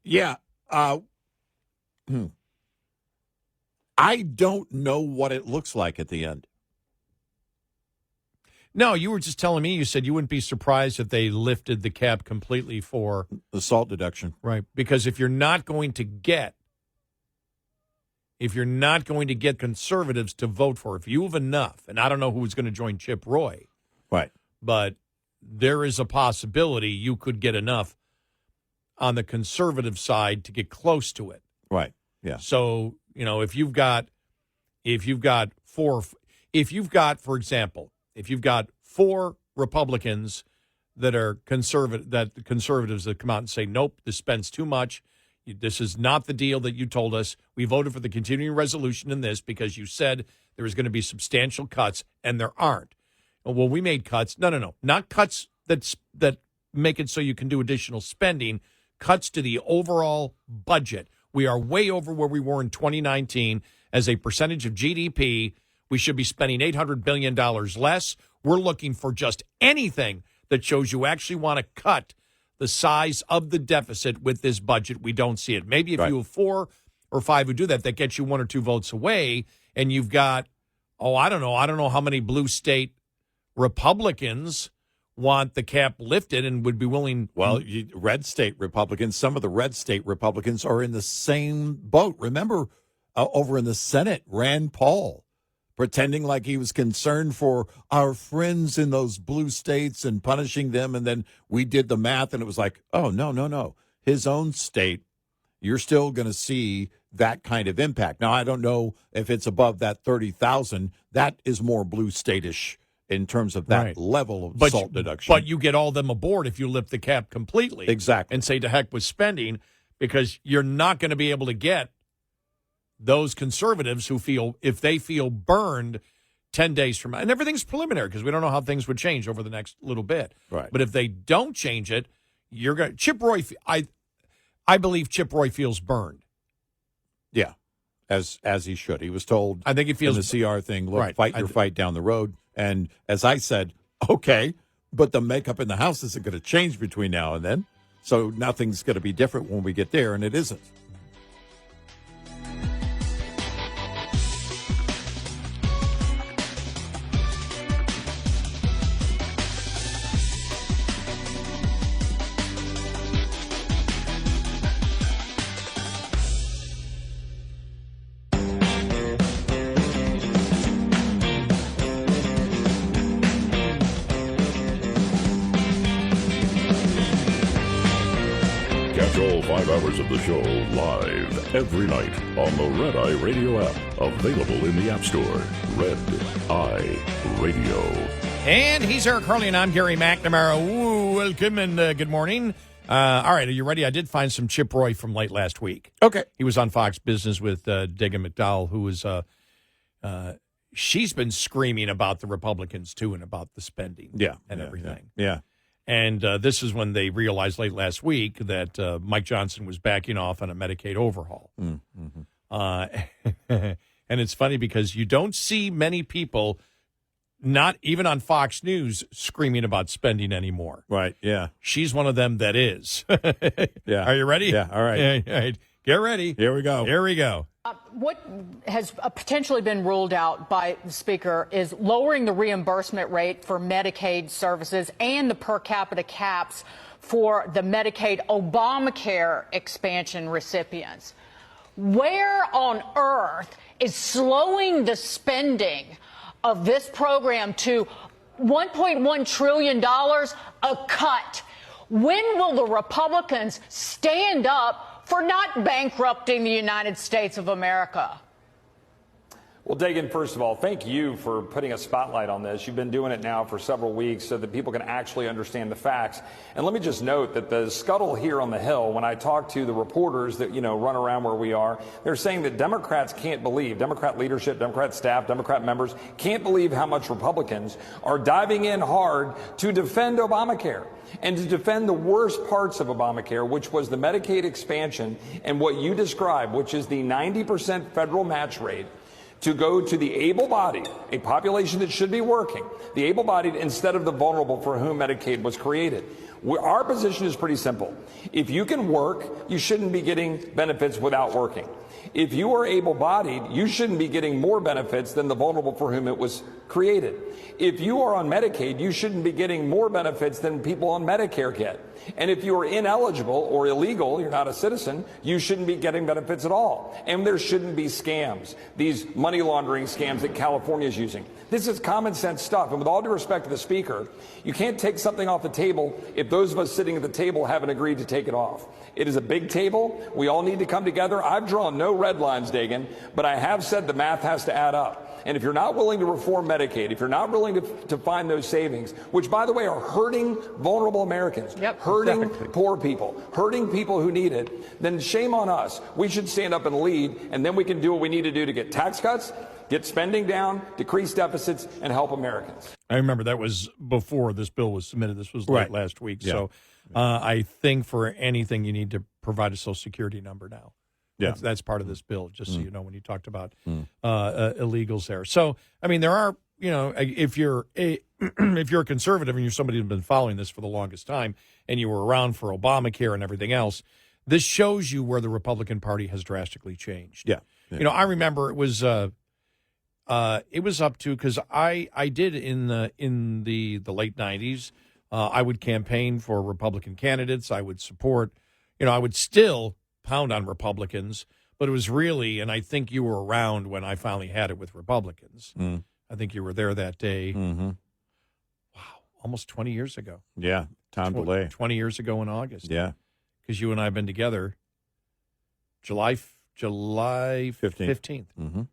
Yeah. I don't know what it looks like at the end. No, you were just telling me, you said you wouldn't be surprised if they lifted the cap completely for the SALT deduction. Right. Because if you're not going to get conservatives to vote for, if you have enough, and I don't know who's going to join Chip Roy. Right. But there is a possibility you could get enough on the conservative side to get close to it. Right. Yeah. So, if you've got, for example, if you've got 4 Republicans that are conservative, that the conservatives that come out and say, nope, this spends too much. This is not the deal that you told us. We voted for the continuing resolution in this because you said there was going to be substantial cuts, and there aren't. Well, we made cuts. No. Not cuts that make it so you can do additional spending. Cuts to the overall budget. We are way over where we were in 2019 as a percentage of GDP. We should be spending $800 billion less. We're looking for just anything that shows you actually want to cut the size of the deficit with this budget. We don't see it. Maybe if you have 4 or 5 who do that, that gets you 1 or 2 votes away, and you've got, I don't know how many blue state Republicans want the cap lifted and would be willing. Well, red state Republicans, some of the red state Republicans are in the same boat. Remember, over in the Senate, Rand Paul pretending like he was concerned for our friends in those blue states and punishing them. And then we did the math, and it was like, oh, no. His own state, you're still going to see that kind of impact. Now, I don't know if it's above that 30,000. That is more blue state-ish in terms of that level of SALT deduction. But you get all them aboard if you lift the cap completely. Exactly. And say to heck with spending, because you're not going to be able to get those conservatives who feel, if they feel burned 10 days from now, and everything's preliminary because we don't know how things would change over the next little bit. Right. But if they don't change it, you're going to, Chip Roy, I believe Chip Roy feels burned. Yeah, as he should. He was told, I think he feels in the CR thing, look, fight your fight down the road. And as I said, okay, but the makeup in the House isn't going to change between now and then. So nothing's going to be different when we get there, and it isn't. All 5 hours of the show live every night on the Red Eye Radio app. Available in the App Store. Red Eye Radio. And he's Eric Harley, and I'm Gary McNamara. Ooh, welcome and good morning. All right, are you ready? I did find some Chip Roy from late last week. Okay. He was on Fox Business with Degan McDowell, who was, she's been screaming about the Republicans, too, and about the spending and everything. Yeah. And this is when they realized late last week that Mike Johnson was backing off on a Medicaid overhaul. Mm-hmm. And it's funny because you don't see many people, not even on Fox News, screaming about spending anymore. Right, yeah. She's one of them that is. Yeah. Are you ready? Yeah, all right. All right. Get ready. Here we go. Here we go. What has potentially been ruled out by the Speaker is lowering the reimbursement rate for Medicaid services and the per capita caps for the Medicaid Obamacare expansion recipients. Where on earth is slowing the spending of this program to $1.1 trillion a cut? When will the Republicans stand up for not bankrupting the United States of America? Well, Dagan, first of all, thank you for putting a spotlight on this. You've been doing it now for several weeks so that people can actually understand the facts. And let me just note that the scuttle here on the Hill, when I talk to the reporters that, run around where we are, they're saying that Democrats can't believe, Democrat leadership, Democrat staff, Democrat members can't believe how much Republicans are diving in hard to defend Obamacare and to defend the worst parts of Obamacare, which was the Medicaid expansion and what you described, which is the 90% federal match rate, to go to the able-bodied, a population that should be working, the able-bodied instead of the vulnerable for whom Medicaid was created. Our position is pretty simple. If you can work, you shouldn't be getting benefits without working. If you are able-bodied, you shouldn't be getting more benefits than the vulnerable for whom it was created. If you are on Medicaid, you shouldn't be getting more benefits than people on Medicare get. And if you are ineligible or illegal, you're not a citizen, you shouldn't be getting benefits at all. And there shouldn't be scams, these money laundering scams that California is using. This is common sense stuff. And with all due respect to the Speaker, you can't take something off the table if those of us sitting at the table haven't agreed to take it off. It is a big table. We all need to come together. I've drawn no red lines, Dagan, but I have said the math has to add up. And if you're not willing to reform Medicaid, if you're not willing to find those savings, which, by the way, are hurting vulnerable Americans, hurting poor people, hurting people who need it, then shame on us. We should stand up and lead, and then we can do what we need to do to get tax cuts, get spending down, decrease deficits, and help Americans. I remember that was before this bill was submitted. This was late last week. Yeah. So I think for anything, you need to provide a Social Security number now. Yeah, that's part of this bill, just so you know, when you talked about illegals there. So, I mean, there are, if you're a conservative and you're somebody who's been following this for the longest time and you were around for Obamacare and everything else, this shows you where the Republican Party has drastically changed. Yeah. I remember it was up to, because I did in the late 90s, I would campaign for Republican candidates. I would support, I would still pound on Republicans, but it was really, and I think you were around when I finally had it with Republicans. I think you were there that day. Wow, almost 20 years ago. Yeah, time delay. 20 years ago in August. Yeah. Because you and I have been together July 15th.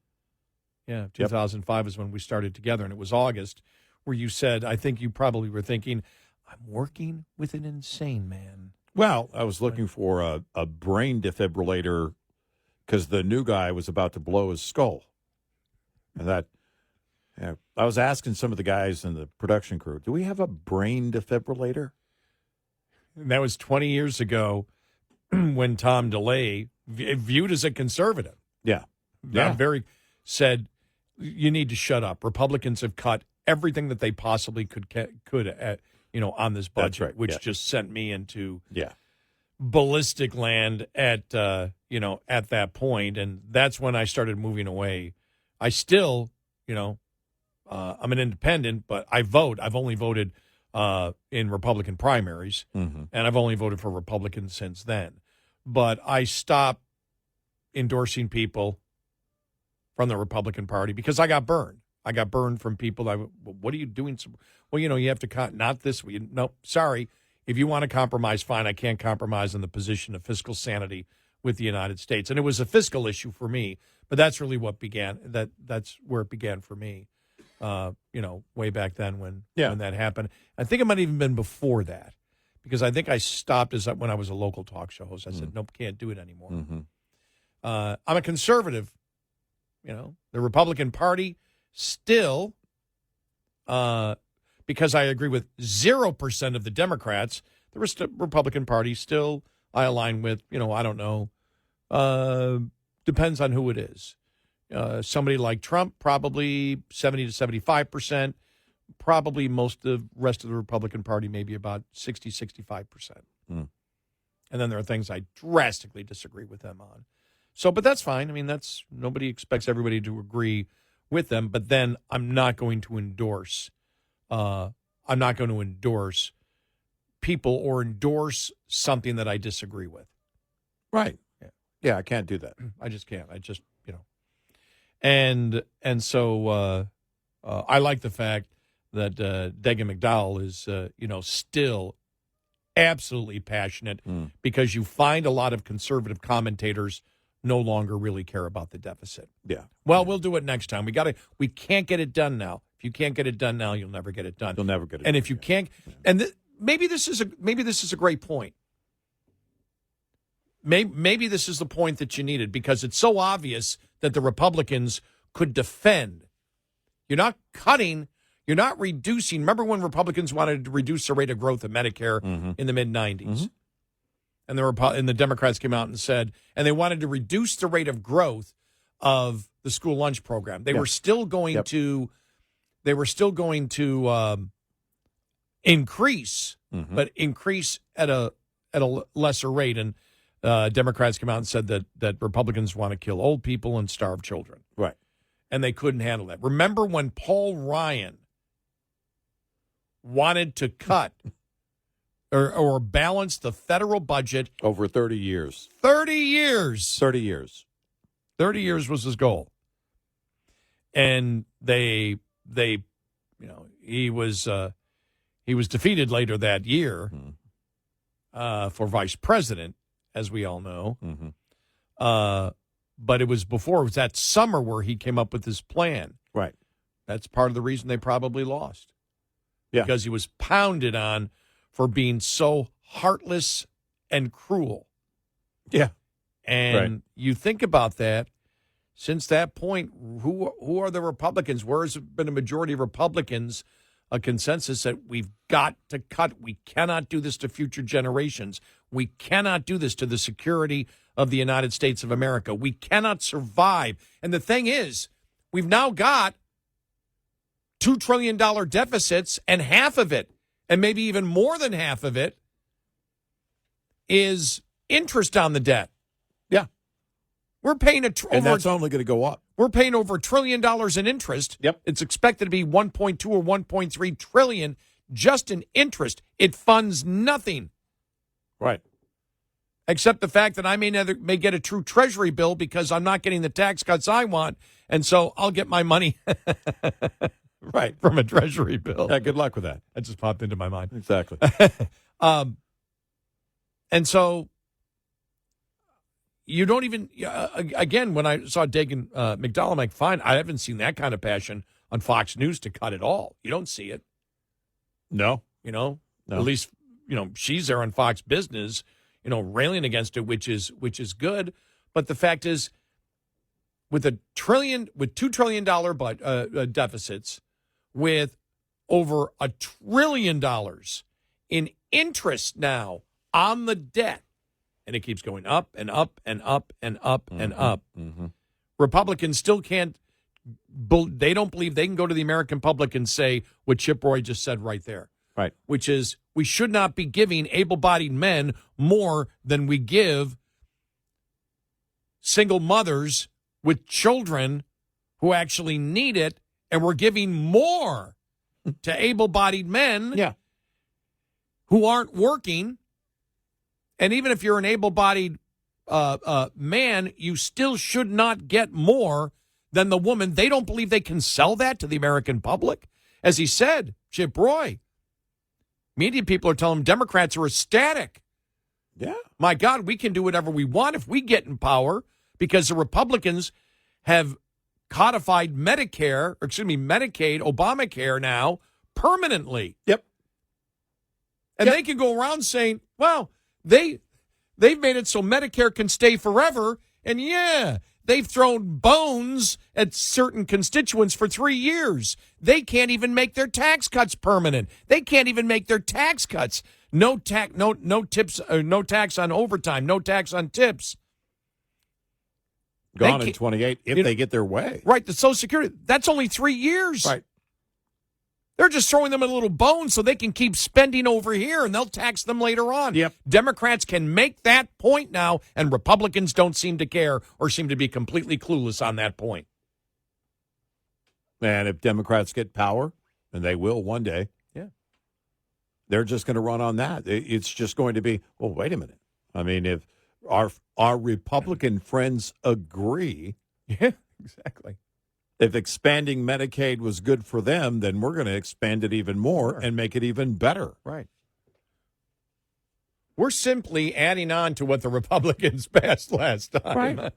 Yeah, 2005 is when we started together, and it was August where you said, I think you probably were thinking, I'm working with an insane man. Well, I was looking for a brain defibrillator because the new guy was about to blow his skull. And I was asking some of the guys in the production crew, do we have a brain defibrillator? And that was 20 years ago when Tom DeLay, viewed as a conservative, said, you need to shut up. Republicans have cut everything that they possibly could on this budget, which just sent me into ballistic land at that point. And that's when I started moving away. I still, I'm an independent, but I vote. I've only voted in Republican primaries, and I've only voted for Republicans since then. But I stopped endorsing people from the Republican Party because I got burned. I got burned from people. What are you doing? Well, you have to not this way. No, sorry. If you want to compromise, fine. I can't compromise on the position of fiscal sanity with the United States. And it was a fiscal issue for me, but that's really what began. That's where it began for me. Way back then when that happened. I think it might have even been before that, because I think I stopped when I was a local talk show host. I said, nope, can't do it anymore. I'm a conservative. The Republican Party still, because I agree with 0% of the Democrats, the Republican Party still I align with, I don't know, depends on who it is. Somebody like Trump, probably 70 to 75%. Probably most of the rest of the Republican Party, maybe about 60, 65%. And then there are things I drastically disagree with them on. So, but that's fine. I mean, nobody expects everybody to agree with them, but then I'm not going to endorse people or endorse something that I disagree with. Right. Yeah, I can't do that. I just can't. And so I like the fact that Dagan McDowell is, still absolutely passionate, because you find a lot of conservative commentators no longer really care about the deficit. Yeah. Well, we'll do it next time. We can't get it done now. If you can't get it done now, you'll never get it done. You'll never get it and done. If you can't, and maybe this is a great point. Maybe this is the point that you needed, because it's so obvious that the Republicans could defend. You're not cutting. You're not reducing. Remember when Republicans wanted to reduce the rate of growth of Medicare in the mid-'90s? And the Democrats came out and said, and they wanted to reduce the rate of growth of the school lunch program. They were still going to. They were still going to increase, but increase at a lesser rate. And Democrats came out and said that Republicans want to kill old people and starve children. Right. And they couldn't handle that. Remember when Paul Ryan wanted to cut or balance the federal budget over 30 years? 30 years. 30 years. 30 years was his goal. And he was defeated later that year for vice president, as we all know. But it was that summer where he came up with his plan. Right. That's part of the reason they probably lost. Yeah. Because he was pounded on for being so heartless and cruel. Yeah. And you think about that, since that point, who are the Republicans? Where has been a majority of Republicans, a consensus that we've got to cut? We cannot do this to future generations. We cannot do this to the security of the United States of America. We cannot survive. And the thing is, we've now got $2 trillion deficits, and half of it, and maybe even more than half of it, is interest on the debt. Yeah. We're paying and that's only going to go up. We're paying over $1 trillion in interest. Yep. It's expected to be 1.2 or 1.3 trillion just in interest. It funds nothing. Right. Except the fact that I may get a true treasury bill because I'm not getting the tax cuts I want, and so I'll get my money right from a treasury bill. Yeah, good luck with that. That just popped into my mind. Exactly. And so you don't even, again, when I saw Dagan McDowell, I'm like, fine, I haven't seen that kind of passion on Fox News to cut it all. You don't see it. No. No. No. At least, she's there on Fox Business, railing against it, which is good. But the fact is, with $2 trillion deficits, with over $1 trillion in interest now on the debt, and it keeps going up and up and up and up and up. Republicans still can't. They don't believe they can go to the American public and say what Chip Roy just said right there. Right. Which is, we should not be giving able-bodied men more than we give single mothers with children who actually need it, and we're giving more to able-bodied men who aren't working. And even if you're an able-bodied man, you still should not get more than the woman. They don't believe they can sell that to the American public. As he said, Chip Roy, media people are telling him Democrats are ecstatic. Yeah. My God, we can do whatever we want if we get in power, because the Republicans have codified Medicaid, Obamacare now permanently. Yep. And they can go around saying, well, they've made it so Medicare can stay forever. And they've thrown bones at certain constituents for 3 years. They can't even make their tax cuts permanent. They can't even make their tax cuts. No tax on overtime, no tax on tips. Gone in 28 if they get their way. Right, the Social Security, that's only 3 years. Right. They're just throwing them a little bone so they can keep spending over here, and they'll tax them later on. Yep. Democrats can make that point now, and Republicans don't seem to care or seem to be completely clueless on that point. And if Democrats get power, and they will one day, they're just going to run on that. It's just going to be, well, wait a minute. I mean, if our Republican friends agree, exactly. If expanding Medicaid was good for them, then we're going to expand it even more and make it even better. Right. We're simply adding on to what the Republicans passed last time. Right.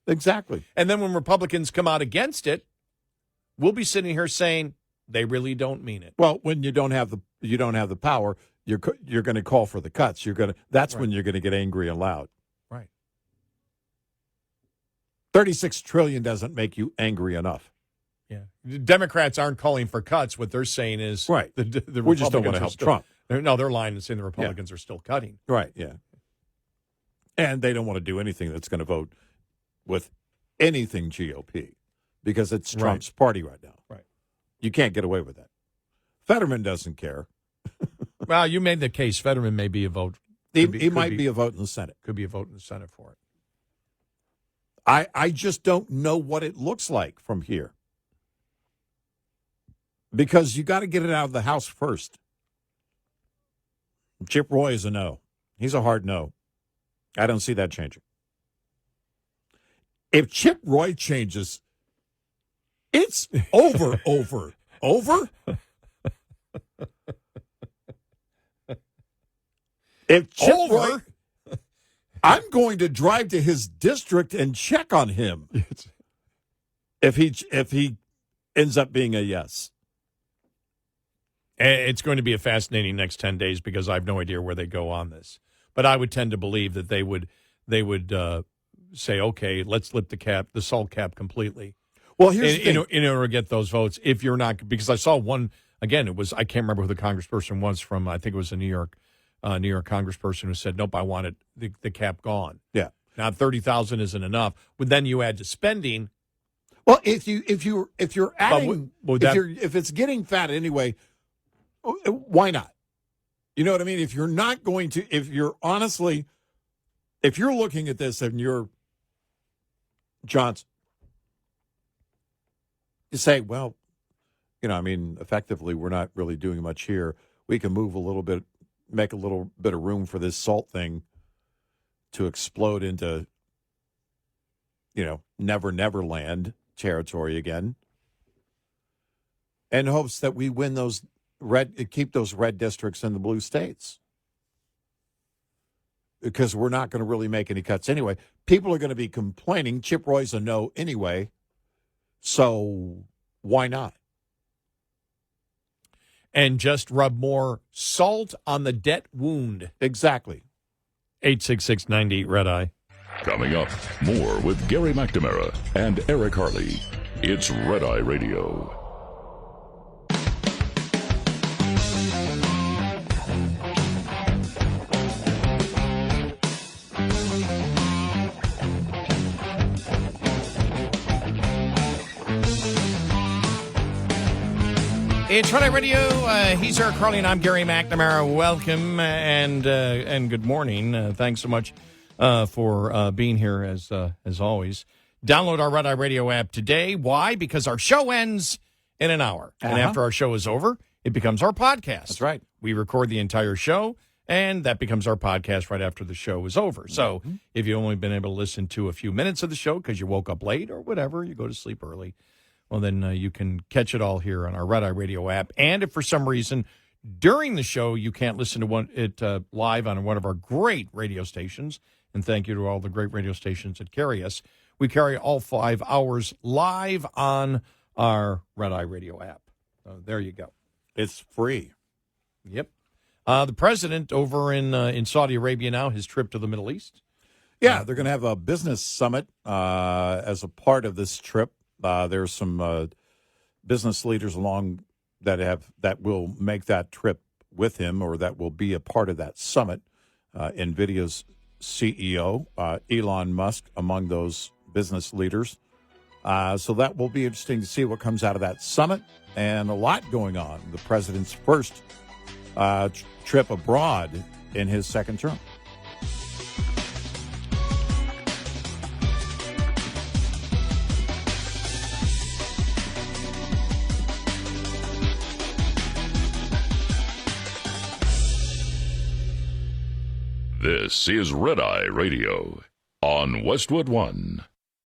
Exactly. And then when Republicans come out against it, we'll be sitting here saying they really don't mean it. Well, when you don't have the power, you're going to call for the cuts. That's when you're going to get angry and loud. Right. $36 trillion doesn't make you angry enough. Yeah. The Democrats aren't calling for cuts. What they're saying is right. The we just don't want to help Trump. No, they're lying and saying the Republicans are still cutting. Right, yeah. And they don't want to do anything that's going to vote with anything GOP because it's Trump's party right now. Right. You can't get away with that. Fetterman doesn't care. Well, you made the case. Fetterman may be a vote. He might be a vote in the Senate. Could be a vote in the Senate for it. I just don't know what it looks like from here. Because you got to get it out of the House first. Chip Roy is a no. He's a hard no. I don't see that changing. If Chip Roy changes, it's over. If Chip Roy, I'm going to drive to his district and check on him. If he ends up being a yes. It's going to be a fascinating next 10 days because I have no idea where they go on this. But I would tend to believe that they would say, okay, let's lift the SALT cap completely. Well, here's the thing. In order to get those votes, if you're not, because I saw one again. It was, I can't remember who the congressperson was from. I think it was a New York congressperson who said, nope, I want it the cap gone. Yeah. Now 30,000 isn't enough, but then you add to spending. Well, if you're adding, if it's getting fat anyway, why not? You know what I mean? If you're not going to, if you're looking at this and you're Johnson, you say, well, effectively, we're not really doing much here. We can move a little bit, make a little bit of room for this SALT thing to explode into, never land territory again, in hopes that we win keep those red districts in the blue states. Because we're not going to really make any cuts anyway. People are going to be complaining. Chip Roy's a no anyway. So why not? And just rub more salt on the debt wound. Exactly. 866-98 Red Eye. Coming up, more with Gary McNamara and Eric Harley. It's Red Eye Radio. It's Red Eye Radio. He's Eric Harley, and I'm Gary McNamara. Welcome and good morning. Thanks so much for being here as always. Download our Red Eye Radio app today. Why? Because our show ends in an hour, and after our show is over, it becomes our podcast. That's right. We record the entire show, and that becomes our podcast right after the show is over. So if you've only been able to listen to a few minutes of the show because you woke up late or whatever, you go to sleep early. Well, then you can catch it all here on our Red Eye Radio app. And if for some reason during the show you can't listen to it live on one of our great radio stations, and thank you to all the great radio stations that carry us, we carry all 5 hours live on our Red Eye Radio app. So there you go. It's free. Yep. The president over in Saudi Arabia now, his trip to the Middle East. Yeah, they're going to have a business summit as a part of this trip. There's some business leaders along that will make that trip with him, or that will be a part of that summit. NVIDIA's CEO, Elon Musk, among those business leaders. So that will be interesting to see what comes out of that summit, and a lot going on. The president's first trip abroad in his second term. This is Red Eye Radio on Westwood One.